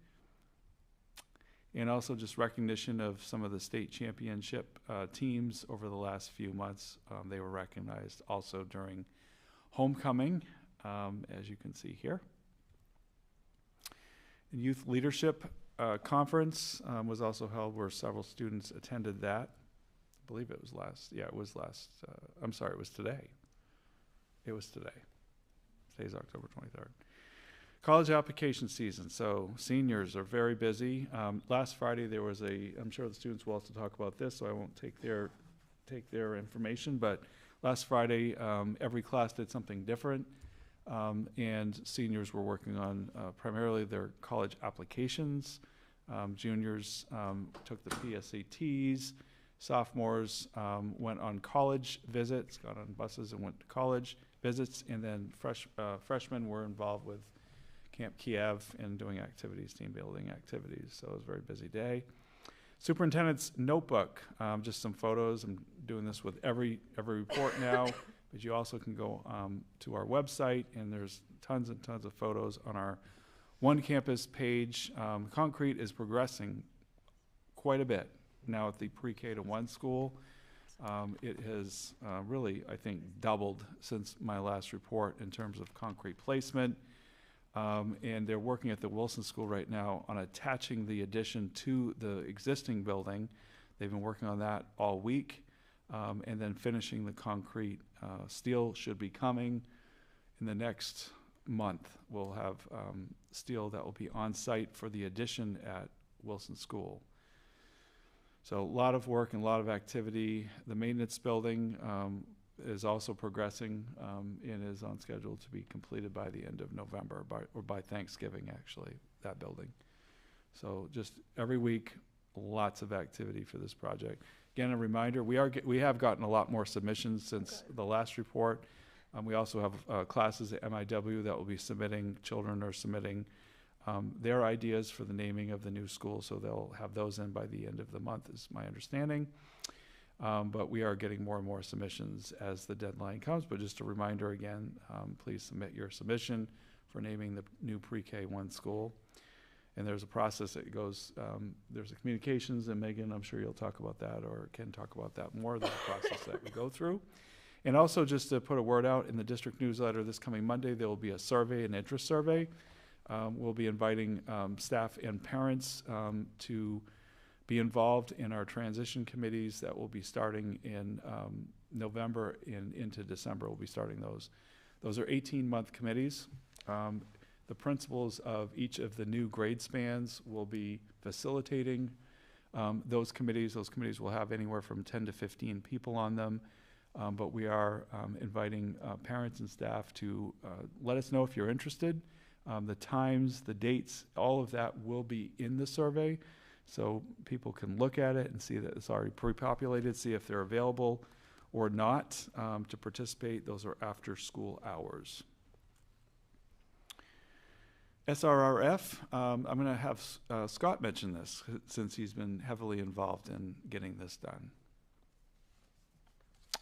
And also just recognition of some of the state championship teams over the last few months. They were recognized also during homecoming, as you can see here. The Youth Leadership Conference was also held where several students attended that. I believe it was it was today. It was today. Today's October 23rd. College application season. So seniors are very busy. Last Friday there was I'm sure the students will also talk about this, so I won't take their information, but last Friday every class did something different. And seniors were working on primarily their college applications. Juniors took the PSATs. Sophomores went on college visits, got on buses and went to college visits. And then freshmen were involved with Camp Kiev and doing activities, team building activities. So it was a very busy day. Superintendent's notebook, just some photos. I'm doing this with every report now. But you also can go to our website, and there's tons and tons of photos on our One Campus page. Concrete is progressing quite a bit now at the pre-K to 1 school. It has really, I think, doubled since my last report in terms of concrete placement. And they're working at the Wilson School right now on attaching the addition to the existing building. They've been working on that all week. And then finishing the concrete. Steel should be coming in the next month. We'll have steel that will be on site for the addition at Wilson School. So a lot of work and a lot of activity. The maintenance building is also progressing and is on schedule to be completed by the end of November, or by Thanksgiving, actually, that building. So just every week, lots of activity for this project. Again, a reminder, we have gotten a lot more submissions since the last report. We also have classes at MIW that will be submitting, children are submitting their ideas for the naming of the new school, so they'll have those in by the end of the month, is my understanding. But we are getting more and more submissions as the deadline comes. But just a reminder again, please submit your submission for naming the new pre-K 1 school. And there's a process that goes, there's a communications, and Megan, I'm sure you'll talk about that, or can talk about that more, the process that we go through. And also, just to put a word out, in the district newsletter this coming Monday, there will be a survey, an interest survey. We'll be inviting staff and parents to be involved in our transition committees that will be starting in November and into December. We'll be starting those. Those are 18-month committees. The principals of each of the new grade spans will be facilitating those committees. Those committees will have anywhere from 10 to 15 people on them. But we are inviting parents and staff to let us know if you're interested. The times, the dates, all of that will be in the survey. So people can look at it and see that it's already pre-populated, see if they're available or not to participate. Those are after school hours. SRRF, I'm going to have Scott mention this since he's been heavily involved in getting this done.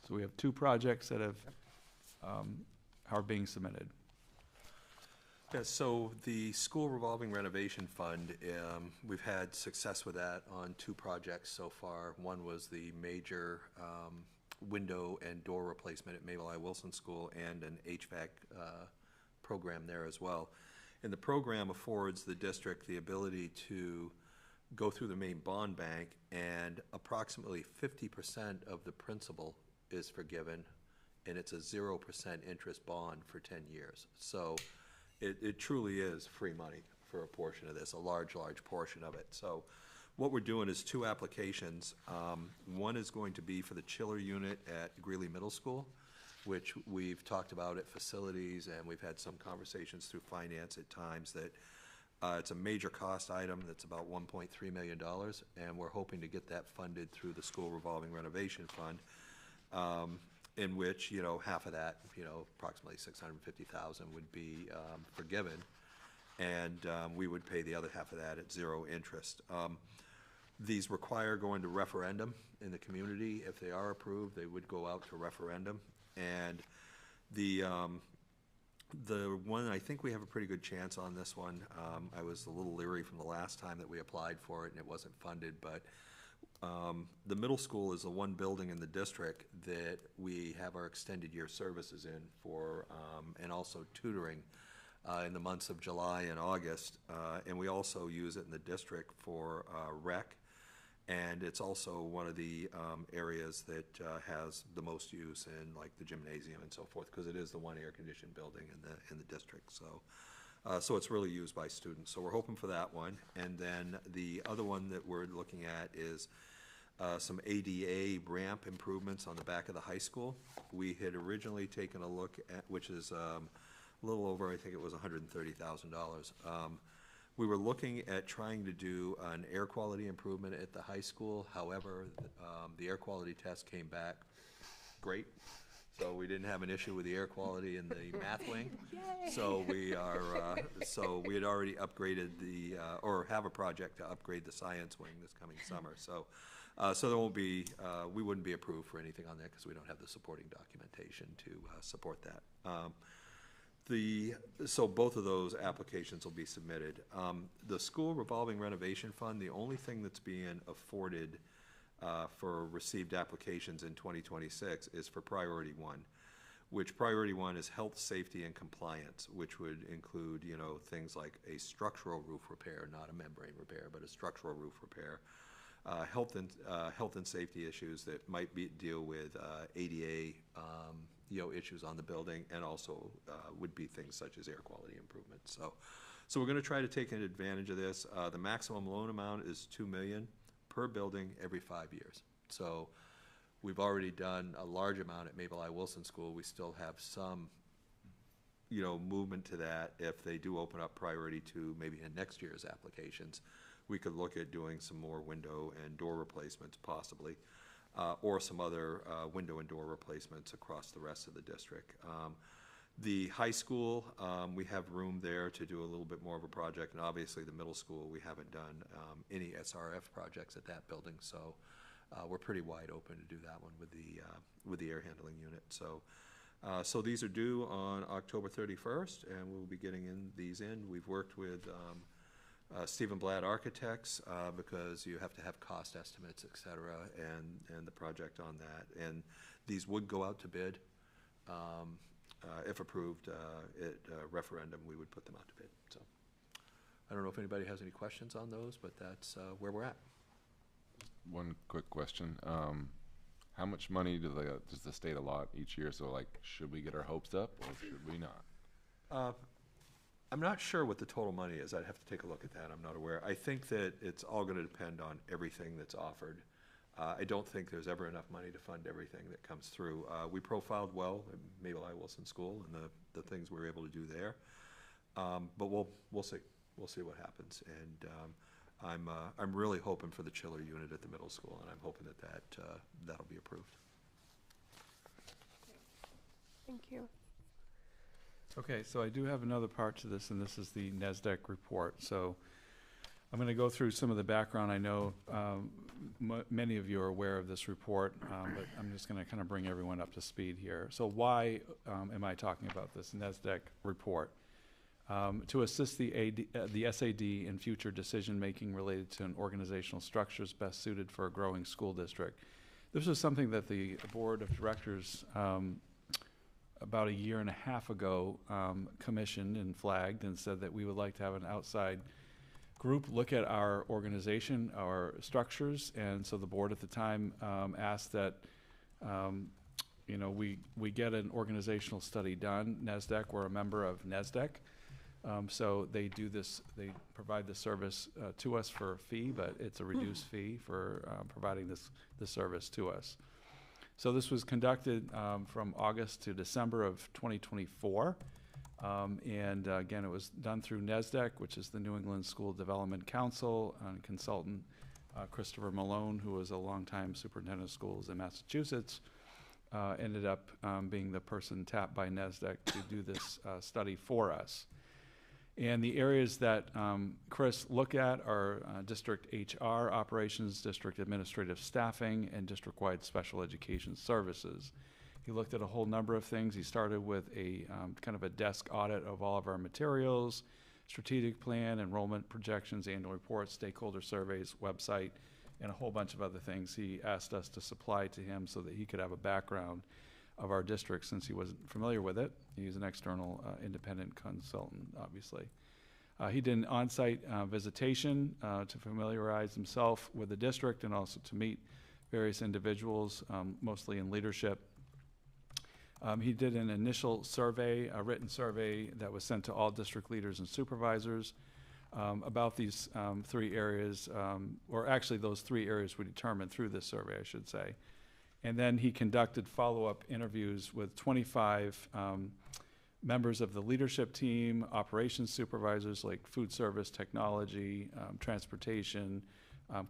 So we have 2 projects that have are being submitted. Yeah, so the school revolving renovation fund, we've had success with that on 2 projects so far. One was the major window and door replacement at Mabel I. Wilson School, and an HVAC program there as well. And the program affords the district the ability to go through the main bond bank, and approximately 50% of the principal is forgiven, and it's a 0% interest bond for 10 years. So it truly is free money for a portion of this, a large portion of it. So what we're doing is 2 applications. One is going to be for the chiller unit at Greeley Middle School, which we've talked about at facilities, and we've had some conversations through finance at times that it's a major cost item that's about $1.3 million, and we're hoping to get that funded through the school revolving renovation fund, in which, half of that, approximately $650,000 would be forgiven, and we would pay the other half of that at 0 interest. These require going to referendum in the community. If they are approved, they would go out to referendum. And the one, I think we have a pretty good chance on this one. I was a little leery from the last time that we applied for it and it wasn't funded, but the middle school is the one building in the district that we have our extended year services in for, and also tutoring in the months of July and August. And we also use it in the district for rec. And it's also one of the areas that has the most use in, like, the gymnasium and so forth, because it is the one air-conditioned building in the district. So it's really used by students. So we're hoping for that one. And then the other one that we're looking at is some ADA ramp improvements on the back of the high school. We had originally taken a look at, which is a little over, I think it was $130,000. We were looking at trying to do an air quality improvement at the high school. However, the air quality test came back great. So we didn't have an issue with the air quality in the math wing. So we are, so we had already upgraded the, or have a project to upgrade the science wing this coming summer. So, so there won't be, we wouldn't be approved for anything on that because we don't have the supporting documentation to support that. So both of those applications will be submitted. The school revolving renovation fund, the only thing that's being afforded for received applications in 2026 is for priority 1, which priority 1 is health, safety, and compliance, which would include, things like a structural roof repair, not a membrane repair, but a structural roof repair, health and safety issues that might deal with ADA, issues on the building, and also would be things such as air quality improvements. So we're going to try to take advantage of this. The maximum loan amount is $2 million per building every 5 years. So we've already done a large amount at Mabel I. Wilson School. We still have some, movement to that if they do open up priority to maybe in next year's applications. we could look at doing some more window and door replacements possibly, or some other window and door replacements across the rest of the district. The high school, we have room there to do a little bit more of a project, and obviously the middle school, we haven't done any SRF projects at that building, so we're pretty wide open to do that one with the air handling unit. So these are due on October 31st, and we'll be getting these in. We've worked with Stephen Blatt Architects because you have to have cost estimates, et cetera, and the project on that. And these would go out to bid. If approved at referendum, we would put them out to bid. So I don't know if anybody has any questions on those, but that's where we're at. One quick question. How much money does the state allot each year? So, like, should we get our hopes up or should we not? I'm not sure what the total money is. I'd have to take a look at that. I'm not aware. I think that it's all going to depend on everything that's offered. I don't think there's ever enough money to fund everything that comes through. We profiled well at Mabel I. Wilson School and the things we were able to do there. But we'll see. We'll see what happens. And I'm really hoping for the chiller unit at the middle school, and I'm hoping that'll be approved. Thank you. Okay, so I do have another part to this, and this is the NASDAQ report. So I'm going to go through some of the background. I know many of you are aware of this report, but I'm just going to kind of bring everyone up to speed here. So why am I talking about this NASDAQ report? To assist the SAD in future decision-making related to an organizational structures best suited for a growing school district. This was something that the board of directors about a year and a half ago commissioned and flagged and said that we would like to have an outside group look at our organization, our structures, and so the board at the time asked that we get an organizational study done. NASDAQ, we're a member of NASDAQ. So they do this, they provide the service to us for a fee, but it's a reduced fee for providing this service to us. So this was conducted from August to December of 2024. And again, it was done through NASDAQ, which is the New England School Development Council, and consultant Christopher Malone, who was a longtime superintendent of schools in Massachusetts, ended up being the person tapped by NASDAQ to do this study for us. And the areas that Chris looked at are district HR operations, district administrative staffing, and district-wide special education services. He looked at a whole number of things. He started with a kind of a desk audit of all of our materials, strategic plan, enrollment projections, annual reports, stakeholder surveys, website, and a whole bunch of other things he asked us to supply to him so that he could have a background of our district since he wasn't familiar with it. He's an external independent consultant, obviously. He did an on-site visitation to familiarize himself with the district and also to meet various individuals, mostly in leadership. He did an initial survey, a written survey that was sent to all district leaders and supervisors about these three areas, or actually those three areas we determined through this survey, I should say. And then he conducted follow-up interviews with 25 members of the leadership team, operations supervisors like food service, technology, transportation,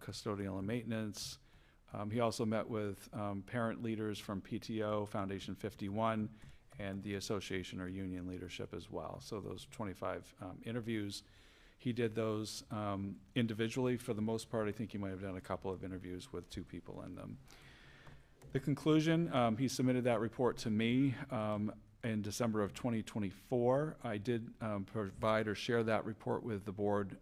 custodial and maintenance. He also met with parent leaders from PTO, Foundation 51, and the association or union leadership as well. So those 25 interviews, he did those individually for the most part. I think he might have done a couple of interviews with 2 people in them. The conclusion, he submitted that report to me in December of 2024. I did provide or share that report with the board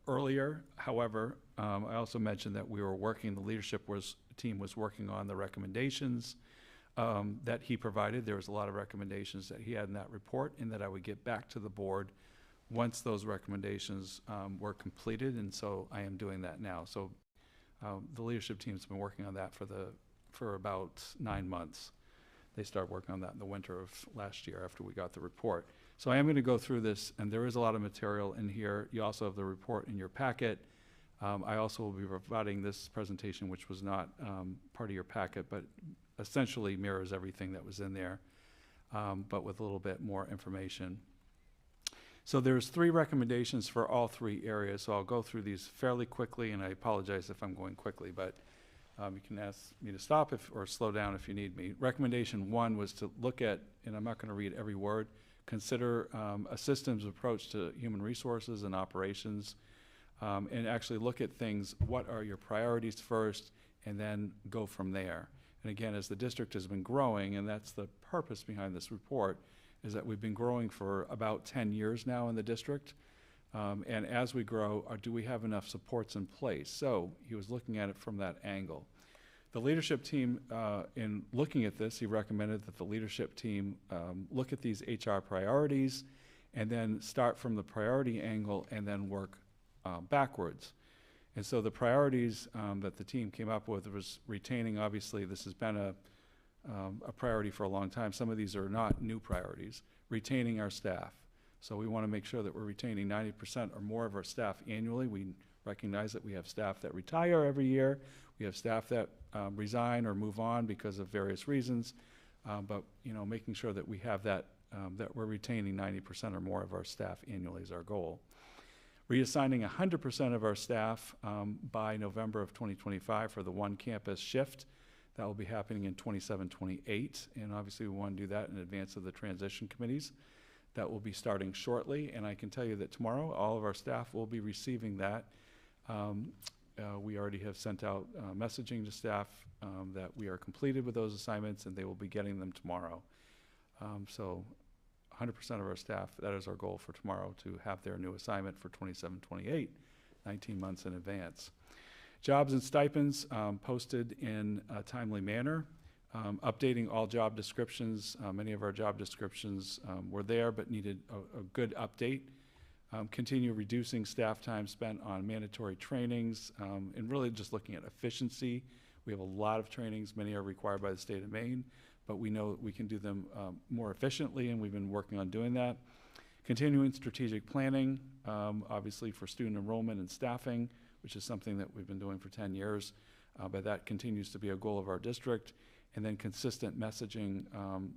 earlier. However, I also mentioned that we were working, the leadership team was working on the recommendations that he provided. There was a lot of recommendations that he had in that report, and that I would get back to the board once those recommendations were completed, and so I am doing that now. So the leadership team's been working on that for about 9 months. They started working on that in the winter of last year after we got the report. So I am going to go through this, and there is a lot of material in here. You also have the report in your packet. I also will be providing this presentation, which was not part of your packet, but essentially mirrors everything that was in there, but with a little bit more information. So there's 3 recommendations for all 3 areas, so I'll go through these fairly quickly, and I apologize if I'm going quickly, but you can ask me to stop or slow down if you need me. Recommendation 1 was to look at, and I'm not going to read every word, consider a systems approach to human resources and operations, and actually look at things, what are your priorities first, and then go from there. And again, as the district has been growing, and that's the purpose behind this report, is that we've been growing for about 10 years now in the district. And as we grow, do we have enough supports in place? So he was looking at it from that angle. The leadership team, in looking at this, he recommended that the leadership team look at these HR priorities and then start from the priority angle and then work backwards. And so the priorities that the team came up with was retaining, obviously, this has been a priority for a long time. Some of these are not new priorities. Retaining our staff. So we want to make sure that we're retaining 90% or more of our staff annually. We recognize that we have staff that retire every year. We have staff that resign or move on because of various reasons. But making sure that we have that, that we're retaining 90% or more of our staff annually is our goal. Reassigning 100% of our staff by November of 2025 for the one campus shift. That will be happening in 27-28, and obviously we want to do that in advance of the transition committees. That will be starting shortly, and I can tell you that tomorrow all of our staff will be receiving that. We already have sent out messaging to staff that we are completed with those assignments, and they will be getting them tomorrow. So 100% of our staff, that is our goal for tomorrow, to have their new assignment for 27-28, 19 months in advance. Jobs and stipends posted in a timely manner. Updating all job descriptions. Many of our job descriptions were there but needed a good update. Continue reducing staff time spent on mandatory trainings and really just looking at efficiency. We have a lot of trainings. Many are required by the state of Maine, but we know we can do them more efficiently, and we've been working on doing that. Continuing strategic planning, obviously for student enrollment and staffing, which is something that we've been doing for 10 years, but that continues to be a goal of our district. And then consistent messaging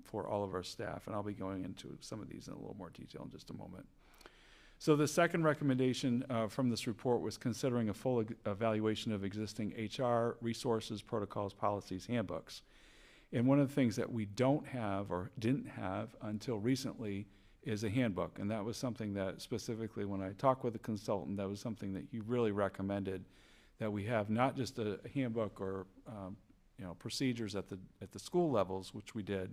for all of our staff, and I'll be going into some of these in a little more detail in just a moment. So the second recommendation from this report was considering a full evaluation of existing HR resources, protocols, policies, handbooks. And one of the things that we don't have or didn't have until recently is a handbook, and that was something that specifically when I talked with the consultant, that was something that he really recommended, that we have not just a handbook or procedures at the school levels, which we did,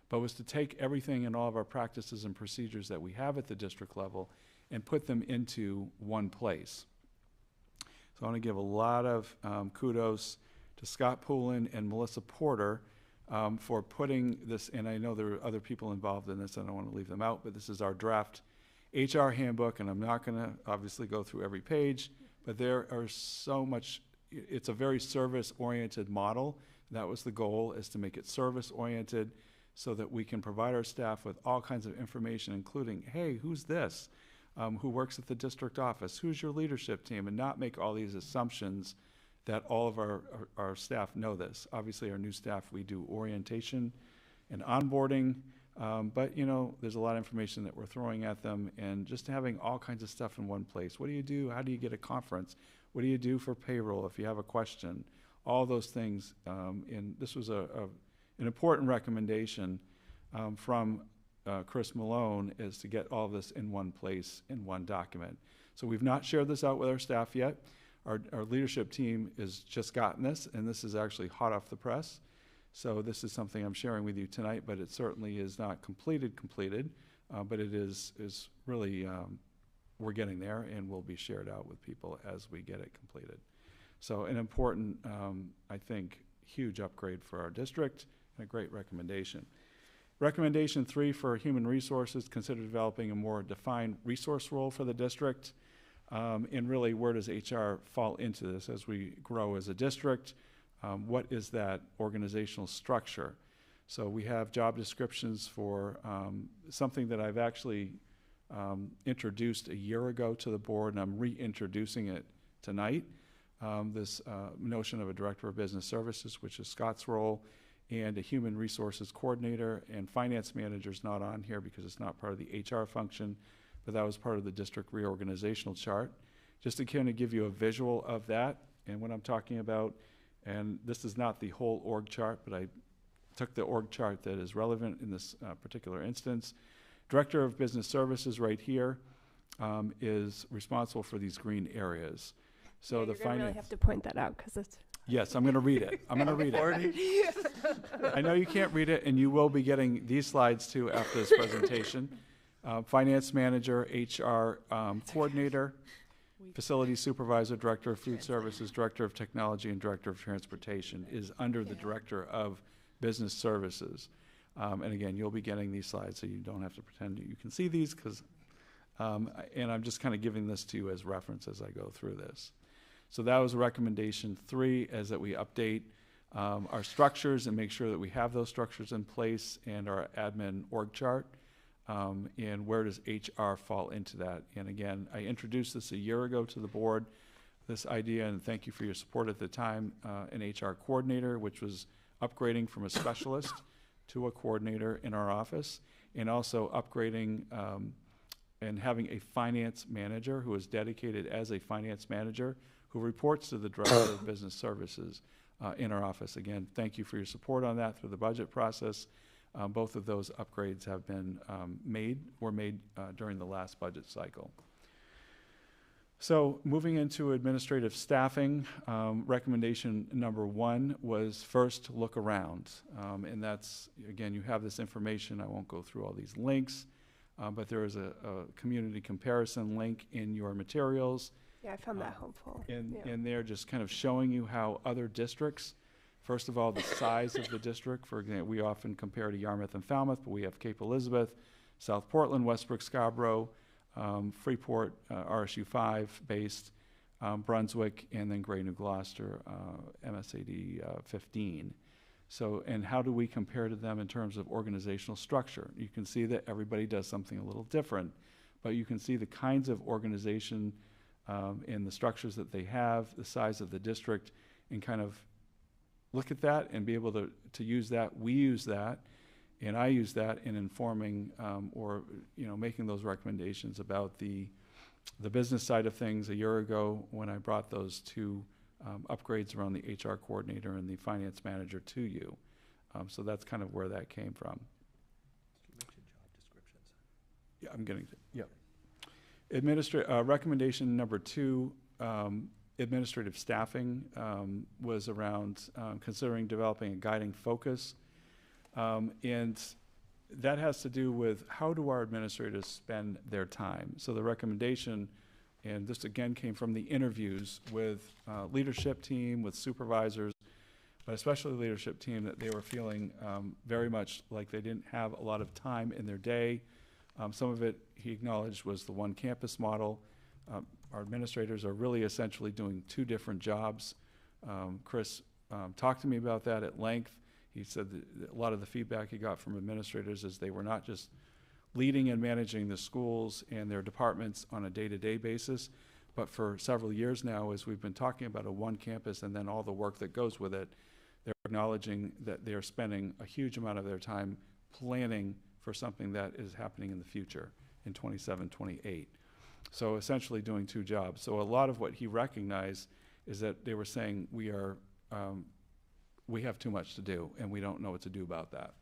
but was to take everything and all of our practices and procedures that we have at the district level and put them into one place. So I want to give a lot of kudos to Scott Poulin and Melissa Porter for putting this, and I know there are other people involved in this, and I don't want to leave them out, but this is our draft HR handbook, and I'm not going to obviously go through every page, but there are so much. It's a very service-oriented model. That was the goal, is to make it service-oriented so that we can provide our staff with all kinds of information, including, hey, who's this? Who works at the district office? Who's your leadership team? And not make all these assumptions that all of our staff know this. Obviously, our new staff, we do orientation and onboarding, but there's a lot of information that we're throwing at them, and just having all kinds of stuff in one place. What do you do? How do you get a conference? What do you do for payroll if you have a question? All those things. And this was an important recommendation from Chris Malone, is to get all this in one place, in one document. So we've not shared this out with our staff yet. Our leadership team has just gotten this, and this is actually hot off the press. So this is something I'm sharing with you tonight, but it certainly is not completed, but it is really, we're getting there, and will be shared out with people as we get it completed. So an important, I think, huge upgrade for our district, and a great recommendation. Recommendation 3 for human resources, consider developing a more defined resource role for the district. And really, where does HR fall into this as we grow as a district? What is that organizational structure? So we have job descriptions for something that I've actually introduced a year ago to the board, and I'm reintroducing it tonight. This notion of a director of business services, which is Scott's role, and a human resources coordinator, and finance manager is not on here because it's not part of the HR function, but that was part of the district reorganizational chart. Just to kind of give you a visual of that and what I'm talking about, and this is not the whole org chart, but I took the org chart that is relevant in this particular instance. Director of Business Services right here is responsible for these green areas. So yeah, the you're gonna really finance. have to point that out because it's. Yes, I'm going to read it. I'm going to read it. I know you can't read it, and you will be getting these slides too after this presentation. Finance manager, HR coordinator, facility supervisor, director of food services, director of technology, and director of transportation is under the director of business services. And again, you'll be getting these slides, so you don't have to pretend you can see these, because, and I'm just kind of giving this to you as reference as I go through this. So that was recommendation 3, is that we update our structures and make sure that we have those structures in place, and our admin org chart. And where does HR fall into that? And again, I introduced this a year ago to the board, this idea, and thank you for your support at the time, an HR coordinator, which was upgrading from a specialist to a coordinator in our office, and also upgrading and having a finance manager who is dedicated as a finance manager who reports to the director of business services in our office. Again, thank you for your support on that through the budget process. Both of those upgrades have been were made during the last budget cycle. So moving into administrative staffing, recommendation number 1 was first look around. And that's, again, you have this information. I won't go through all these links, but there is a community comparison link in your materials. Yeah, I found that helpful. And they're just kind of showing you how other districts, first of all, the size of the district. For example, we often compare to Yarmouth and Falmouth, but we have Cape Elizabeth, South Portland, Westbrook, Scarborough, Freeport, RSU 5 based, Brunswick, and then Gray New Gloucester, MSAD 15. So, and how do we compare to them in terms of organizational structure? You can see that everybody does something a little different, but you can see the kinds of organization and the structures that they have, the size of the district, and kind of look at that and be able to use that. We use that, and I use that in informing or making those recommendations about the business side of things a year ago when I brought those 2 upgrades around the HR coordinator and the finance manager to you. So that's kind of where that came from. You mentioned job descriptions. Yeah, I'm getting to, yeah. Recommendation number 2, administrative staffing was around considering developing a guiding focus. And that has to do with how do our administrators spend their time. So the recommendation, and this again came from the interviews with leadership team, with supervisors, but especially leadership team, that they were feeling very much like they didn't have a lot of time in their day. Some of it, he acknowledged, was the one campus model. Our administrators are really essentially doing 2 different jobs. Chris talked to me about that at length. He said that a lot of the feedback he got from administrators is they were not just leading and managing the schools and their departments on a day-to-day basis, but for several years now, as we've been talking about a one campus and then all the work that goes with it, they're acknowledging that they're spending a huge amount of their time planning for something that is happening in the future in 27, 28. So essentially doing 2 jobs. So a lot of what he recognized is that they were saying we have too much to do and we don't know what to do about that.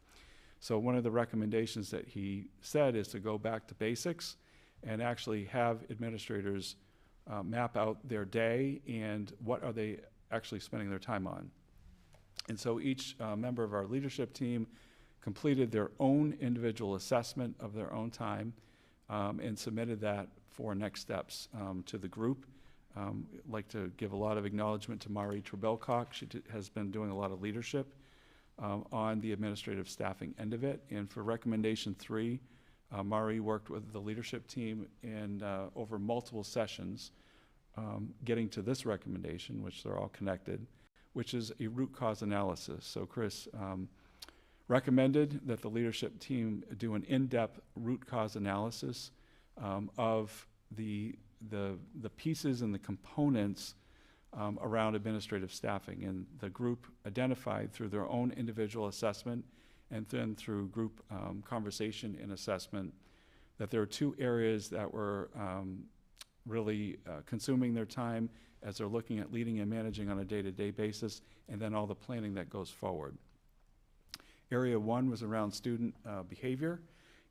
So one of the recommendations that he said is to go back to basics and actually have administrators map out their day and what are they actually spending their time on. And so each member of our leadership team completed their own individual assessment of their own time and submitted that for next steps to the group. I'd like to give a lot of acknowledgement to Mari Trebelcock. She has been doing a lot of leadership on the administrative staffing end of it. And for recommendation 3, Mari worked with the leadership team and over multiple sessions getting to this recommendation, which they're all connected, which is a root cause analysis. So Chris recommended that the leadership team do an in-depth root cause analysis of the pieces and the components around administrative staffing. And the group identified through their own individual assessment and then through group conversation and assessment that there are two areas that were really consuming their time as they're looking at leading and managing on a day-to-day basis, and then all the planning that goes forward. Area one was around student behavior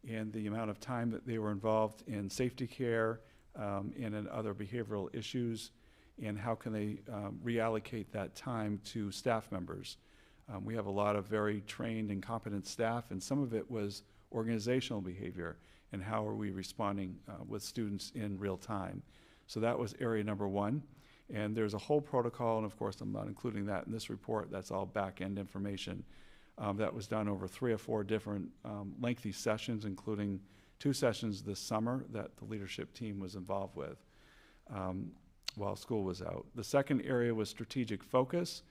and the amount of time that they were involved in safety care and in other behavioral issues, and how can they reallocate that time to staff members. We have a lot of very trained and competent staff, and some of it was organizational behavior and how are we responding with students in real time. So that was area number one. And there's a whole protocol, and of course I'm not including that in this report, that's all back-end information. That was done over 3 or 4 different lengthy sessions, including 2 sessions this summer that the leadership team was involved with while school was out. The second area was strategic focus.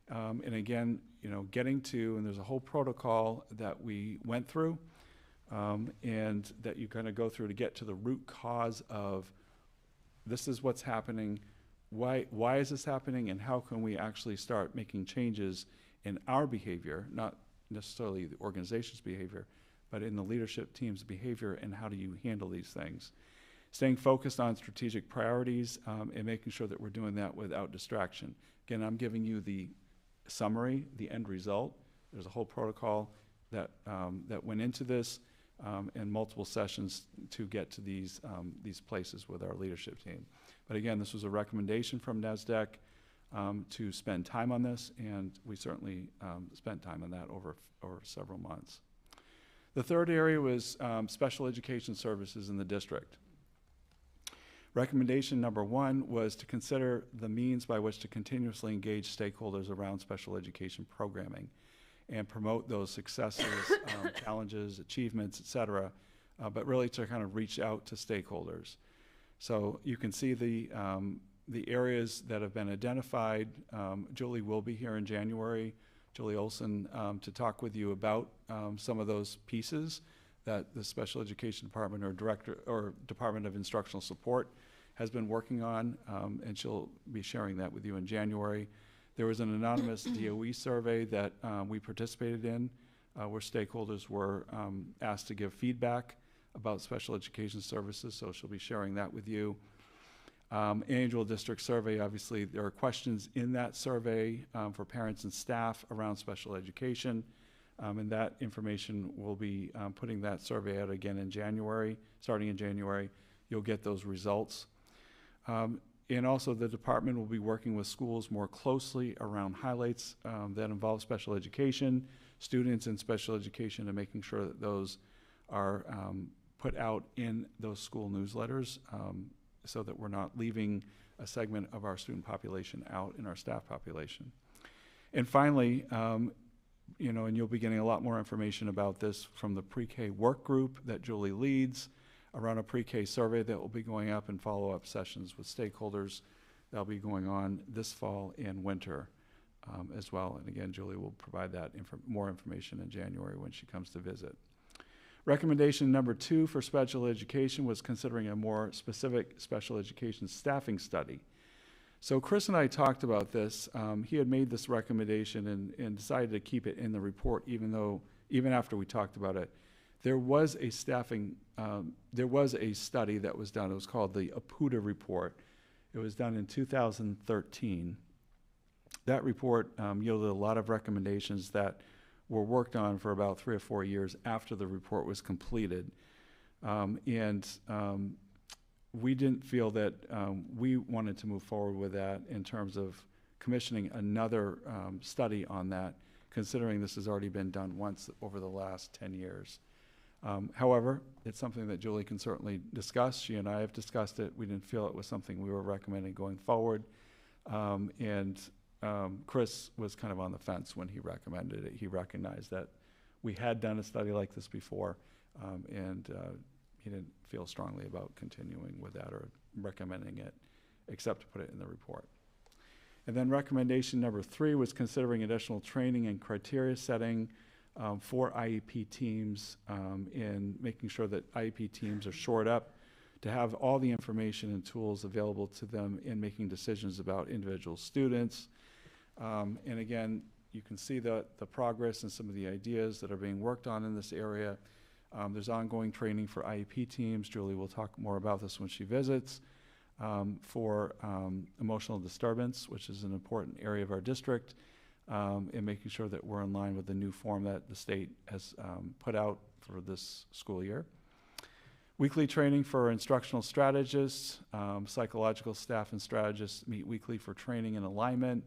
And again, you know, getting to, and there's a whole protocol that we went through and that you kind of go through to get to the root cause of this is what's happening, why is this happening, and how can we actually start making changes in our behavior, not necessarily the organization's behavior, but in the leadership team's behavior, and how do you handle these things. Staying focused on strategic priorities and making sure that we're doing that without distraction. Again, I'm giving you the summary, the end result. There's a whole protocol that went into this and multiple sessions to get to these places with our leadership team. But again, this was a recommendation from NASDAQ to spend time on this, and we certainly spent time on that over several months. The third area was special education services in the district. Recommendation number 1 was to consider the means by which to continuously engage stakeholders around special education programming and promote those successes, challenges, achievements, et cetera, but really to kind of reach out to stakeholders. So you can see the areas that have been identified. Julie will be here in January, Julie Olson, to talk with you about some of those pieces that the Special Education Department or Department of Instructional Support has been working on, and she'll be sharing that with you in January. There was an anonymous DOE survey that we participated in where stakeholders were asked to give feedback about special education services, so she'll be sharing that with you. Annual district survey, obviously there are questions in that survey for parents and staff around special education, and that information will be putting that survey out again in January. Starting in January, you'll get those results. And also the department will be working with schools more closely around highlights that involve special education, students in special education, and making sure that those are put out in those school newsletters so that we're not leaving a segment of our student population out in our staff population. And finally, you know, and you'll be getting a lot more information about this from the pre-K work group that Julie leads around a pre-K survey that will be going up and follow-up sessions with stakeholders that'll be going on this fall and winter as well. And again, Julie will provide that more information in January when she comes to visit. Recommendation number 2 for special education was considering a more specific special education staffing study. So Chris and I talked about this. He had made this recommendation and decided to keep it in the report, even after we talked about it. There was a study that was done. It was called the APUDA report. It was done in 2013. That report yielded a lot of recommendations that were worked on for about 3 or 4 years after the report was completed. We didn't feel that we wanted to move forward with that in terms of commissioning another study on that, considering this has already been done once over the last 10 years. However, it's something that Julie can certainly discuss. She and I have discussed it. We didn't feel it was something we were recommending going forward. Chris was kind of on the fence when he recommended it. He recognized that we had done a study like this before, and he didn't feel strongly about continuing with that or recommending it, except to put it in the report. And then recommendation number 3 was considering additional training and criteria setting for IEP teams in making sure that IEP teams are shored up to have all the information and tools available to them in making decisions about individual students. And again, you can see the progress and some of the ideas that are being worked on in this area. There's ongoing training for IEP teams. Julie will talk more about this when she visits. For emotional disturbance, which is an important area of our district, and making sure that we're in line with the new form that the state has put out for this school year. Weekly training for instructional strategists. Psychological staff and strategists meet weekly for training and alignment.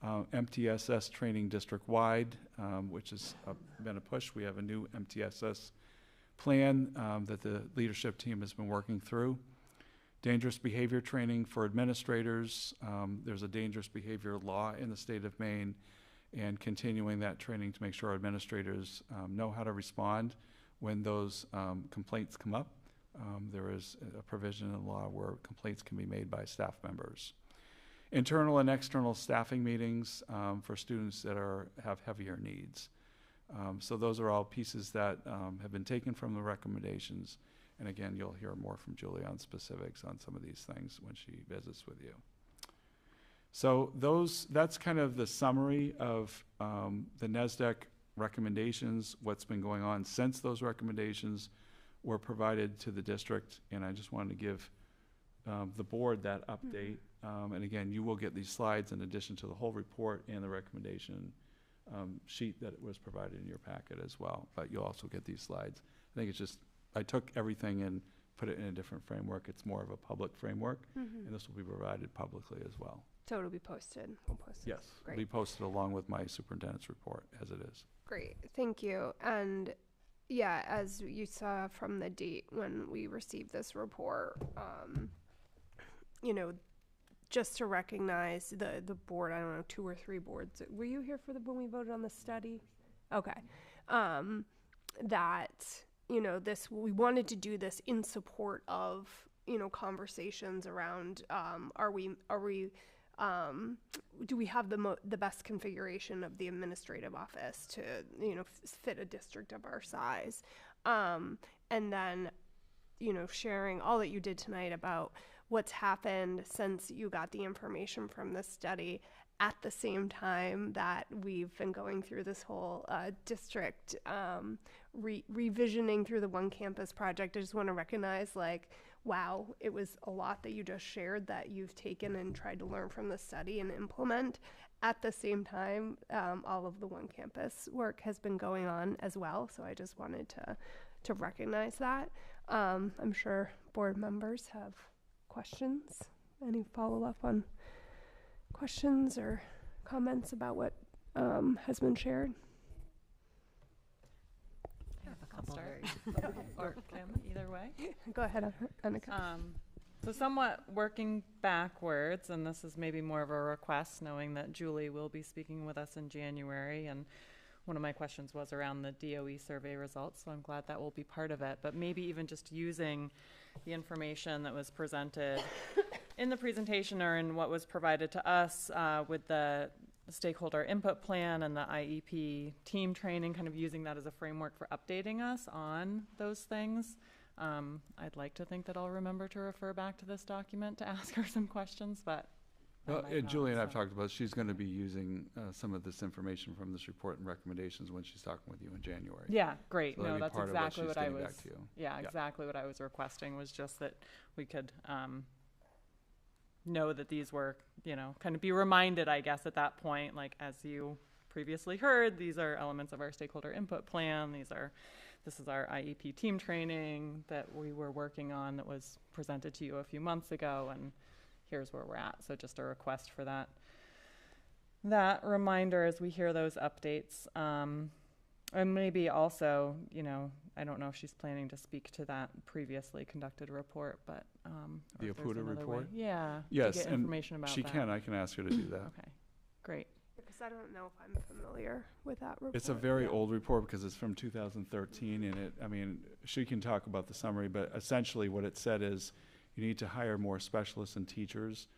MTSS training district-wide, which has been a push. We have a new MTSS plan that the leadership team has been working through. Dangerous behavior training for administrators. There's a dangerous behavior law in the state of Maine, and continuing that training to make sure our administrators know how to respond when those complaints come up. There is a provision in law where complaints can be made by staff members. Internal and external staffing meetings for students that have heavier needs. So those are all pieces that have been taken from the recommendations. And again, you'll hear more from Julie on specifics on some of these things when she visits with you. So that's kind of the summary of the NESDEC recommendations, what's been going on since those recommendations were provided to the district. And I just wanted to give the board that update. And again, you will get these slides in addition to the whole report and the recommendation sheet that was provided in your packet as well. But you'll also get these slides. I think it's just, I took everything and put it in a different framework. It's more of a public framework, and this will be provided publicly as well. So it'll be posted. We'll post it. Yes, it'll be posted along with my superintendent's report as it is. Great, thank you. And yeah, as you saw from the date when we received this report, you know, just to recognize the board, I don't know, 2 or 3 boards. Were you here for when we voted on the study? Okay. That, you know, we wanted to do this in support of, you know, conversations around, do we have the best configuration of the administrative office to, you know, fit a district of our size? And then, you know, sharing all that you did tonight about what's happened since you got the information from the study at the same time that we've been going through this whole district revisioning through the One Campus project. I just want to recognize, like, wow, it was a lot that you just shared that you've taken and tried to learn from the study and implement. At the same time, all of the One Campus work has been going on as well. So I just wanted to recognize that. I'm sure board members have questions. Any follow-up on questions or comments about what has been shared? Or Kim, either way. Go ahead, Annika. So somewhat working backwards, and this is maybe more of a request, knowing that Julie will be speaking with us in January, and one of my questions was around the DOE survey results, so I'm glad that will be part of it, but maybe even just using the information that was presented in the presentation or in what was provided to us with the stakeholder input plan and the IEP team training, kind of using that as a framework for updating us on those things. I'd like to think that I'll remember to refer back to this document to ask her some questions, but well, Julie and I've talked about, she's going to be using some of this information from this report and recommendations when she's talking with you in January. Yeah, great. So no, that's exactly what I was. Yeah, exactly what I was requesting was just that we could know that these were, you know, kind of be reminded, I guess, at that point, like, as you previously heard, these are elements of our stakeholder input plan. This is our IEP team training that we were working on that was presented to you a few months ago, and here's where we're at. So just a request for that reminder as we hear those updates. And maybe also, you know, I don't know if she's planning to speak to that previously conducted report, but the APUTA report? Yeah. Yes, to get information about she that. can. I can ask her to do that. Okay, great. Because I don't know if I'm familiar with that report. It's a very old report because it's from 2013, and I mean, she can talk about the summary, but essentially what it said is you need to hire more specialists and teachers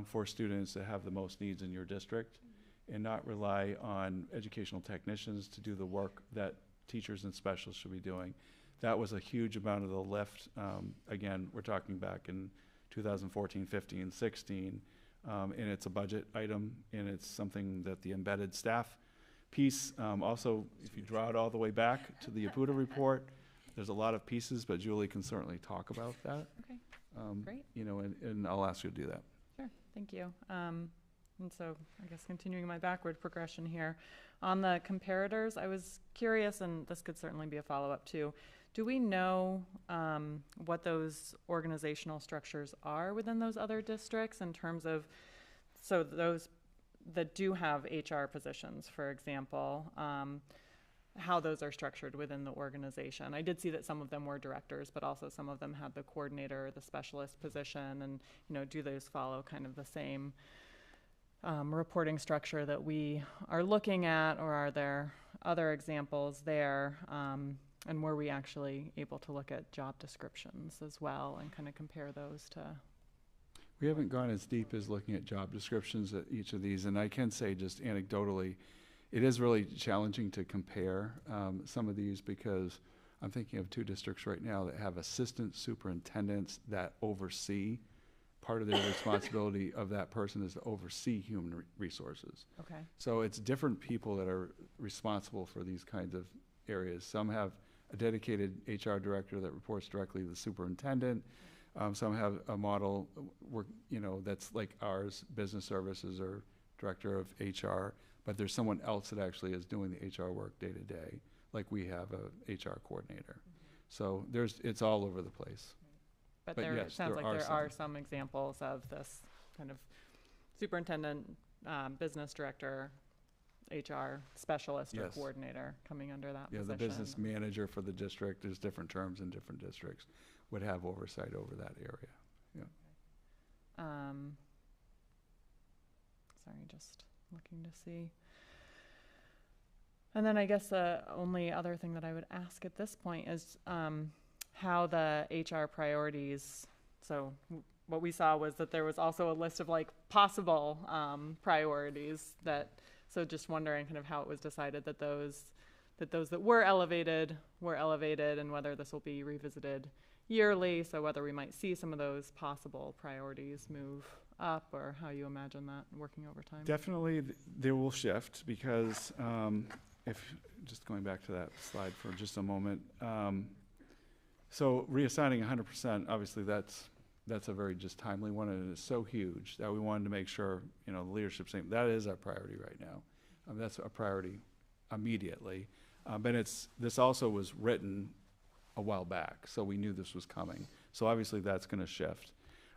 for students that have the most needs in your district, and not rely on educational technicians to do the work that teachers and specialists should be doing. That was a huge amount of the lift. Again, we're talking back in 2014, 15, 16, and it's a budget item, and it's something that the embedded staff piece, also, if you draw it all the way back to the APUTA report, there's a lot of pieces, but Julie can certainly talk about that. Okay, great. You know, and I'll ask you to do that. Sure, thank you. And so I guess continuing my backward progression here, on the comparators, I was curious, and this could certainly be a follow-up too, do we know what those organizational structures are within those other districts in terms of, so those that do have HR positions, for example, how those are structured within the organization? I did see that some of them were directors, but also some of them had the coordinator, the specialist position, and do those follow kind of the same reporting structure that we are looking at, or are there other examples there? And were we actually able to look at job descriptions as well and kind of compare those to? We haven't gone as deep as looking at job descriptions at each of these, and I can say just anecdotally, it is really challenging to compare some of these, because I'm thinking of 2 districts right now that have assistant superintendents that oversee. Part of their responsibility of that person is to oversee human resources. Okay. So it's different people that are responsible for these kinds of areas. Some have a dedicated HR director that reports directly to the superintendent. Some have a model work, that's like ours, business services or director of HR, but there's someone else that actually is doing the HR work day to day, like we have a HR coordinator. So it's all over the place. But there, yes, it sounds like there some. are some examples of this kind of superintendent, business director, HR specialist or coordinator coming under that position. The business manager for the district, there's different terms in different districts, would have oversight over that area. Yeah. Sorry, just looking to see. And then I guess the only other thing that I would ask at this point is how the HR priorities, so what we saw was that there was also a list of like possible priorities so just wondering kind of how it was decided that those that were elevated, and whether this will be revisited yearly, so whether we might see some of those possible priorities move up, or how you imagine that working over time. Definitely they will shift, because if, just going back to that slide for just a moment, so reassigning 100%, obviously that's a very just timely one, and it's so huge that we wanted to make sure, the leadership saying that is our priority right now. That's a priority immediately. But this also was written a while back, so we knew this was coming. So obviously that's going to shift.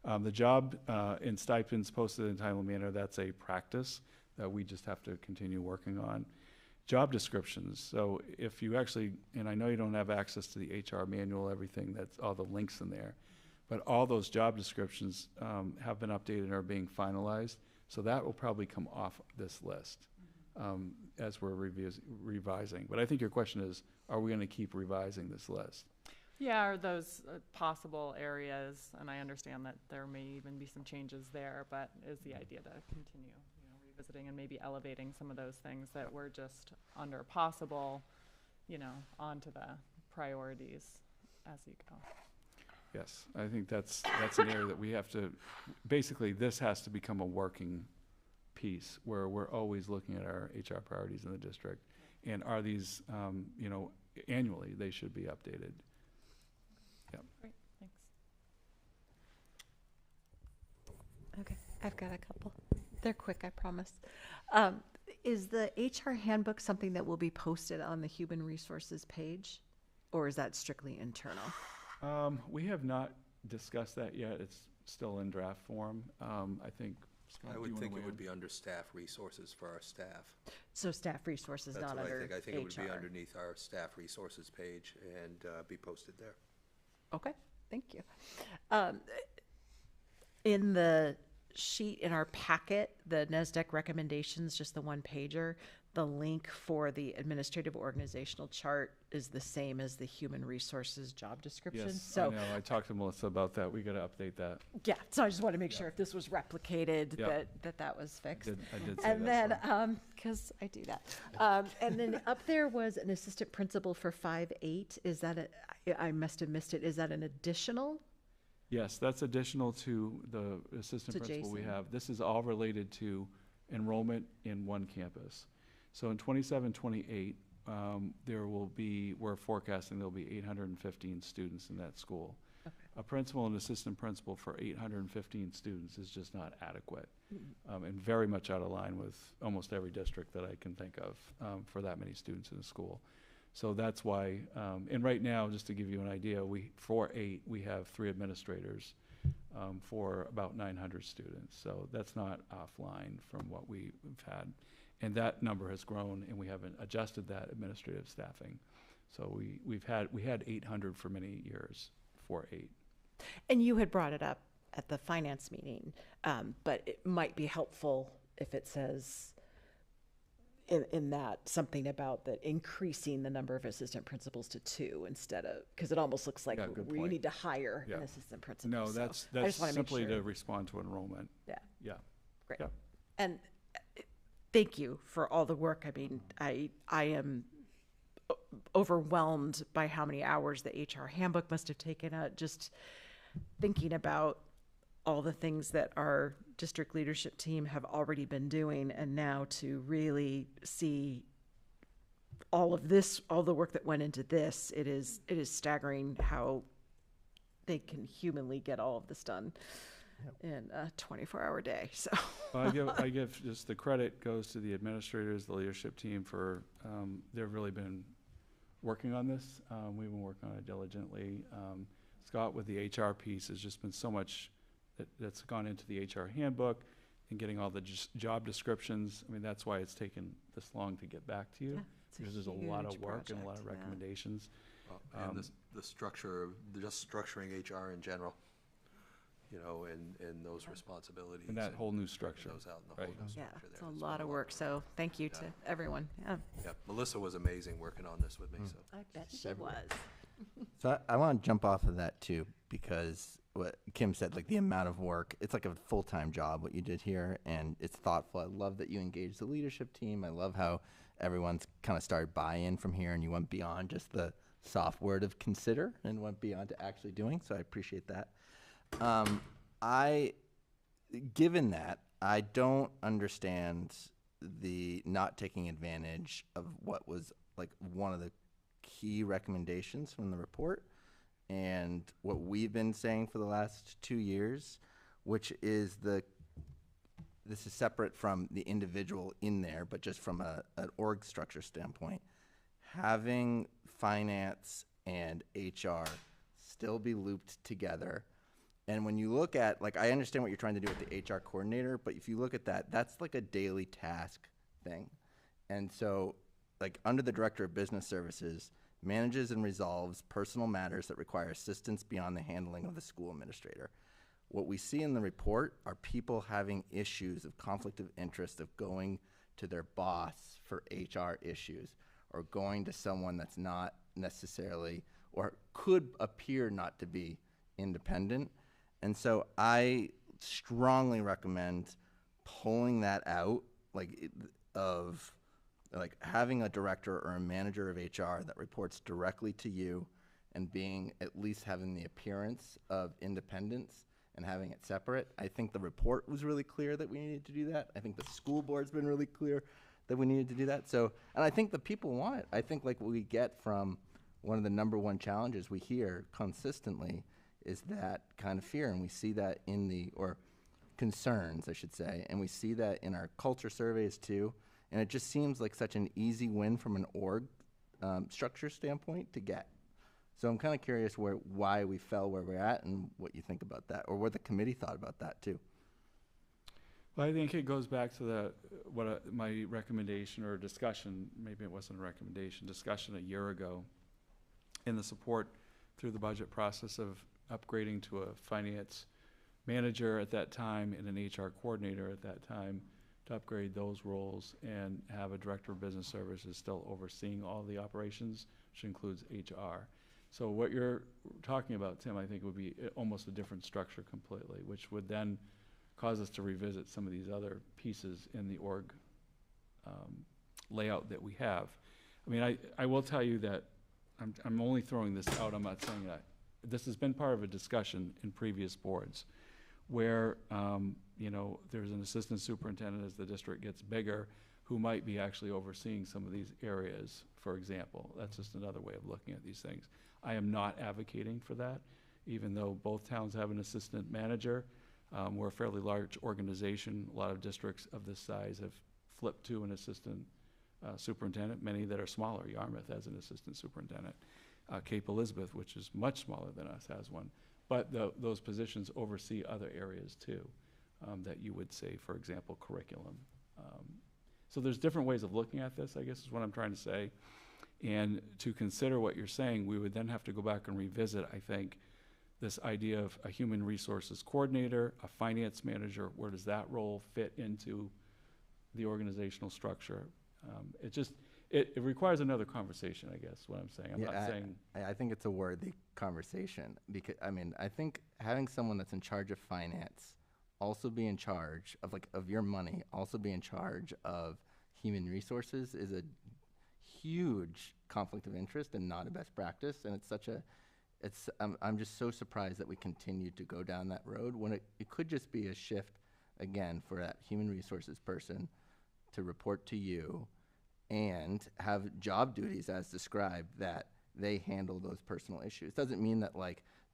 The job in stipends posted in a timely manner, that's a practice that we just have to continue working on. Job descriptions, so if you actually, and I know you don't have access to the HR manual, everything, that's all the links in there, but all those job descriptions have been updated and are being finalized, so that will probably come off this list as we're revising. But I think your question is, are we going to keep revising this list? Yeah, are those possible areas, and I understand that there may even be some changes there, but is the idea to continue revisiting and maybe elevating some of those things that were just under possible, onto the priorities as you go? Yes, I think that's an area that we have to, basically this has to become a working piece where we're always looking at our HR priorities in the district, and are these, annually they should be updated. Yep. Great, thanks. Okay, I've got a couple. They're quick, I promise. Is the HR handbook something that will be posted on the human resources page, or is that strictly internal? We have not discussed that yet. It's still in draft form. I think, Scott, I would think it would be under staff resources for our staff. So staff resources, That's not what under I think it would be HR. underneath our staff resources page and be posted there. Okay, thank you. In the sheet in our packet, the NESDEC recommendations, just the one pager, the link for the administrative organizational chart is the same as the human resources job description. Yes, So I know. I talked to Melissa about that. We got to update that. yeah, so I just want to make sure if this was replicated, Yep. that was fixed. I did say And that. then, because I do that. And then up there was an assistant principal for 5-8. Is that I must have missed it. Is that an additional? Yes, that's additional to the assistant To principal we Jason. have. This is all related to enrollment in one campus. So in 27-28, we're forecasting there'll be 815 students in that school. A principal and assistant principal for 815 students is just not adequate, and very much out of line with almost every district that I can think of for that many students in a school. So that's why, and right now, just to give you an idea, for 8, we have 3 administrators for about 900 students. So that's not offline from what we've had. And that number has grown, and we haven't adjusted that administrative staffing. So we had 800 for many years for 8. And you had brought it up at the finance meeting, but it might be helpful if it says in that something about that increasing the number of assistant principals to 2 instead of, because it almost looks like we need to hire an assistant principal. No, So that's I just wanna make simply sure. to respond to enrollment. Yeah. Great. Yeah. And thank you for all the work. I mean, I am overwhelmed by how many hours the HR handbook must have taken out, just thinking about all the things that our district leadership team have already been doing, and now to really see all of this, all the work that went into this, it is staggering how they can humanly get all of this done in a 24-hour day. So I give just the credit goes to the administrators, the leadership team for they've really been working on this. We've been working on it diligently. Scott, with the HR piece, has just been so much that's gone into the HR handbook and getting all the job descriptions. I mean, that's why it's taken this long to get back to you, because there's a lot of work and a lot of recommendations. And the structure, just structuring HR in general, you know, and those responsibilities. And that whole new structure. Those out in the whole new yeah, structure it's there. a lot of work. So thank you to everyone. Yeah. Yeah, Melissa was amazing working on this with me, so. I bet she was. So I want to jump off of that too, because what Kim said, like the amount of work, it's like a full-time job what you did here, and it's thoughtful. I love that you engaged the leadership team. I love how everyone's kind of started buy-in from here, and you went beyond just the soft word of consider and went beyond to actually doing. So I appreciate that. Given that, I don't understand the not taking advantage of what was like one of the key recommendations from the report and what we've been saying for the last 2 years, which is this is separate from the individual in there, but just from an org structure standpoint, having finance and HR still be looped together. And when you look at, like, I understand what you're trying to do with the HR coordinator, but if you look at that, that's like a daily task thing. And so, like, under the Director of Business Services, manages and resolves personal matters that require assistance beyond the handling of the school administrator. What we see in the report are people having issues of conflict of interest of going to their boss for HR issues, or going to someone that's not necessarily, or could appear not to be independent. And so I strongly recommend pulling that out, of having a director or a manager of HR that reports directly to you, and being at least having the appearance of independence and having it separate. I think the report was really clear that we needed to do that. I think the school board's been really clear that we needed to do that. So, and I think the people want it. I think like what we get from one of the number one challenges we hear consistently is that kind of fear, and we see that or concerns, I should say, and we see that in our culture surveys too. And it just seems like such an easy win from an org structure standpoint to get. So I'm kind of curious why we fell where we're at and what you think about that, or what the committee thought about that too. Well, I think it goes back to my recommendation or discussion, maybe it wasn't a recommendation, discussion a year ago, in the support through the budget process of upgrading to a finance manager at that time and an HR coordinator at that time, to upgrade those roles and have a director of business services still overseeing all the operations, which includes HR. So what you're talking about, Tim, I think would be almost a different structure completely, which would then cause us to revisit some of these other pieces in the org layout that we have. I mean, I will tell you that I'm only throwing this out. I'm not saying that. This has been part of a discussion in previous boards where, there's an assistant superintendent as the district gets bigger who might be actually overseeing some of these areas, for example. That's just another way of looking at these things. I am not advocating for that, even though both towns have an assistant manager. We're a fairly large organization. A lot of districts of this size have flipped to an assistant superintendent, many that are smaller. Yarmouth has an assistant superintendent. Cape Elizabeth, which is much smaller than us, has one. But those positions oversee other areas too, that you would say, for example, curriculum. So there's different ways of looking at this, I guess is what I'm trying to say. And to consider what you're saying, we would then have to go back and revisit, I think, this idea of a human resources coordinator, a finance manager. Where does that role fit into the organizational structure? It requires another conversation, I guess, what I'm saying. I'm not saying... I think it's a worthy conversation because, I mean, I think having someone that's in charge of finance also be in charge of your money, also be in charge of human resources is a huge conflict of interest and not a best practice. And I'm just so surprised that we continue to go down that road when it could just be a shift, again, for that human resources person to report to you and have job duties as described that they handle those personal issues. Doesn't mean that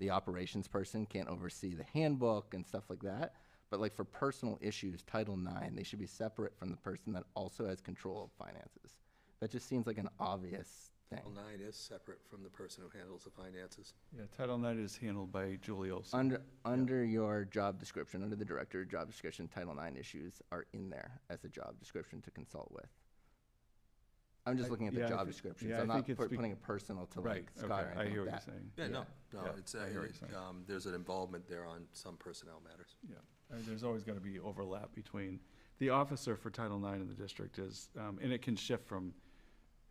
the operations person can't oversee the handbook and stuff like that, but for personal issues, Title IX, they should be separate from the person that also has control of finances. That just seems like an obvious thing. Title IX is separate from the person who handles the finances. Yeah, Title IX is handled by Julie Olson. Under your job description, under the director job description, Title IX issues are in there as a job description to consult with. I'm just looking at the job description, so I'm not putting it personal to Scott. Okay, I hear what you're saying. It's there's an involvement there on some personnel matters. Yeah, there's always got to be overlap between the officer for Title IX in the district is, and it can shift from.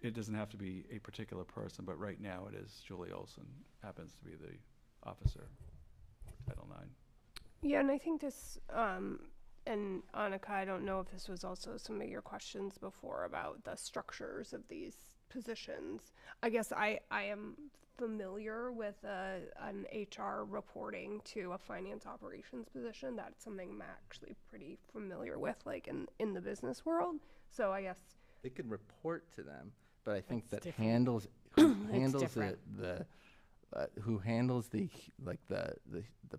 It doesn't have to be a particular person, but right now it is Julie Olson happens to be the officer for Title IX. Yeah, and I think this, and Annika, I don't know if this was also some of your questions before about the structures of these positions. I guess I am familiar with an HR reporting to a finance operations position. That's something I'm actually pretty familiar with, in the business world. So I guess they could report to them, but I think that handles who handles the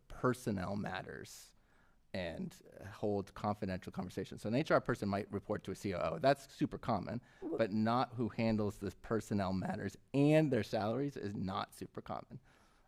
personnel matters and hold confidential conversations. So an HR person might report to a COO. That's super common, but not who handles the personnel matters and their salaries is not super common.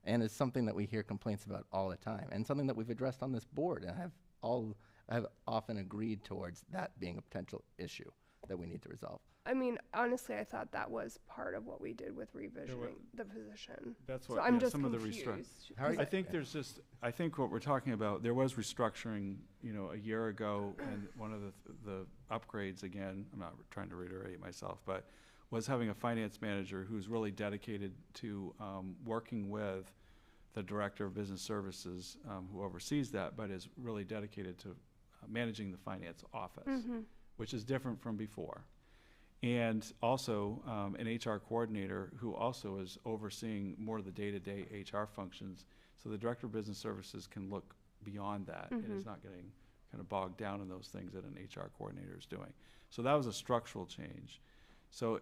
And it's something that we hear complaints about all the time and something that we've addressed on this board. And I have often agreed towards that being a potential issue that we need to resolve. I mean, honestly, I thought that was part of what we did with revisioning the position. That's what, so I'm just some confused. Of the restructuring. I think what we're talking about, there was restructuring, a year ago, and one of the upgrades, again, I'm not trying to reiterate myself, but was having a finance manager who's really dedicated to working with the director of business services who oversees that, but is really dedicated to managing the finance office, which is different from before. And also an HR coordinator who also is overseeing more of the day-to-day HR functions. So the director of business services can look beyond that and is not getting kind of bogged down in those things that an HR coordinator is doing. So that was a structural change. So,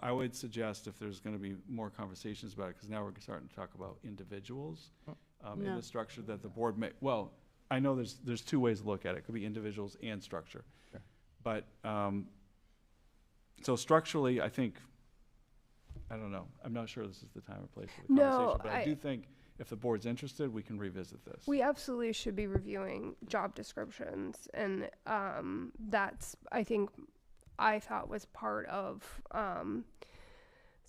I would suggest if there's going to be more conversations about it, because now we're starting to talk about individuals in the structure that the board may, well, I know there's two ways to look at it. It could be individuals and structure. Sure. But so structurally, I think, I don't know. I'm not sure this is the time or place for the conversation, but I do think if the board's interested, we can revisit this. We absolutely should be reviewing job descriptions, and that's, I thought was part of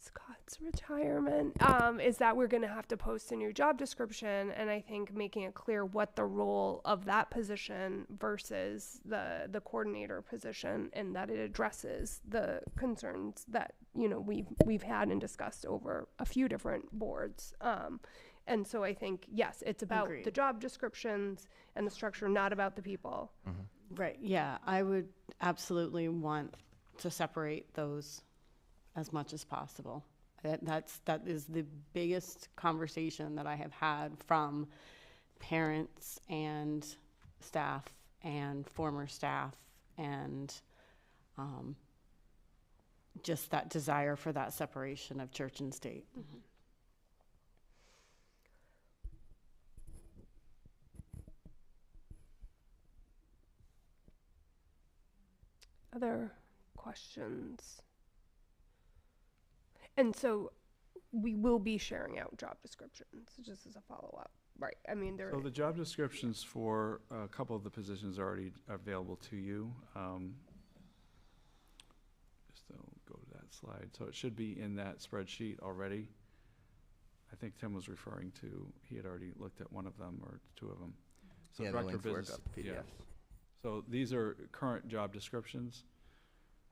Scott's retirement, is that we're going to have to post a new job description, and I think making it clear what the role of that position versus the coordinator position, and that it addresses the concerns that we've had and discussed over a few different boards. And so I think, yes, it's about the job descriptions and the structure, not about the people. Right. Yeah, I would absolutely want to separate those as much as possible. That is the biggest conversation that I have had from parents and staff and former staff and just that desire for that separation of church and state. Other questions? And so we will be sharing out job descriptions, just as a follow-up, right? I mean, there. So the job descriptions for a couple of the positions are already available to you. Just go to that slide. So it should be in that spreadsheet already. I think Tim was referring to, he had already looked at one of them or two of them. So Yeah, the Director of links work Business, up PDFs. yeah. So these are current job descriptions.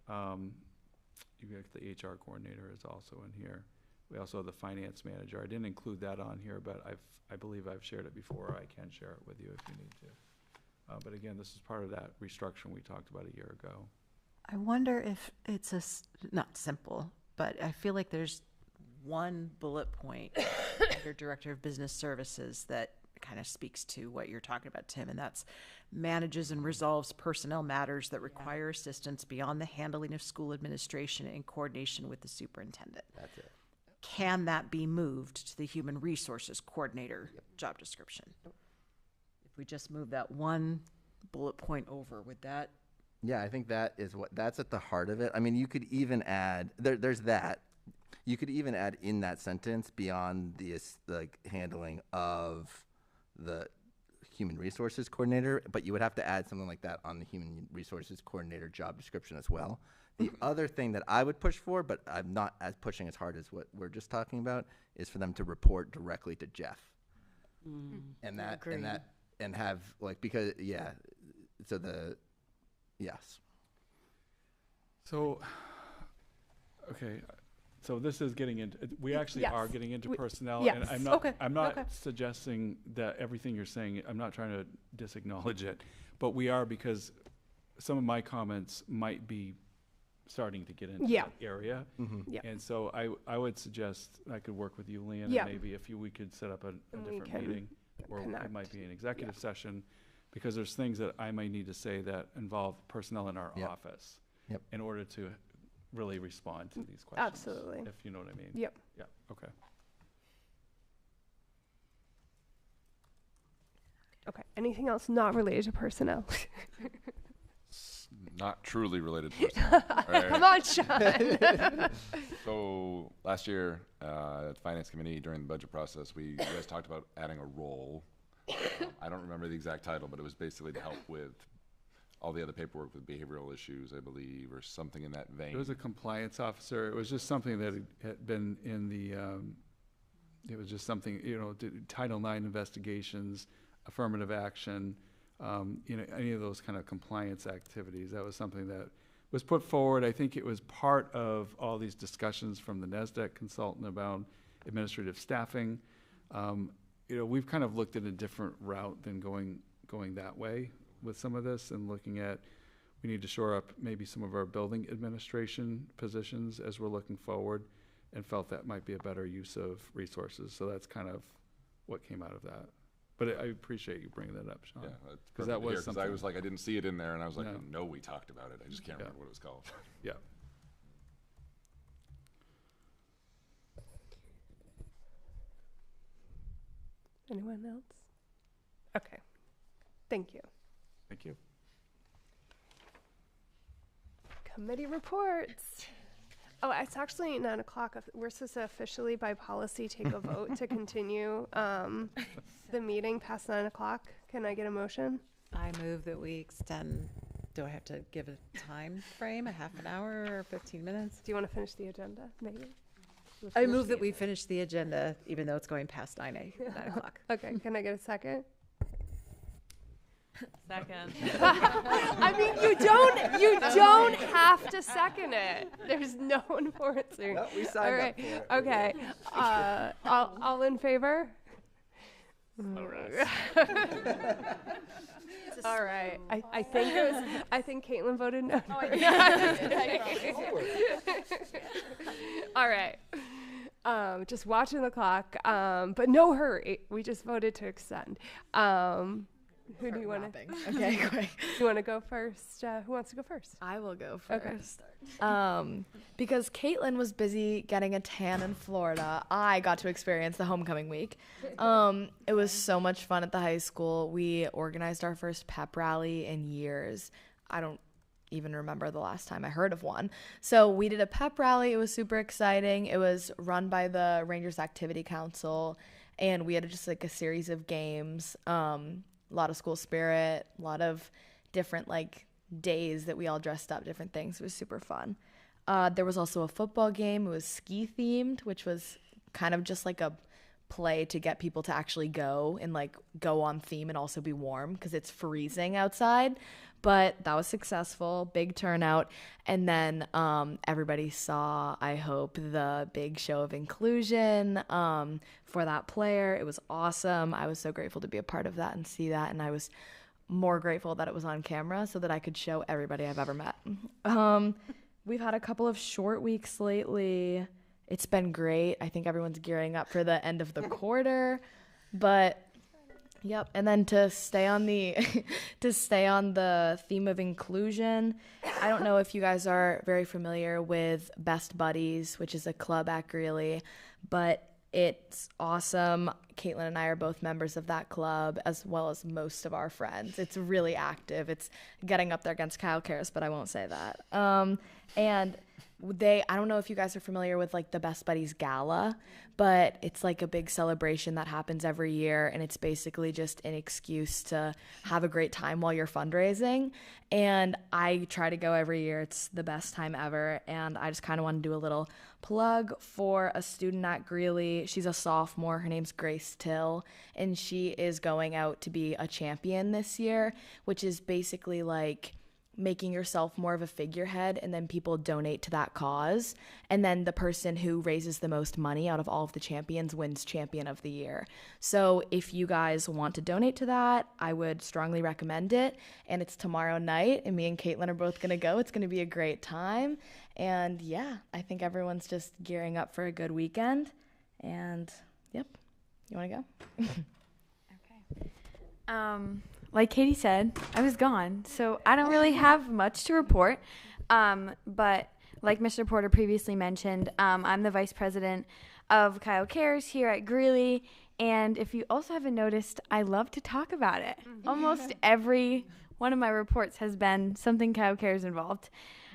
You got the HR coordinator is also in here. We also have the finance manager. I didn't include that on here, but I believe I've shared it before. I can share it with you if you need to. But again, this is part of that restructuring we talked about a year ago. I wonder if it's not simple, but I feel like there's one bullet point under Director of Business Services that kind of speaks to what you're talking about, Tim, and that's manages and resolves personnel matters that require assistance beyond the handling of school administration in coordination with the superintendent. That's it. Can that be moved to the human resources coordinator job description? If we just move that one bullet point over, would that? Yeah, I think that's at the heart of it. I mean, you could even add, there's that. You could even add in that sentence beyond the handling of the human resources coordinator, but you would have to add something like that on the human resources coordinator job description as well. The other thing that I would push for, but I'm not as pushing as hard as what we're just talking about, is for them to report directly to Jeff. And have because yes. So, okay, so this is getting into, we actually are getting into personnel. Yes. And I'm not suggesting that everything you're saying, I'm not trying to disacknowledge it, but we are, because some of my comments might be starting to get into that area. And so I would suggest I could work with you, Leanne, and maybe we could set up a different meeting, or it might be an executive session, because there's things that I might need to say that involve personnel in our office in order to really respond to these questions. Absolutely. If you know what I mean. Yep. Yeah, okay. Okay, anything else not related to personnel? Not truly related to personnel. Right. Come on, Sean. So last year at the Finance Committee during the budget process, you guys talked about adding a role. I don't remember the exact title, but it was basically to help with all the other paperwork with behavioral issues, I believe, or something in that vein. It was a compliance officer. It was just something that had been in the, it was just something, Title IX investigations, affirmative action, any of those kind of compliance activities. That was something that was put forward. I think it was part of all these discussions from the NASDAQ consultant about administrative staffing. We've kind of looked at a different route than going that way with some of this, and looking at, we need to shore up maybe some of our building administration positions as we're looking forward, and felt that might be a better use of resources. So that's kind of what came out of that. But I appreciate you bringing that up, Sean. Yeah, because that was something. I was like, I didn't see it in there, and I was like, no, we talked about it. I just can't remember what it was called. Yeah. Anyone else? Okay. Thank you. Thank you. Committee reports. Oh, it's actually 9 o'clock. We're supposed to officially, by policy, take a vote to continue the meeting past 9 o'clock. Can I get a motion? I move that we extend. Do I have to give a time frame, a half an hour or 15 minutes? Do you want to finish the agenda, maybe? I move that we finish the agenda, even though it's going past 9 o'clock. Okay, can I get a second? Second. I mean, you don't have to second it. There's no enforcing. No, we signed up for it. Okay. All in favor? All right. All right. I think Caitlin voted no. All right. Just watching the clock, but no hurry. We just voted to extend. Who do you want to? Okay, quick. You want to go first? Who wants to go first? I will go Okay. first. Because Caitlin was busy getting a tan in Florida, I got to experience the homecoming week. It was so much fun at the high school. We organized our first pep rally in years. I don't even remember the last time I heard of one. So we did a pep rally. It was super exciting. It was run by the Rangers Activity Council, and we had just like a series of games. A lot of school spirit, a lot of different like days that we all dressed up, different things. It was super fun. There was also a football game. It was ski themed, which was kind of just like a play to get people to actually go and like go on theme and also be warm because it's freezing outside. But that was successful, big turnout. And then everybody saw, I hope, the big show of inclusion for that player. It was awesome. I was so grateful to be a part of that and see that. And I was more grateful that it was on camera so that I could show everybody I've ever met. We've had a couple of short weeks lately. It's been great. I think everyone's gearing up for the end of the quarter. But yep, and then to stay on the theme of inclusion, I don't know if you guys are very familiar with Best Buddies, which is a club at Greeley, but it's awesome. Caitlin and I are both members of that club, as well as most of our friends. It's really active. It's getting up there against Kyle Karras, but I won't say that. And I don't know if you guys are familiar with like the Best Buddies Gala, but it's like a big celebration that happens every year, and it's basically just an excuse to have a great time while you're fundraising. And I try to go every year. It's the best time ever, and I just kind of want to do a little plug for a student at Greeley. She's a sophomore. Her name's Grace Till, and she is going out to be a champion this year, which is basically like making yourself more of a figurehead, and then people donate to that cause, and then the person who raises the most money out of all of the champions wins champion of the year. So if you guys want to donate to that, I would strongly recommend it. And it's tomorrow night, and me and Caitlin are both gonna go. It's gonna be a great time, and yeah, I think everyone's just gearing up for a good weekend. And yep, you want to go? Okay. Like Katie said, I was gone, so I don't really have much to report. But like Mr. Porter previously mentioned, I'm the vice president of Kyle Cares here at Greeley. And if you also haven't noticed, I love to talk about it. Almost every one of my reports has been something Kyle Cares involved.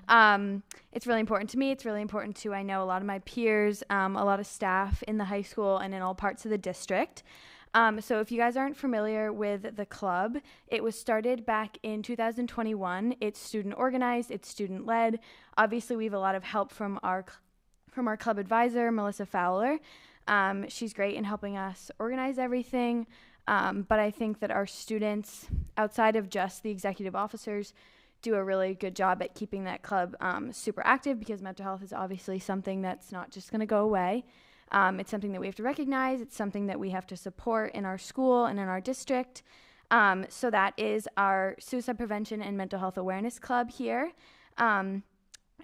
It's really important to me. It's really important to, I know, a lot of my peers, a lot of staff in the high school and in all parts of the district. So if you guys aren't familiar with the club, it was started back in 2021. It's student organized, it's student led. Obviously, we have a lot of help from our club advisor, Melissa Fowler. She's great in helping us organize everything. But I think that our students, outside of just the executive officers, do a really good job at keeping that club super active, because mental health is obviously something that's not just going to go away. It's something that we have to recognize. It's something that we have to support in our school and in our district. So that is our Suicide Prevention and Mental Health Awareness Club here. And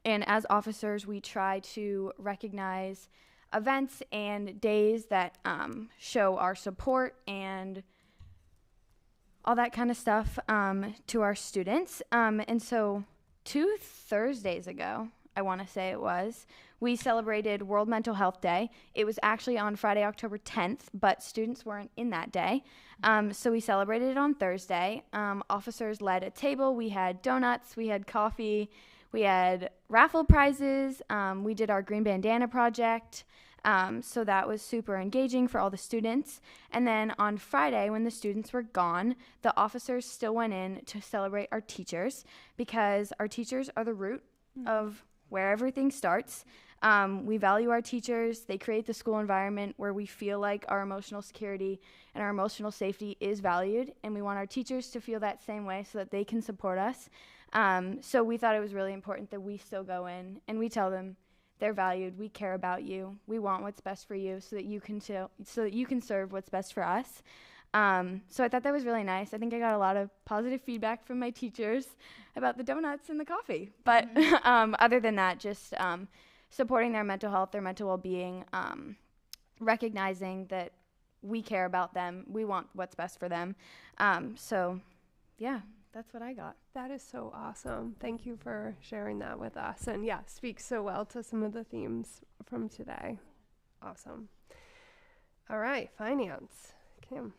as officers, we try to recognize events and days that show our support and all that kind of stuff to our students. And so 2 Thursdays ago, I want to say it was, we celebrated World Mental Health Day. It was actually on Friday, October 10th, but students weren't in that day. So we celebrated it on Thursday. Officers led a table. We had donuts, we had coffee, we had raffle prizes. We did our green bandana project. So that was super engaging for all the students. And then on Friday, when the students were gone, the officers still went in to celebrate our teachers, because our teachers are the root of where everything starts. We value our teachers. They create the school environment where we feel like our emotional security and our emotional safety is valued, and we want our teachers to feel that same way so that they can support us. So we thought it was really important that we still go in and we tell them they're valued, we care about you, we want what's best for you, so that you can serve what's best for us. So I thought that was really nice. I think I got a lot of positive feedback from my teachers about the donuts and the coffee. But other than that, just supporting their mental health, their mental well-being, recognizing that we care about them. We want what's best for them. So yeah, that's what I got. That is so awesome. Thank you for sharing that with us. And yeah, speaks so well to some of the themes from today. Awesome. All right, finance. Kim.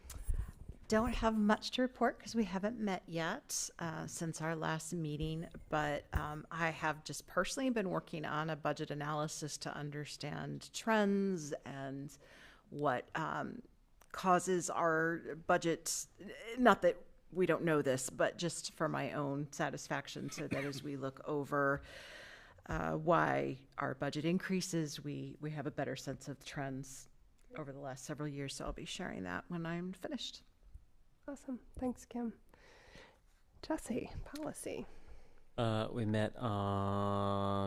Don't have much to report because we haven't met yet since our last meeting, but I have just personally been working on a budget analysis to understand trends and what causes our budgets, not that we don't know this, but just for my own satisfaction, so that as we look over why our budget increases, we have a better sense of trends over the last several years. So I'll be sharing that when I'm finished. Awesome. Thanks, Kim. Jesse, policy. We met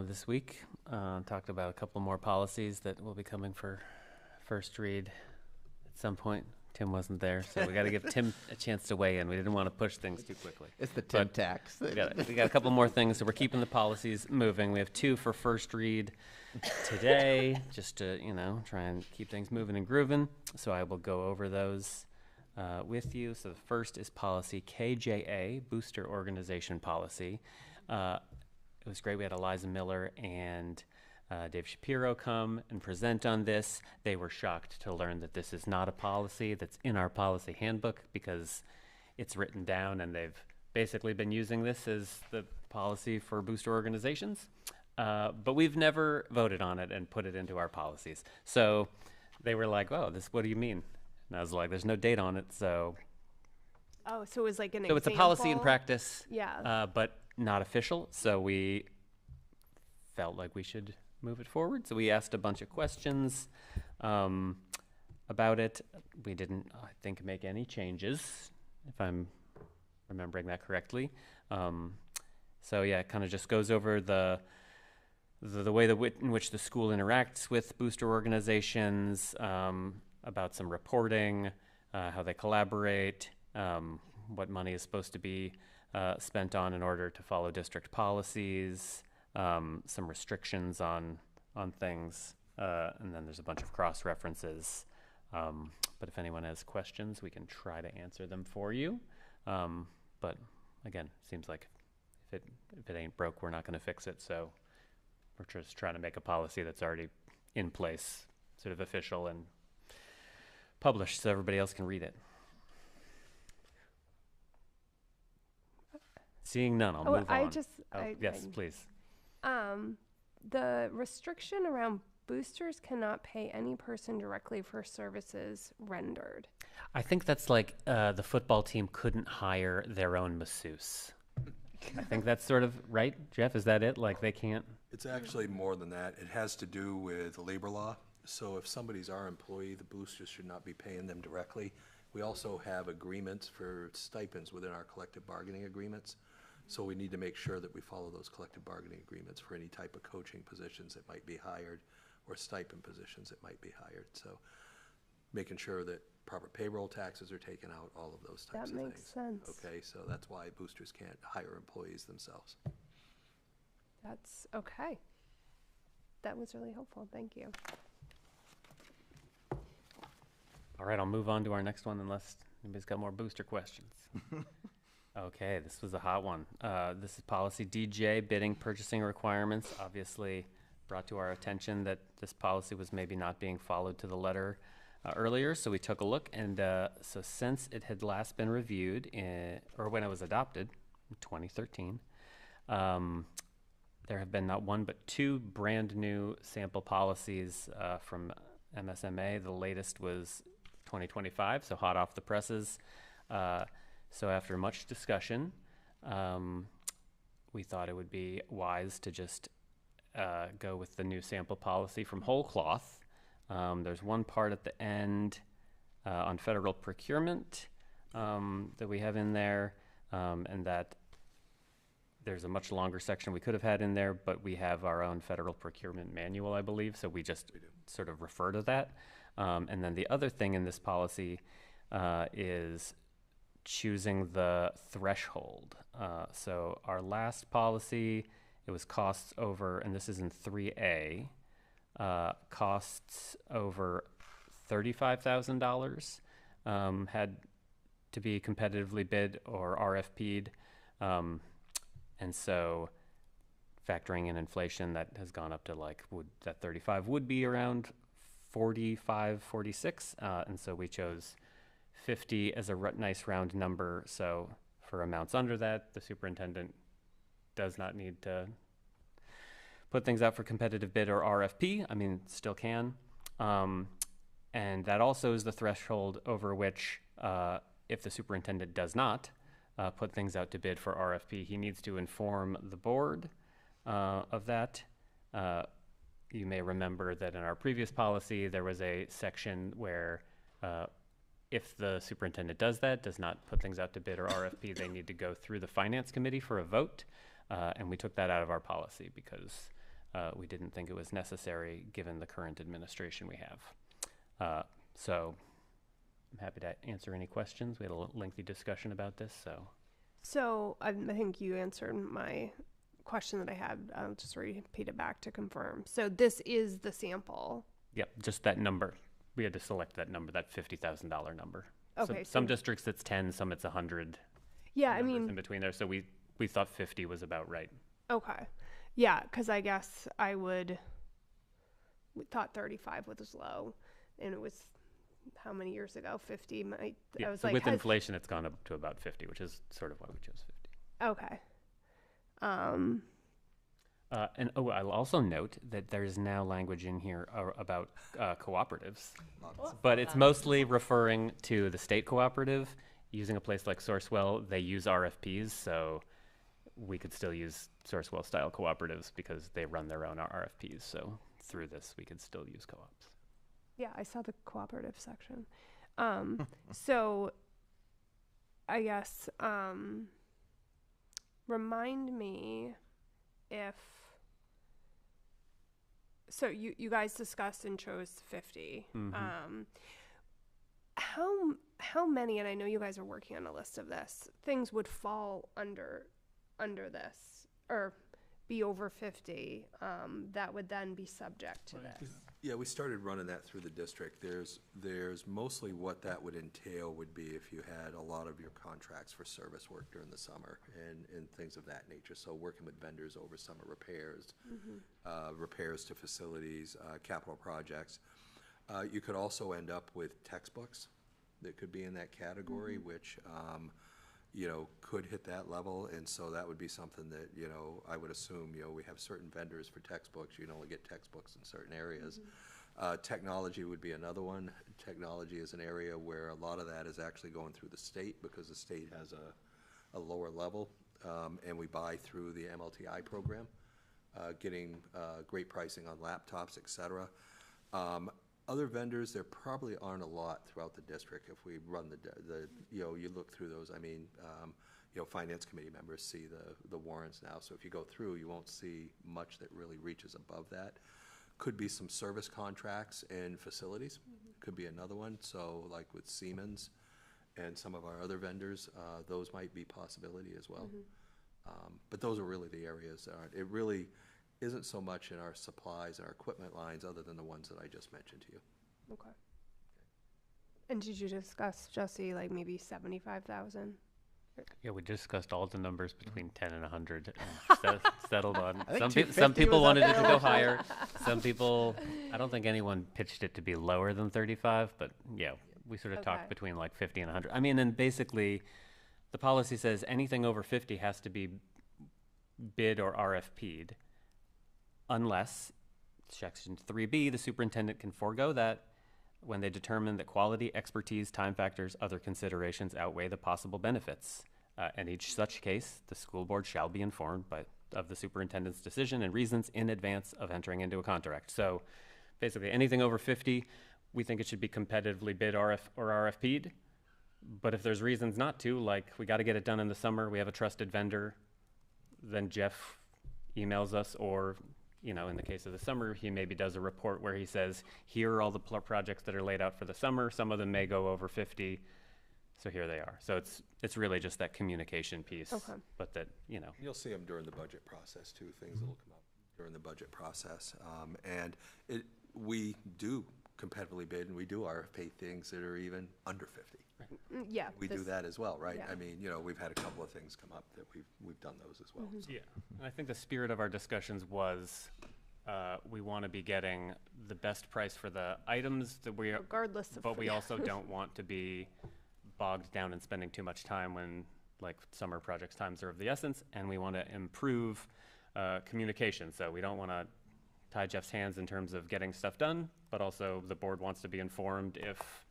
this week, talked about a couple more policies that will be coming for first read at some point. Tim wasn't there, so we got to give Tim a chance to weigh in. We didn't want to push things too quickly. It's the Tim tax. We got a couple more things, so we're keeping the policies moving. We have 2 for first read today, just to, try and keep things moving and grooving. So I will go over those with you. So the first is policy KJA, Booster Organization Policy. It was great. We had Eliza Miller and Dave Shapiro come and present on this. They were shocked to learn that this is not a policy that's in our policy handbook, because it's written down and they've basically been using this as the policy for booster organizations. But we've never voted on it and put it into our policies. So they were like, "Oh, what do you mean?" And I was like, "There's no date on it, so." Oh, so it was like an So it's a policy in practice, yeah, but not official. So we felt like we should move it forward. So we asked a bunch of questions about it. We didn't, I think, make any changes, if I'm remembering that correctly. So yeah, it kind of just goes over the way in which the school interacts with booster organizations, about some reporting, how they collaborate, what money is supposed to be spent on in order to follow district policies, some restrictions on things, and then there's a bunch of cross-references. But if anyone has questions, we can try to answer them for you. But again, seems like if it ain't broke, we're not going to fix it. So we're just trying to make a policy that's already in place, sort of official and published, so everybody else can read it. Seeing none, I'll move on. Yes, please. The restriction around boosters cannot pay any person directly for services rendered. I think that's like the football team couldn't hire their own masseuse. I think that's sort of right, Jeff. Is that it? Like they can't? It's actually more than that. It has to do with labor law. So if somebody's our employee, the boosters should not be paying them directly. We also have agreements for stipends within our collective bargaining agreements. So we need to make sure that we follow those collective bargaining agreements for any type of coaching positions that might be hired or stipend positions that might be hired. So making sure that proper payroll taxes are taken out, all of those types of things. That makes sense. Okay, so that's why boosters can't hire employees themselves. That's okay. That was really helpful. Thank you. All right, I'll move on to our next one unless anybody's got more booster questions. Okay, this was a hot one. This is policy DJ, bidding purchasing requirements. Obviously brought to our attention that this policy was maybe not being followed to the letter earlier, so we took a look. And so since it had last been reviewed, or when it was adopted in 2013, there have been not one but 2 brand new sample policies from MSMA. The latest was 2025, so hot off the presses. So after much discussion, we thought it would be wise to just go with the new sample policy from whole cloth. There's one part at the end on federal procurement that we have in there, and that there's a much longer section we could have had in there, but we have our own federal procurement manual, I believe, so we just sort of refer to that. And then the other thing in this policy is choosing the threshold. So our last policy, it was costs over, and this is in 3A, costs over $35,000 had to be competitively bid or RFP'd. And so factoring in inflation, that has gone up to that 35 would be around 45, 46. And so we chose 50 as a nice round number. So for amounts under that, the superintendent does not need to put things out for competitive bid or RFP. I mean, still can. And that also is the threshold over which, if the superintendent does not put things out to bid for RFP, he needs to inform the board of that. You may remember that in our previous policy, there was a section where if the superintendent does not put things out to bid or RFP, they need to go through the finance committee for a vote. And we took that out of our policy because we didn't think it was necessary given the current administration we have. So I'm happy to answer any questions. We had a lengthy discussion about this, So I think you answered my question that I had. I'll just repeat it back to confirm. So this is the sample. Yep, just that number. We had to select that number, that $50,000 number. Okay. Some districts it's 10, some it's 100. Yeah, I mean, in between there. So we thought 50 was about right. Okay. Yeah, because I guess we thought 35 was low, and it was how many years ago? 50. Yeah, I was so like, with inflation, it's gone up to about 50, which is sort of why we chose 50. Okay. And I'll also note that there's now language in here about cooperatives, but it's mostly referring to the state cooperative. Using a place like Sourcewell, they use RFPs, so we could still use Sourcewell style cooperatives because they run their own RFPs. So through this, we could still use co-ops. Yeah, I saw the cooperative section. So I guess remind me if so you guys discussed and chose 50. Mm-hmm. How many, and I know you guys are working on a list of this, things would fall under this or be over 50 that would then be subject to this? Yeah, we started running that through the district. There's mostly what that would entail would be if you had a lot of your contracts for service work during the summer and things of that nature. So working with vendors over summer repairs, repairs to facilities, capital projects. You could also end up with textbooks that could be in that category, which could hit that level, and so that would be something that, I would assume, we have certain vendors for textbooks. You can only get textbooks in certain areas. Technology would be another one. Technology is an area where a lot of that is actually going through the state because the state has a lower level, and we buy through the MLTI program, getting great pricing on laptops, et cetera. Other vendors, there probably aren't a lot throughout the district. If we run you look through those. I mean, finance committee members see the warrants now. So if you go through, you won't see much that really reaches above that. Could be some service contracts and facilities. Could be another one. So like with Siemens and some of our other vendors, those might be possibility as well. But those are really the areas that aren't. It really isn't so much in our supplies and our equipment lines other than the ones that I just mentioned to you. Okay. And did you discuss, Jesse, like maybe 75,000? Yeah, we discussed all the numbers between 10 and 100 and settled on. I think Some people wanted it to go uphill. higher. Some people, I don't think anyone pitched it to be lower than 35, but yeah, we sort of talked between like 50 and 100. I mean, and basically the policy says anything over 50 has to be bid or RFP'd. Unless, section 3B, the superintendent can forego that when they determine that quality, expertise, time factors, other considerations outweigh the possible benefits. In each such case, the school board shall be informed of the superintendent's decision and reasons in advance of entering into a contract. So basically anything over 50, we think it should be competitively bid or RFP'd. But if there's reasons not to, like we got to get it done in the summer, we have a trusted vendor, then Jeff emails us, or in the case of the summer, he maybe does a report where he says, here are all the projects that are laid out for the summer. Some of them may go over 50. So here they are. So it's really just that communication piece. Okay. But that, You'll see them during the budget process too, things that will come up during the budget process. And we do competitively bid, and we do RFP things that are even under 50. Yeah. We do that as well, right? yeah. I mean, we've had a couple of things come up that we've done those as well. Mm-hmm. So. Yeah, and I think the spirit of our discussions was we want to be getting the best price for the items that we are, Regardless of. but we also don't want to be bogged down and spending too much time when, like, summer projects times are of the essence, and we want to improve communication. So we don't want to tie Jeff's hands in terms of getting stuff done, but also the board wants to be informed if,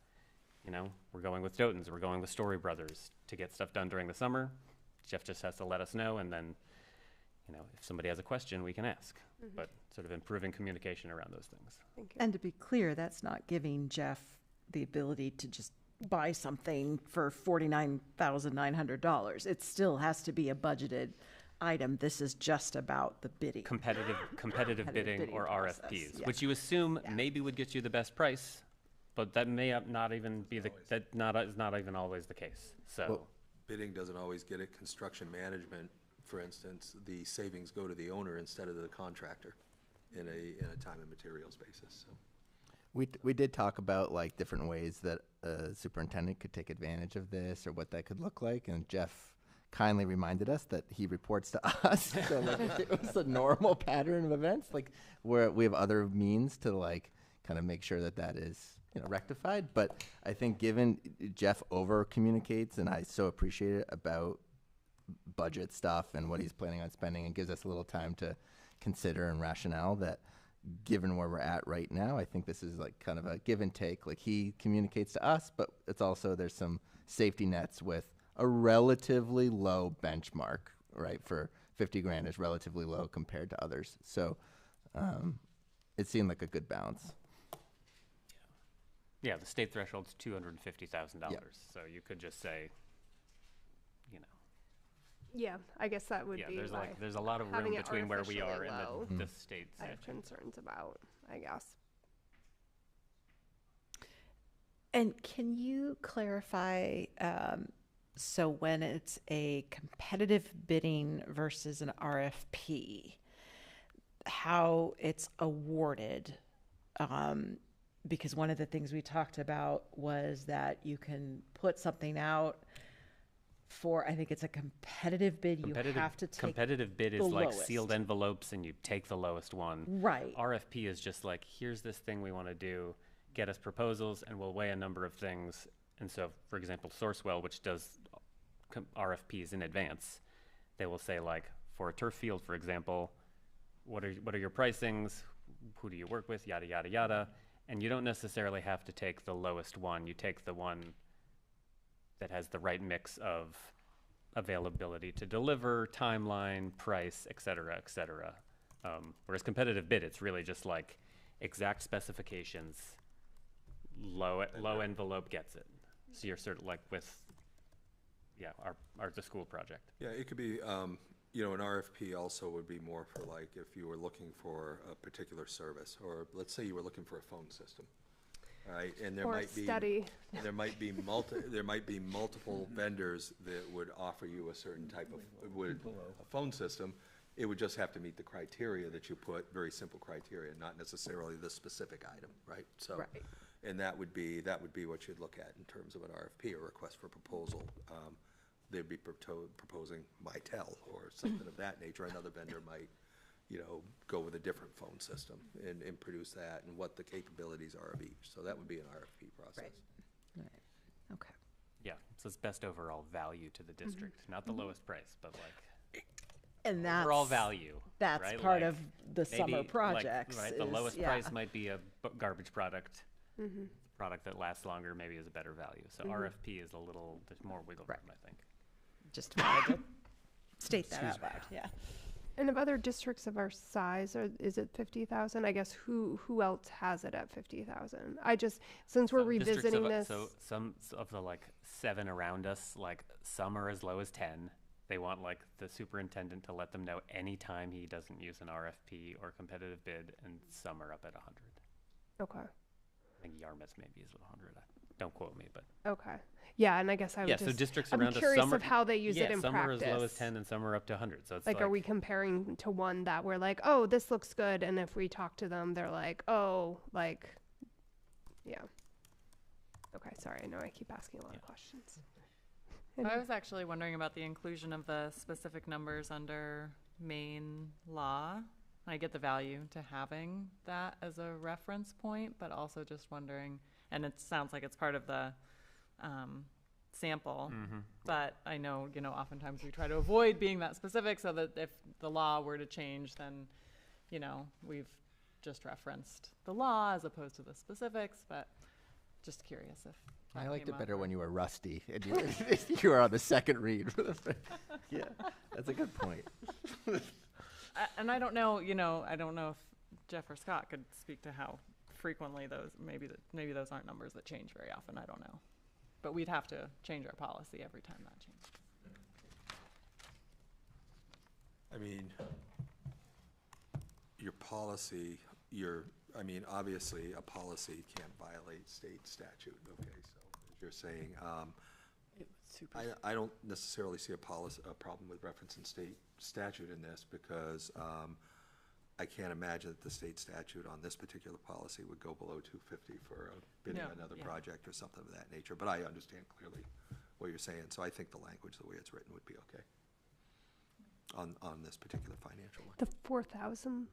we're going with Dotons, we're going with Story Brothers to get stuff done during the summer. Jeff just has to let us know, and then, if somebody has a question, we can ask. Mm-hmm. But sort of improving communication around those things. Thank you. And to be clear, that's not giving Jeff the ability to just buy something for $49,900. It still has to be a budgeted item. This is just about the bidding. Competitive bidding or process, RFPs, yeah. which you assume Yeah. maybe would get you the best price, but that may not even be is not even always the case. So Bidding doesn't always get it. Construction management, for instance, the savings go to the owner instead of the contractor in a time and materials basis. So. We did talk about like different ways that a superintendent could take advantage of this or what that could look like, and Jeff kindly reminded us that he reports to us. So like it was a normal pattern of events, like where we have other means to like kind of make sure that that is rectified. But I think given Jeff over communicates, and I so appreciate it about budget stuff and what he's planning on spending, and gives us a little time to consider and rationale, that given where we're at right now, I think this is like kind of a give and take. Like he communicates to us, but it's also, there's some safety nets with a relatively low benchmark, right? For 50 grand is relatively low compared to others. So it seemed like a good balance. yeah, the state threshold's $250,000. Yeah. So you could just say, Yeah, I guess that would be there's why there's a lot of room having it between where we are artificially and low. the state I have statute. concerns about, I guess. And can you clarify, so when it's a competitive bidding versus an RFP, how it's awarded? Because one of the things we talked about was that you can put something out for, I think it's a competitive bid, you have to take Competitive bid is the like lowest. sealed envelopes and you take the lowest one. Right. RFP is just like, here's this thing we want to do, get us proposals, and we'll weigh a number of things. And so, for example, Sourcewell, which does RFPs in advance, they will say, like, for a turf field, for example, what are your pricings? Who do you work with? Yada, yada, yada. And you don't necessarily have to take the lowest one. You take the one that has the right mix of availability to deliver, timeline, price, et cetera, et cetera. Whereas competitive bid, it's really just like exact specifications, low envelope gets it. So you're sort of like with, the school project. Yeah, it could be, an RFP also would be more for like if you were looking for a particular service, or let's say you were looking for a phone system. Right, and there Or a might be study. there might be multiple vendors that would offer you a certain type of a phone system. It would just have to meet the criteria that you put, very simple criteria, not necessarily the specific item, right? So, Right. and that would be what you'd look at in terms of an RFP, a request for proposal. They'd be proposing Mitel or something of that nature. Another vendor might, go with a different phone system and produce that, and what the capabilities are of each. So that would be an RFP process. Right. Okay. Yeah, so it's best overall value to the district, not the lowest price, but like And that's overall value. That's right? part Like, of the summer maybe, projects. Right, the is- lowest yeah. price might be a garbage product. Mm-hmm. Product that lasts longer maybe is a better value. So RFP is there's more wiggle room, I think. Just wanted to state that out loud. Yeah. And of other districts of our size, is it 50,000? I guess who else has it at 50,000? Since we're Some districts revisiting of- this. So some of the 7 around us, some are as low as 10. They want the superintendent to let them know anytime he doesn't use an RFP or competitive bid, and some are up at 100. Okay. I think Yarmouth maybe is at 100. Don't quote me, but Okay. Yeah, and I guess I would so districts I'm around us, curious some are, of how they use it in some practice. are as low as 10 and some are up to 100. So it's Are we comparing to one that we're like, oh, this looks good, and if we talk to them, they're like, oh, Yeah. Okay, sorry, I know I keep asking a lot of questions. I was actually wondering about the inclusion of the specific numbers under main law. I get the value to having that as a reference point, but also just wondering, and it sounds like it's part of the sample, but I know, oftentimes we try to avoid being that specific so that if the law were to change, then, we've just referenced the law as opposed to the specifics, but just curious if I liked came it better up, when you were rusty and you were on the second read. Yeah, that's a good point. and I don't know, I don't know if Jeff or Scott could speak to how frequently maybe those aren't numbers that change very often. I don't know, but we'd have to change our policy every time that changed. I mean, your policy, obviously a policy can't violate state statute, okay, so as you're saying, I don't necessarily see a problem with reference in state statute in this because I can't imagine that the state statute on this particular policy would go below 250 for bidding another project or something of that nature, but I understand clearly what you're saying, so I think the language, the way it's written, would be okay on this particular financial one. The 4,000,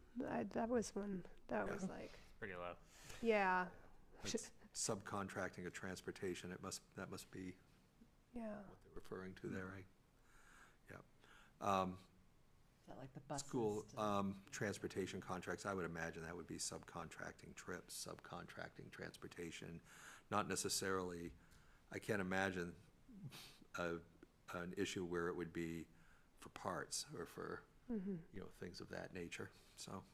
that was one, that was like, Pretty low. yeah. It's subcontracting of transportation, that must be Yeah. what they're referring to there, right? Yeah. Is that like the buses? School transportation contracts, I would imagine that would be subcontracting trips, subcontracting transportation, not necessarily, I can't imagine an issue where it would be for parts or for, things of that nature, so.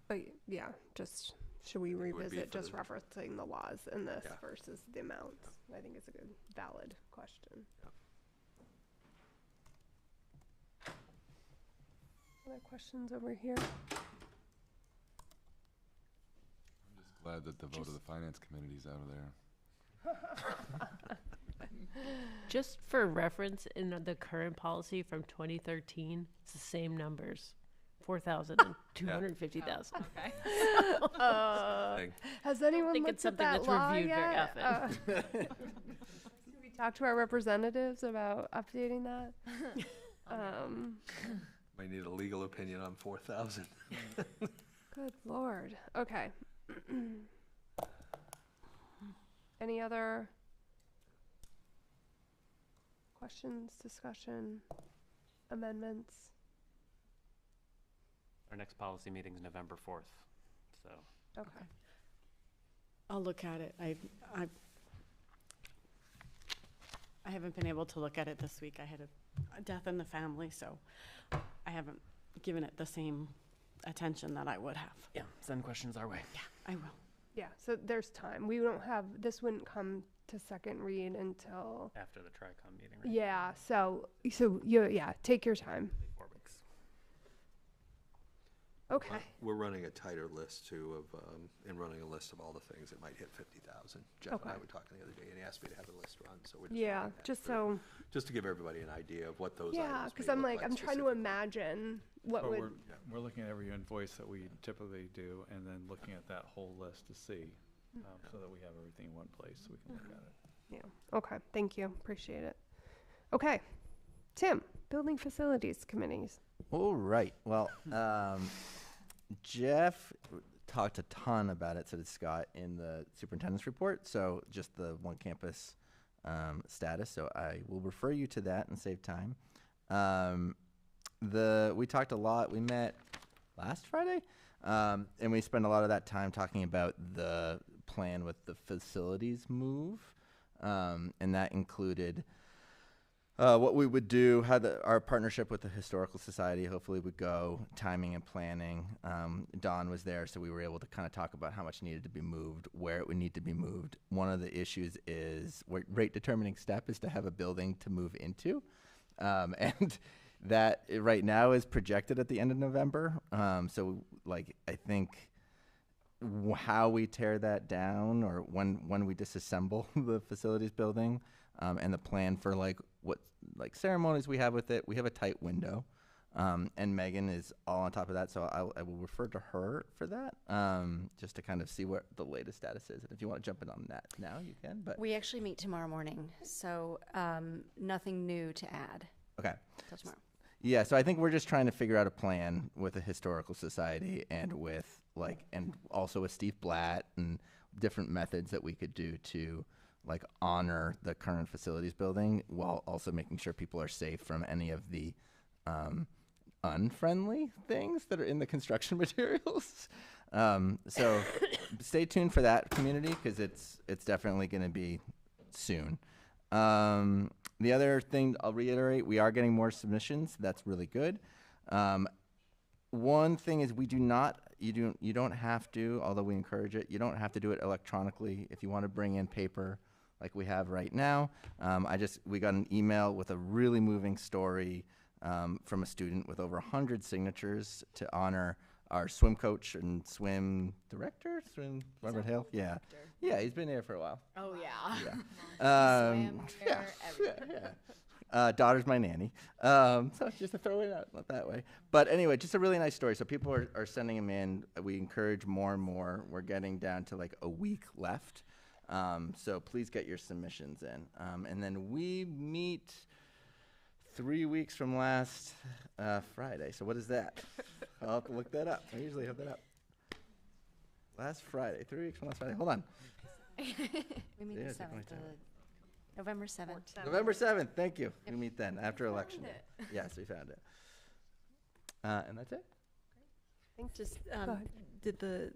But yeah, just, should we would be revisit for just the- referencing the laws in this Yeah. versus the amounts? I think it's a good, valid question. Other questions over here? I'm just glad that the vote of the finance committee's out of there. Just for reference, in the current policy from 2013, it's the same numbers, 4,000 and 250,00. Okay. Has anyone I think looked it's at something that that's law reviewed very yet? often. Did we talk to our representatives about updating that? Might need a legal opinion on 4,000. Good Lord. Okay. Any other questions, discussion, amendments? Our next policy meeting is November 4th, so. Okay. I'll look at it. I haven't been able to look at it this week. I had a death in the family, so I haven't given it the same attention that I would have. Yeah, send questions our way. Yeah, I will. Yeah, so there's time. We don't have, this wouldn't come to second read until, After the TRICOM meeting, right? yeah, so take your time. 4 weeks. Okay. We're running a tighter list too and running a list of all the things that might hit 50,000. Jeff and I Okay. were talking the other day, and he asked me to have the list run, so we're just Yeah, running that just through, so, just to give everybody an idea of what those yeah, items because may I'm look like, I'm trying to specifically. imagine what But would, we're looking at every invoice that we typically do and then looking at that whole list to see, so that we have everything in one place so we can look at it. yeah, okay, thank you, appreciate it. Okay, Tim, Building Facilities Committees. All right. Well, Jeff talked a ton about it, so did Scott, in the superintendent's report. So just the one campus status. So I will refer you to that and save time. We talked a lot. We met last Friday, and we spent a lot of that time talking about the plan with the facilities move, and that included what we would do, how our partnership with the Historical Society hopefully would go, timing and planning. Dawn was there, so we were able to kind of talk about how much needed to be moved, where it would need to be moved. One of the issues is rate determining step is to have a building to move into. And that right now is projected at the end of November. So like, I think how we tear that down or when we disassemble the facilities building, and the plan for what ceremonies we have with it, we have a tight window. And Megan is all on top of that, so I will refer to her for that, just to kind of see what the latest status is. And if you want to jump in on that now, you can. But We actually meet tomorrow morning, so nothing new to add. Okay. Till tomorrow. Yeah, so I think we're just trying to figure out a plan with the Historical Society and with and also with Steve Blatt and different methods that we could do to honor the current facilities building while also making sure people are safe from any of the unfriendly things that are in the construction materials. So stay tuned for that, community, because it's definitely going to be soon. The other thing I'll reiterate, we are getting more submissions. That's really good. One thing is you don't have to, although we encourage it, you don't have to do it electronically. If you want to bring in paper like we have right now, we got an email with a really moving story from a student with over 100 signatures to honor our swim coach and swim director, Robert Hale. Yeah. Yeah, he's been here for a while. Oh, yeah. Daughter's my nanny. So just to throw it out that way. But anyway, just a really nice story. So people are sending them in. We encourage more and more. We're getting down to a week left. So please get your submissions in. And then we meet 3 weeks from last Friday. So what is that? I'll have to look that up. I usually have that up. Last Friday, 3 weeks from last Friday. Hold on. We meet the 7th, November 7th. November 7th. Thank you. We meet then after Found election day. it. Yes, we found it. And that's it. Just did the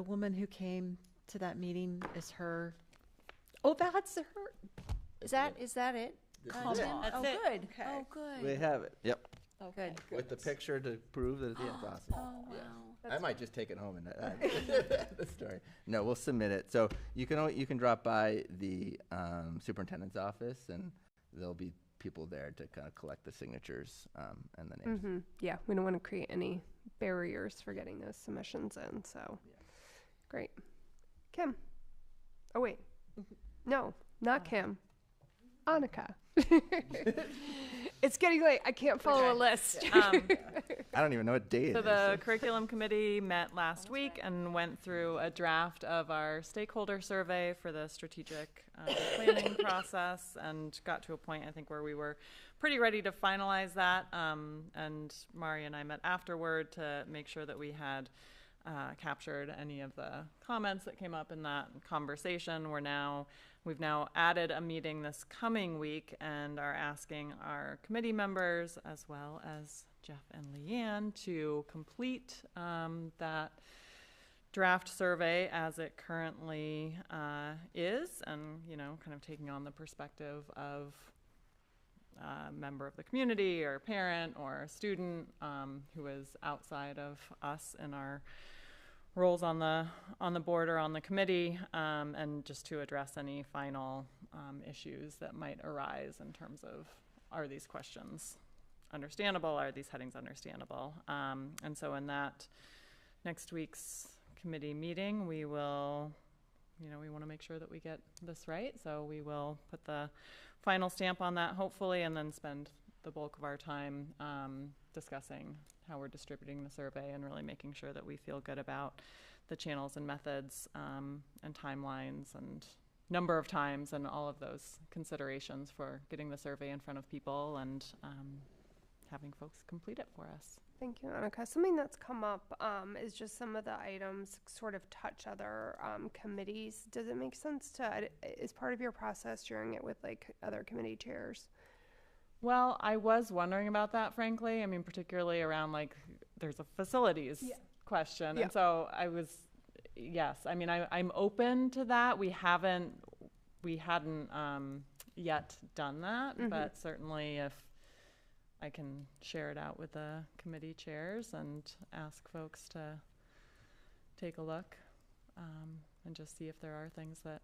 woman who came to that meeting is her? Oh, that's her. Is that it? Come on. That's it. Good. Okay. Oh, good. We have it. Yep. Good. With the picture to prove that it's awesome. Oh, wow. I might just take it home and the story. No, we'll submit it. So you can drop by the superintendent's office, and there'll be people there to kind of collect the signatures and the names. Mm-hmm. Yeah, we don't want to create any barriers for getting those submissions in. So, great. Kim. Oh wait, no, not Kim. Annika. It's getting late. I can't follow a list. I don't even know what day it is. So the curriculum committee met last week and went through a draft of our stakeholder survey for the strategic planning process, and got to a point, I think, where we were pretty ready to finalize that. And Mari and I met afterward to make sure that we had captured any of the comments that came up in that conversation. We've now added a meeting this coming week and are asking our committee members, as well as Jeff and Leanne, to complete that draft survey as it currently is, and kind of taking on the perspective of a member of the community or parent or student who is outside of us in our roles on the board or on the committee, and just to address any final issues that might arise in terms of, are these questions understandable? Are these headings understandable? And so in that next week's committee meeting, we will, we want to make sure that we get this right. So we will put the final stamp on that, hopefully, and then spend the bulk of our time discussing how we're distributing the survey and really making sure that we feel good about the channels and methods and timelines and number of times and all of those considerations for getting the survey in front of people and having folks complete it for us. Thank you, Annika. Something that's come up is just some of the items sort of touch other committees. Does it make sense to, is part of your process sharing it with other committee chairs? Well, I was wondering about that, frankly. I mean, particularly around there's a facilities question. Yeah. And so yes, I mean, I'm open to that. We hadn't yet done that, but certainly if I can share it out with the committee chairs and ask folks to take a look and just see if there are things that,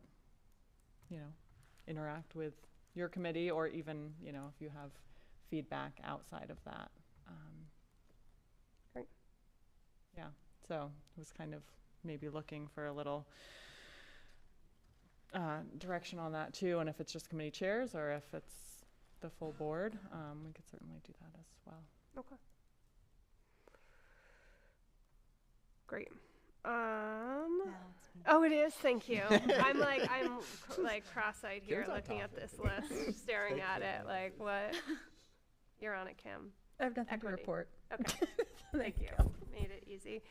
interact with your committee, or even, if you have feedback outside of that. Great. Yeah, so it was kind of maybe looking for a little direction on that too, and if it's just committee chairs or if it's the full board, we could certainly do that as well. Okay. Great. Oh, it is. Thank you. I'm cross-eyed here, looking at this list, staring at it. Like, what? You're on it, Kim. I have nothing Equity. to report. Okay. Thank you. Made it easy.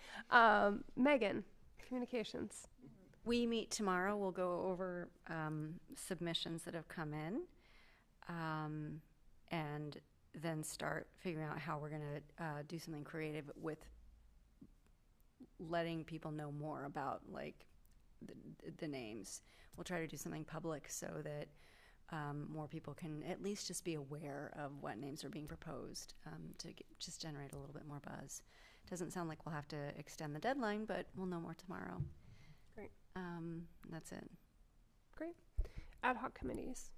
Megan, communications. We meet tomorrow. We'll go over submissions that have come in, and then start figuring out how we're going to do something creative with letting people know more about like the names. We'll try to do something public so that more people can at least just be aware of what names are being proposed, to just generate a little bit more buzz. Doesn't sound like we'll have to extend the deadline, but we'll know more tomorrow. Great. That's it. Great. Ad hoc committees.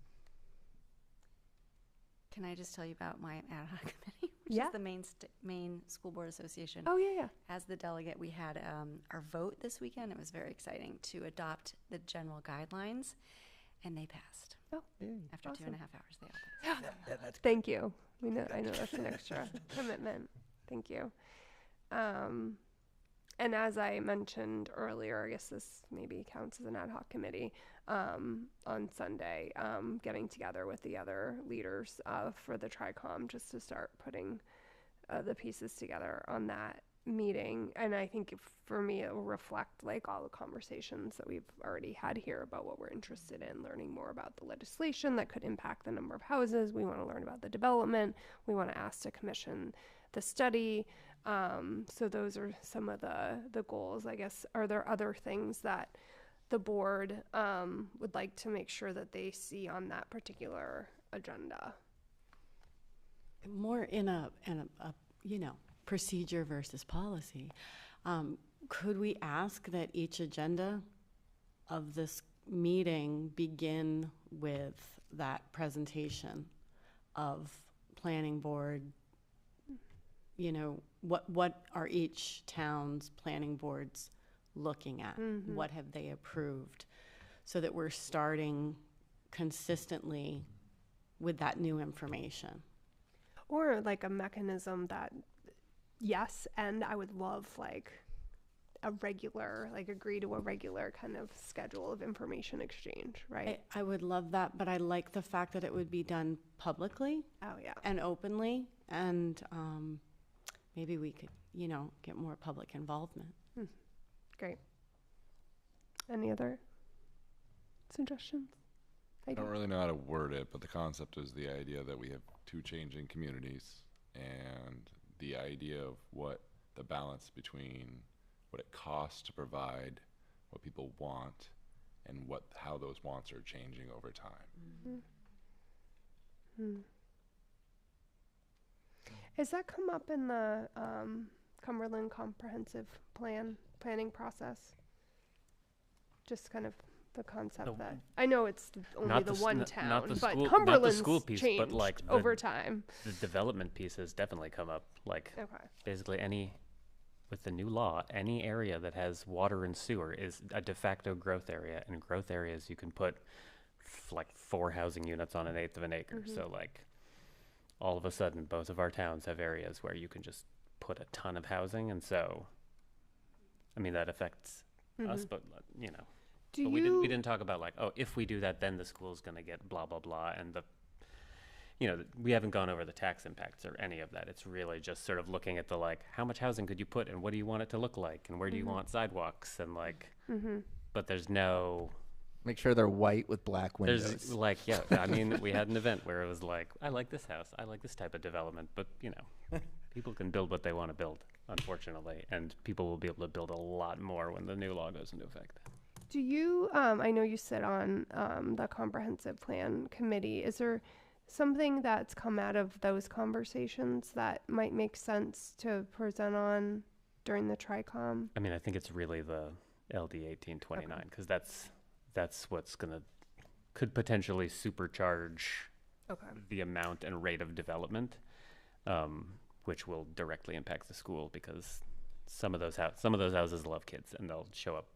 Can I just tell you about my ad hoc committee, which Yeah. is the Maine School Board Association? Oh, yeah. As the delegate, we had our vote this weekend. It was very exciting to adopt the general guidelines, and they passed. Oh, after awesome. 2.5 hours, they all passed. Thank you. I know that's an extra commitment. Thank you. And as I mentioned earlier, I guess this maybe counts as an ad hoc committee, on Sunday, getting together with the other leaders for the TRICOM just to start putting the pieces together on that meeting. And I think for me, it will reflect like all the conversations that we've already had here about what we're interested in, learning more about the legislation that could impact the number of houses. We want to learn about the development. We want to ask to commission the study. So those are some of the goals, I guess. Are there other things that the board would like to make sure that they see on that particular agenda? More in a procedure versus policy. Could we ask that each agenda of this meeting begin with that presentation of planning board? What are each town's planning boards looking at? Mm-hmm. What have they approved? So that we're starting consistently with that new information. Or like a mechanism that, yes, and I would love like agree to a regular kind of schedule of information exchange, right? I would love that, but I like the fact that it would be done publicly. Oh, yeah. And openly, and maybe we could, get more public involvement. Great. Any other suggestions? I don't really know how to word it, but the concept is the idea that we have two changing communities, and the idea of what the balance between what it costs to provide what people want and how those wants are changing over time. Has that come up in the Cumberland Comprehensive planning process? Just kind of the concept that I know it's only the one town, but Cumberland's school piece, changed but like over time. The development piece has definitely come up. Like basically with the new law, any area that has water and sewer is a de facto growth area, and growth areas you can put like 4 housing units on 1/8 of an acre. So like all of a sudden both of our towns have areas where you can just put a ton of housing, and so I mean that affects us, but we didn't talk about like, oh, if we do that, then the school's going to get blah blah blah, and we haven't gone over the tax impacts or any of that. It's really just sort of looking at the like, how much housing could you put, and what do you want it to look like, and where do you want sidewalks, and like, but there's no. Make sure they're white with black windows. There's like, yeah, I mean, we had an event where it was like, I like this house, I like this type of development, but people can build what they want to build, unfortunately, and people will be able to build a lot more when the new law goes into effect. Do you, I know you sit on the comprehensive plan committee. Is there something that's come out of those conversations that might make sense to present on during the TRICOM? I mean, I think it's really the LD 1829, because that's what's could potentially supercharge the amount and rate of development, which will directly impact the school, because some of those houses love kids, and they'll show up.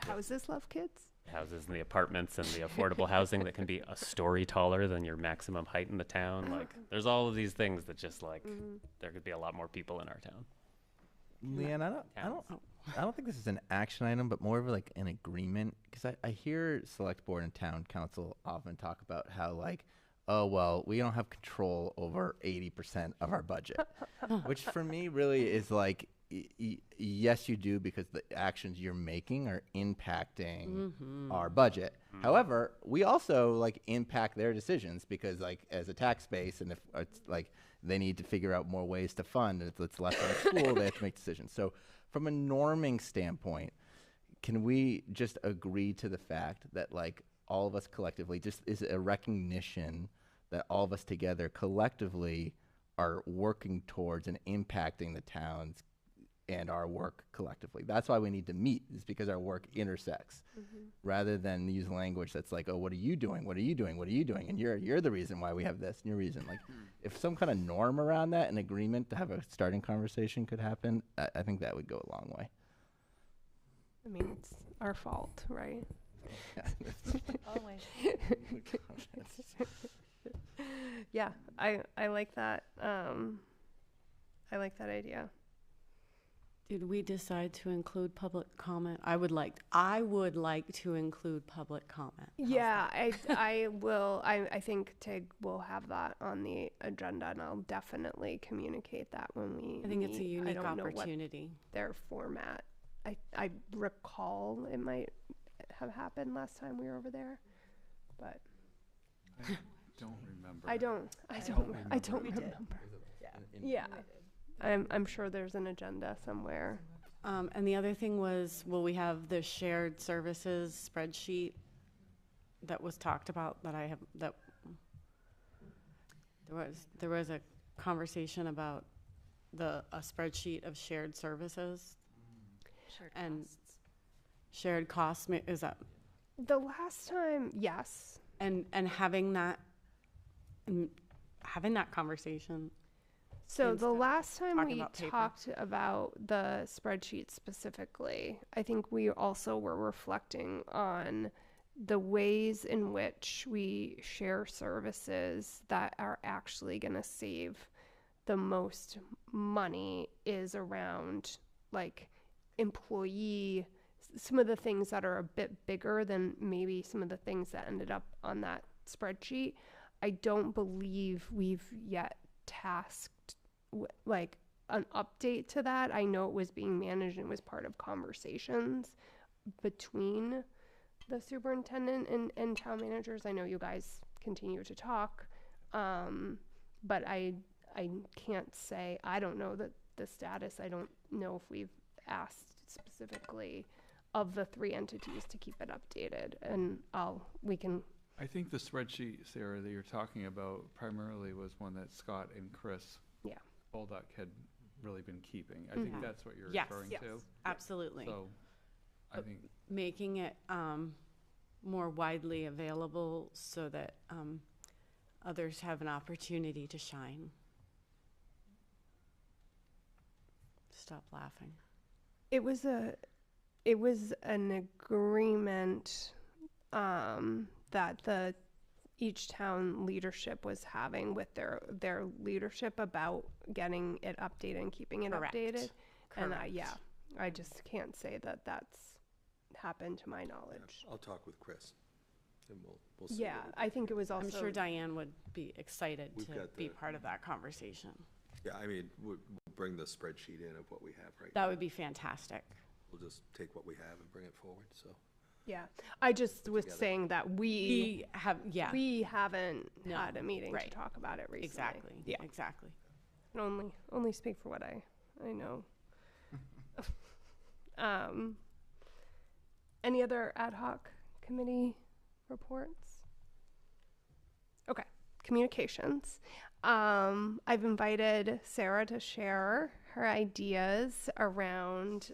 The houses love kids? houses and the apartments and the affordable housing that can be a story taller than your maximum height in the town. Like, there's all of these things that just like, there could be a lot more people in our town. Leanne, I don't think this is an action item, but more of like an agreement, because I hear select board and town council often talk about how like, oh, well, we don't have control over 80% of our budget, which for me really is like, yes, you do, because the actions you're making are impacting our budget. However, we also like impact their decisions, because like as a tax base, and if it's like they need to figure out more ways to fund, and it's left on the school, they have to make decisions. So from a norming standpoint, can we just agree to the fact that like all of us collectively, just is a recognition that all of us together collectively are working towards and impacting the towns and our work collectively? That's why we need to meet, is because our work intersects, rather than use language that's like, oh, what are you doing? What are you doing? What are you doing? And you're the reason why we have this, and your reason. Like, if some kind of norm around that, an agreement to have a starting conversation could happen, I think that would go a long way. I mean, it's our fault, right? Always. Yeah, I like that. I like that idea. Did we decide to include public comment? I would like to include public comment. Yeah, I will. I think TIG will have that on the agenda, and I'll definitely communicate that when we I think it's a meet. unique I don't opportunity. Know what their format. I recall it might have happened last time we were over there, but I don't remember. I don't remember. Yeah. I'm sure there's an agenda somewhere. And the other thing was, will we have the shared services spreadsheet that was talked about that there was a conversation about a spreadsheet of shared services shared costs. Is that the last time? Yes. And having that conversation. So the last time we talked about the spreadsheet specifically, I think we also were reflecting on the ways in which we share services that are actually going to save the most money is around like employee, some of the things that are a bit bigger than maybe some of the things that ended up on that spreadsheet. I don't believe we've yet tasked like an update to that. I know it was being managed and was part of conversations between the superintendent and town managers. I know you guys continue to talk, but I can't say. I don't know the status. I don't know if we've asked specifically of the three entities to keep it updated, and we can. I think the spreadsheet, Sarah, that you're talking about primarily was one that Scott and Chris Baldock had really been keeping. I think that's what you're referring to. Absolutely. So I think making it more widely available so that others have an opportunity to shine. Stop laughing. It was an agreement that each town leadership was having with their leadership about getting it updated and keeping it updated. And I just can't say that that's happened to my knowledge. I'll talk with Chris, and we'll see. Yeah, I think it was also. I'm sure Diane would be excited to be part of that conversation. Yeah, I mean, we'll bring the spreadsheet in of what we have right now. That would be fantastic. We'll just take what we have and bring it forward, so. Yeah, I just was saying that we haven't had a meeting to talk about it recently. Exactly. Yeah, exactly. And only speak for what I know. Any other ad hoc committee reports? Okay, communications. I've invited Sarah to share her ideas around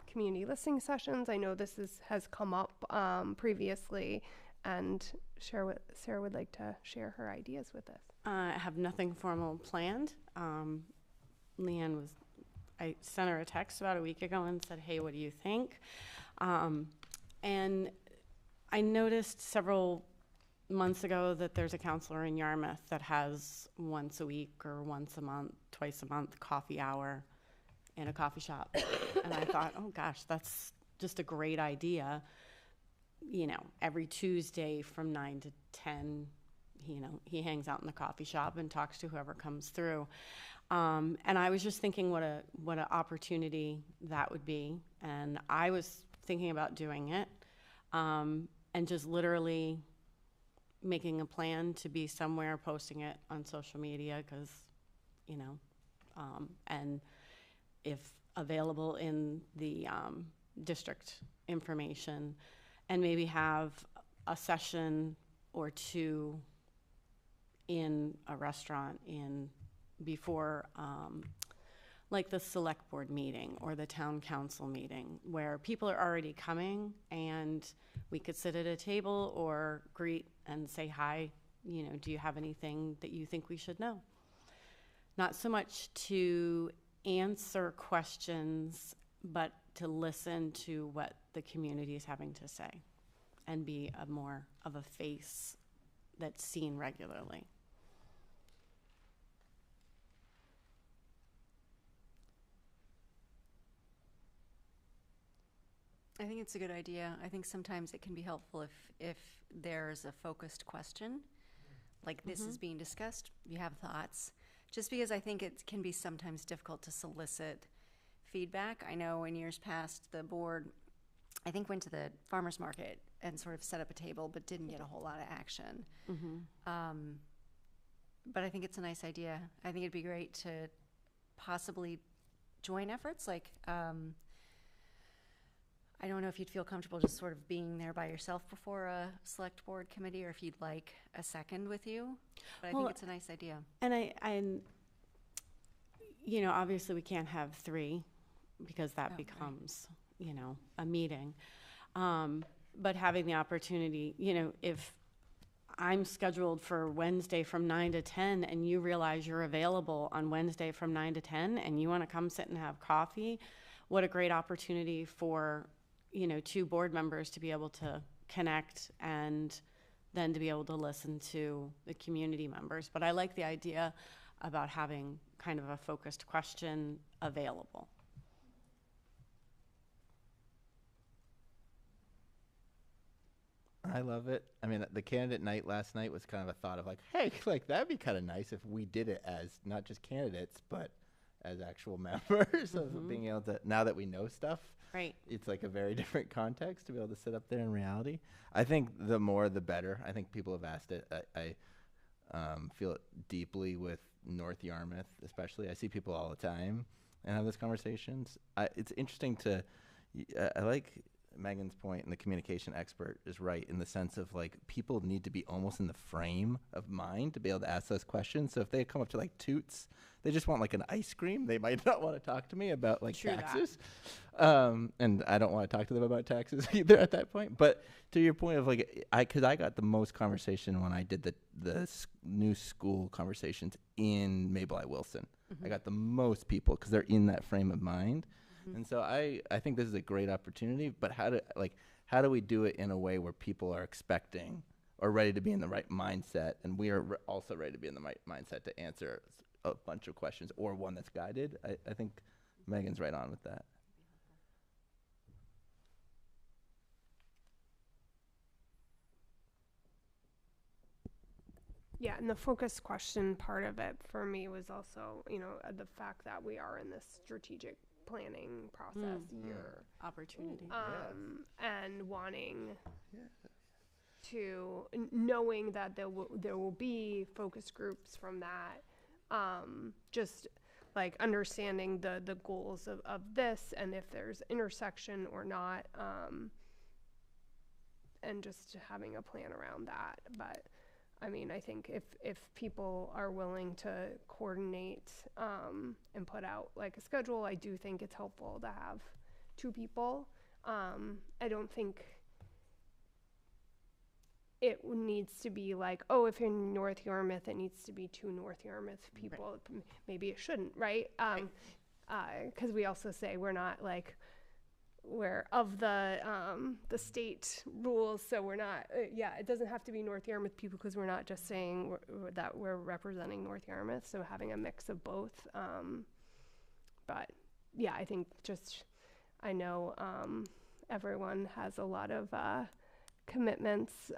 community listening sessions. I know this has come up previously, and Sarah would like to share her ideas with us. I have nothing formal planned. Leanne I sent her a text about a week ago and said, hey, what do you think? And I noticed several months ago that there's a counselor in Yarmouth that has once a week or once a month, twice a month, coffee hour in a coffee shop. And I thought, oh gosh, that's just a great idea. You know, every Tuesday from 9 to 10, he hangs out in the coffee shop and talks to whoever comes through. And I was just thinking what an opportunity that would be. And I was thinking about doing it, and just literally making a plan to be somewhere, posting it on social media, because, and if available in the district information, and maybe have a session or two in a restaurant before like the select board meeting or the town council meeting, where people are already coming and we could sit at a table or greet and say hi, do you have anything that you think we should know? Not so much to answer questions, but to listen to what the community is having to say and be more of a face that's seen regularly. I think it's a good idea. I think sometimes it can be helpful if there's a focused question, like this is being discussed, you have thoughts, just because I think it can be sometimes difficult to solicit feedback. I know in years past, the board, I think, went to the farmer's market and sort of set up a table, but didn't get a whole lot of action. But I think it's a nice idea. I think it'd be great to possibly join efforts like, I don't know if you'd feel comfortable just sort of being there by yourself before a select board committee, or if you'd like a second with you, but I think it's a nice idea. And I obviously we can't have 3 because that becomes, a meeting. But having the opportunity, if I'm scheduled for Wednesday from 9 to 10 and you realize you're available on Wednesday from 9 to 10 and you want to come sit and have coffee, what a great opportunity for 2 board members to be able to connect and then to be able to listen to the community members. But I like the idea about having kind of a focused question available. I love it. I mean, the candidate night last night was kind of a thought of like, hey, like that'd be kind of nice if we did it as not just candidates, but as actual members of being able to, now that we know stuff. Right. It's like a very different context to be able to sit up there in reality. I think the more the better. I think people have asked it. I feel it deeply with North Yarmouth, especially. I see people all the time and have those conversations. It's interesting to, I like Megan's point, and the communication expert is right in the sense of like people need to be almost in the frame of mind to be able to ask those questions. So if they come up to like Toots, they just want like an ice cream, they might not want to talk to me about like taxes. And I don't want to talk to them about taxes either at that point. But to your point of like, because I got the most conversation when I did the new school conversations in Mabel I. Wilson. I got the most people because they're in that frame of mind. And so I think this is a great opportunity, but how do we do it in a way where people are expecting or ready to be in the right mindset, and we are also ready to be in the right mindset to answer a bunch of questions, or one that's guided? I think Megan's right on with that. Yeah, and the focus question part of it for me was also, the fact that we are in this strategic planning process year. Opportunity. And wanting to, knowing that there will be focus groups from that, just like understanding the goals of this and if there's intersection or not, and just having a plan around that. But I mean, I think if people are willing to coordinate and put out like a schedule, I do think it's helpful to have 2 people. I don't think it needs to be like, oh, if you're in North Yarmouth, it needs to be 2 North Yarmouth people. Right. Maybe it shouldn't, right? 'Cause we also say we're not like, of the state rules, so we're not, it doesn't have to be North Yarmouth people, because we're not just saying that we're representing North Yarmouth, so having a mix of both. But yeah, I think I know everyone has a lot of commitments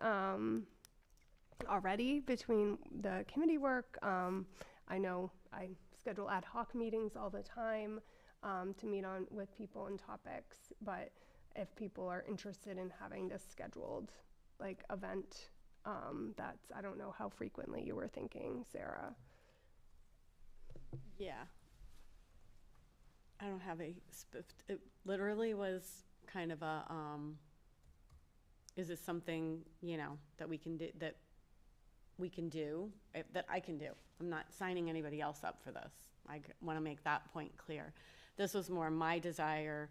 already between the committee work. I know I schedule ad hoc meetings all the time to meet with people and topics, but if people are interested in having this scheduled event, I don't know how frequently you were thinking, Sarah. Yeah. I don't have it literally was kind of a, is this something, that we can do, that I can do? I'm not signing anybody else up for this. I want to make that point clear. This was more my desire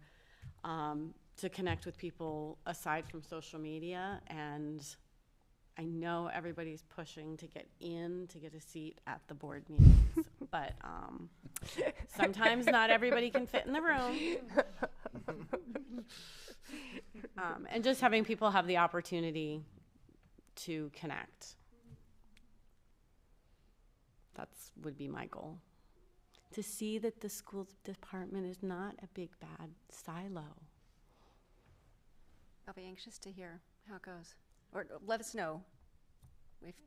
to connect with people aside from social media, and I know everybody's pushing to get a seat at the board meetings, but sometimes not everybody can fit in the room. And just having people have the opportunity to connect. Would be my goal. To see that the school department is not a big bad silo. I'll be anxious to hear how it goes. Or let us know,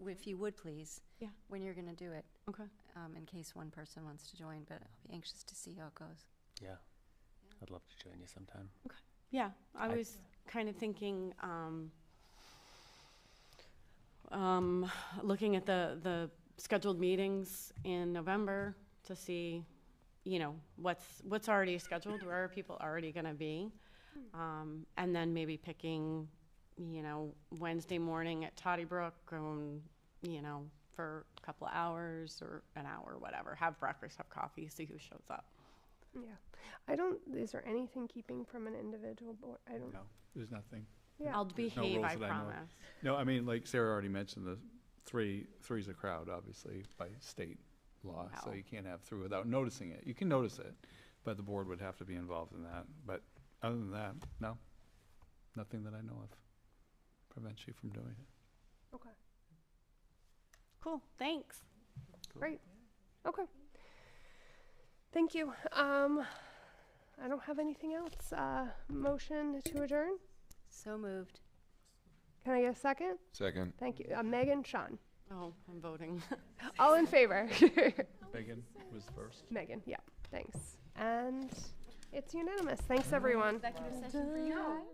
if you would please, when you're going to do it. Okay. In case one person wants to join, but I'll be anxious to see how it goes. Yeah. I'd love to join you sometime. Okay. Yeah, I was kind of thinking, looking at the scheduled meetings in November to see, what's already scheduled, where are people already going to be, and then maybe picking, Wednesday morning at Toddy Brook, for a couple of hours or an hour, whatever. Have breakfast, have coffee, see who shows up. Yeah, is there anything keeping from an individual board? No, there's nothing. Yeah, I'll behave, I promise. No, I mean, like Sarah already mentioned, the three's a crowd, obviously, by state law, so you can't have three without noticing it. You can notice it, but the board would have to be involved in that. But other than that, no, nothing that I know of prevents you from doing it. Okay. Cool, thanks. Great. Okay. Thank you. I don't have anything else. Motion to adjourn? So moved. Can I get a second? Second. Thank you. Megan, Sean. Oh, I'm voting. All in favor? Megan was first. Megan, yeah. Thanks. And it's unanimous. Thanks, everyone. Executive session for you guys.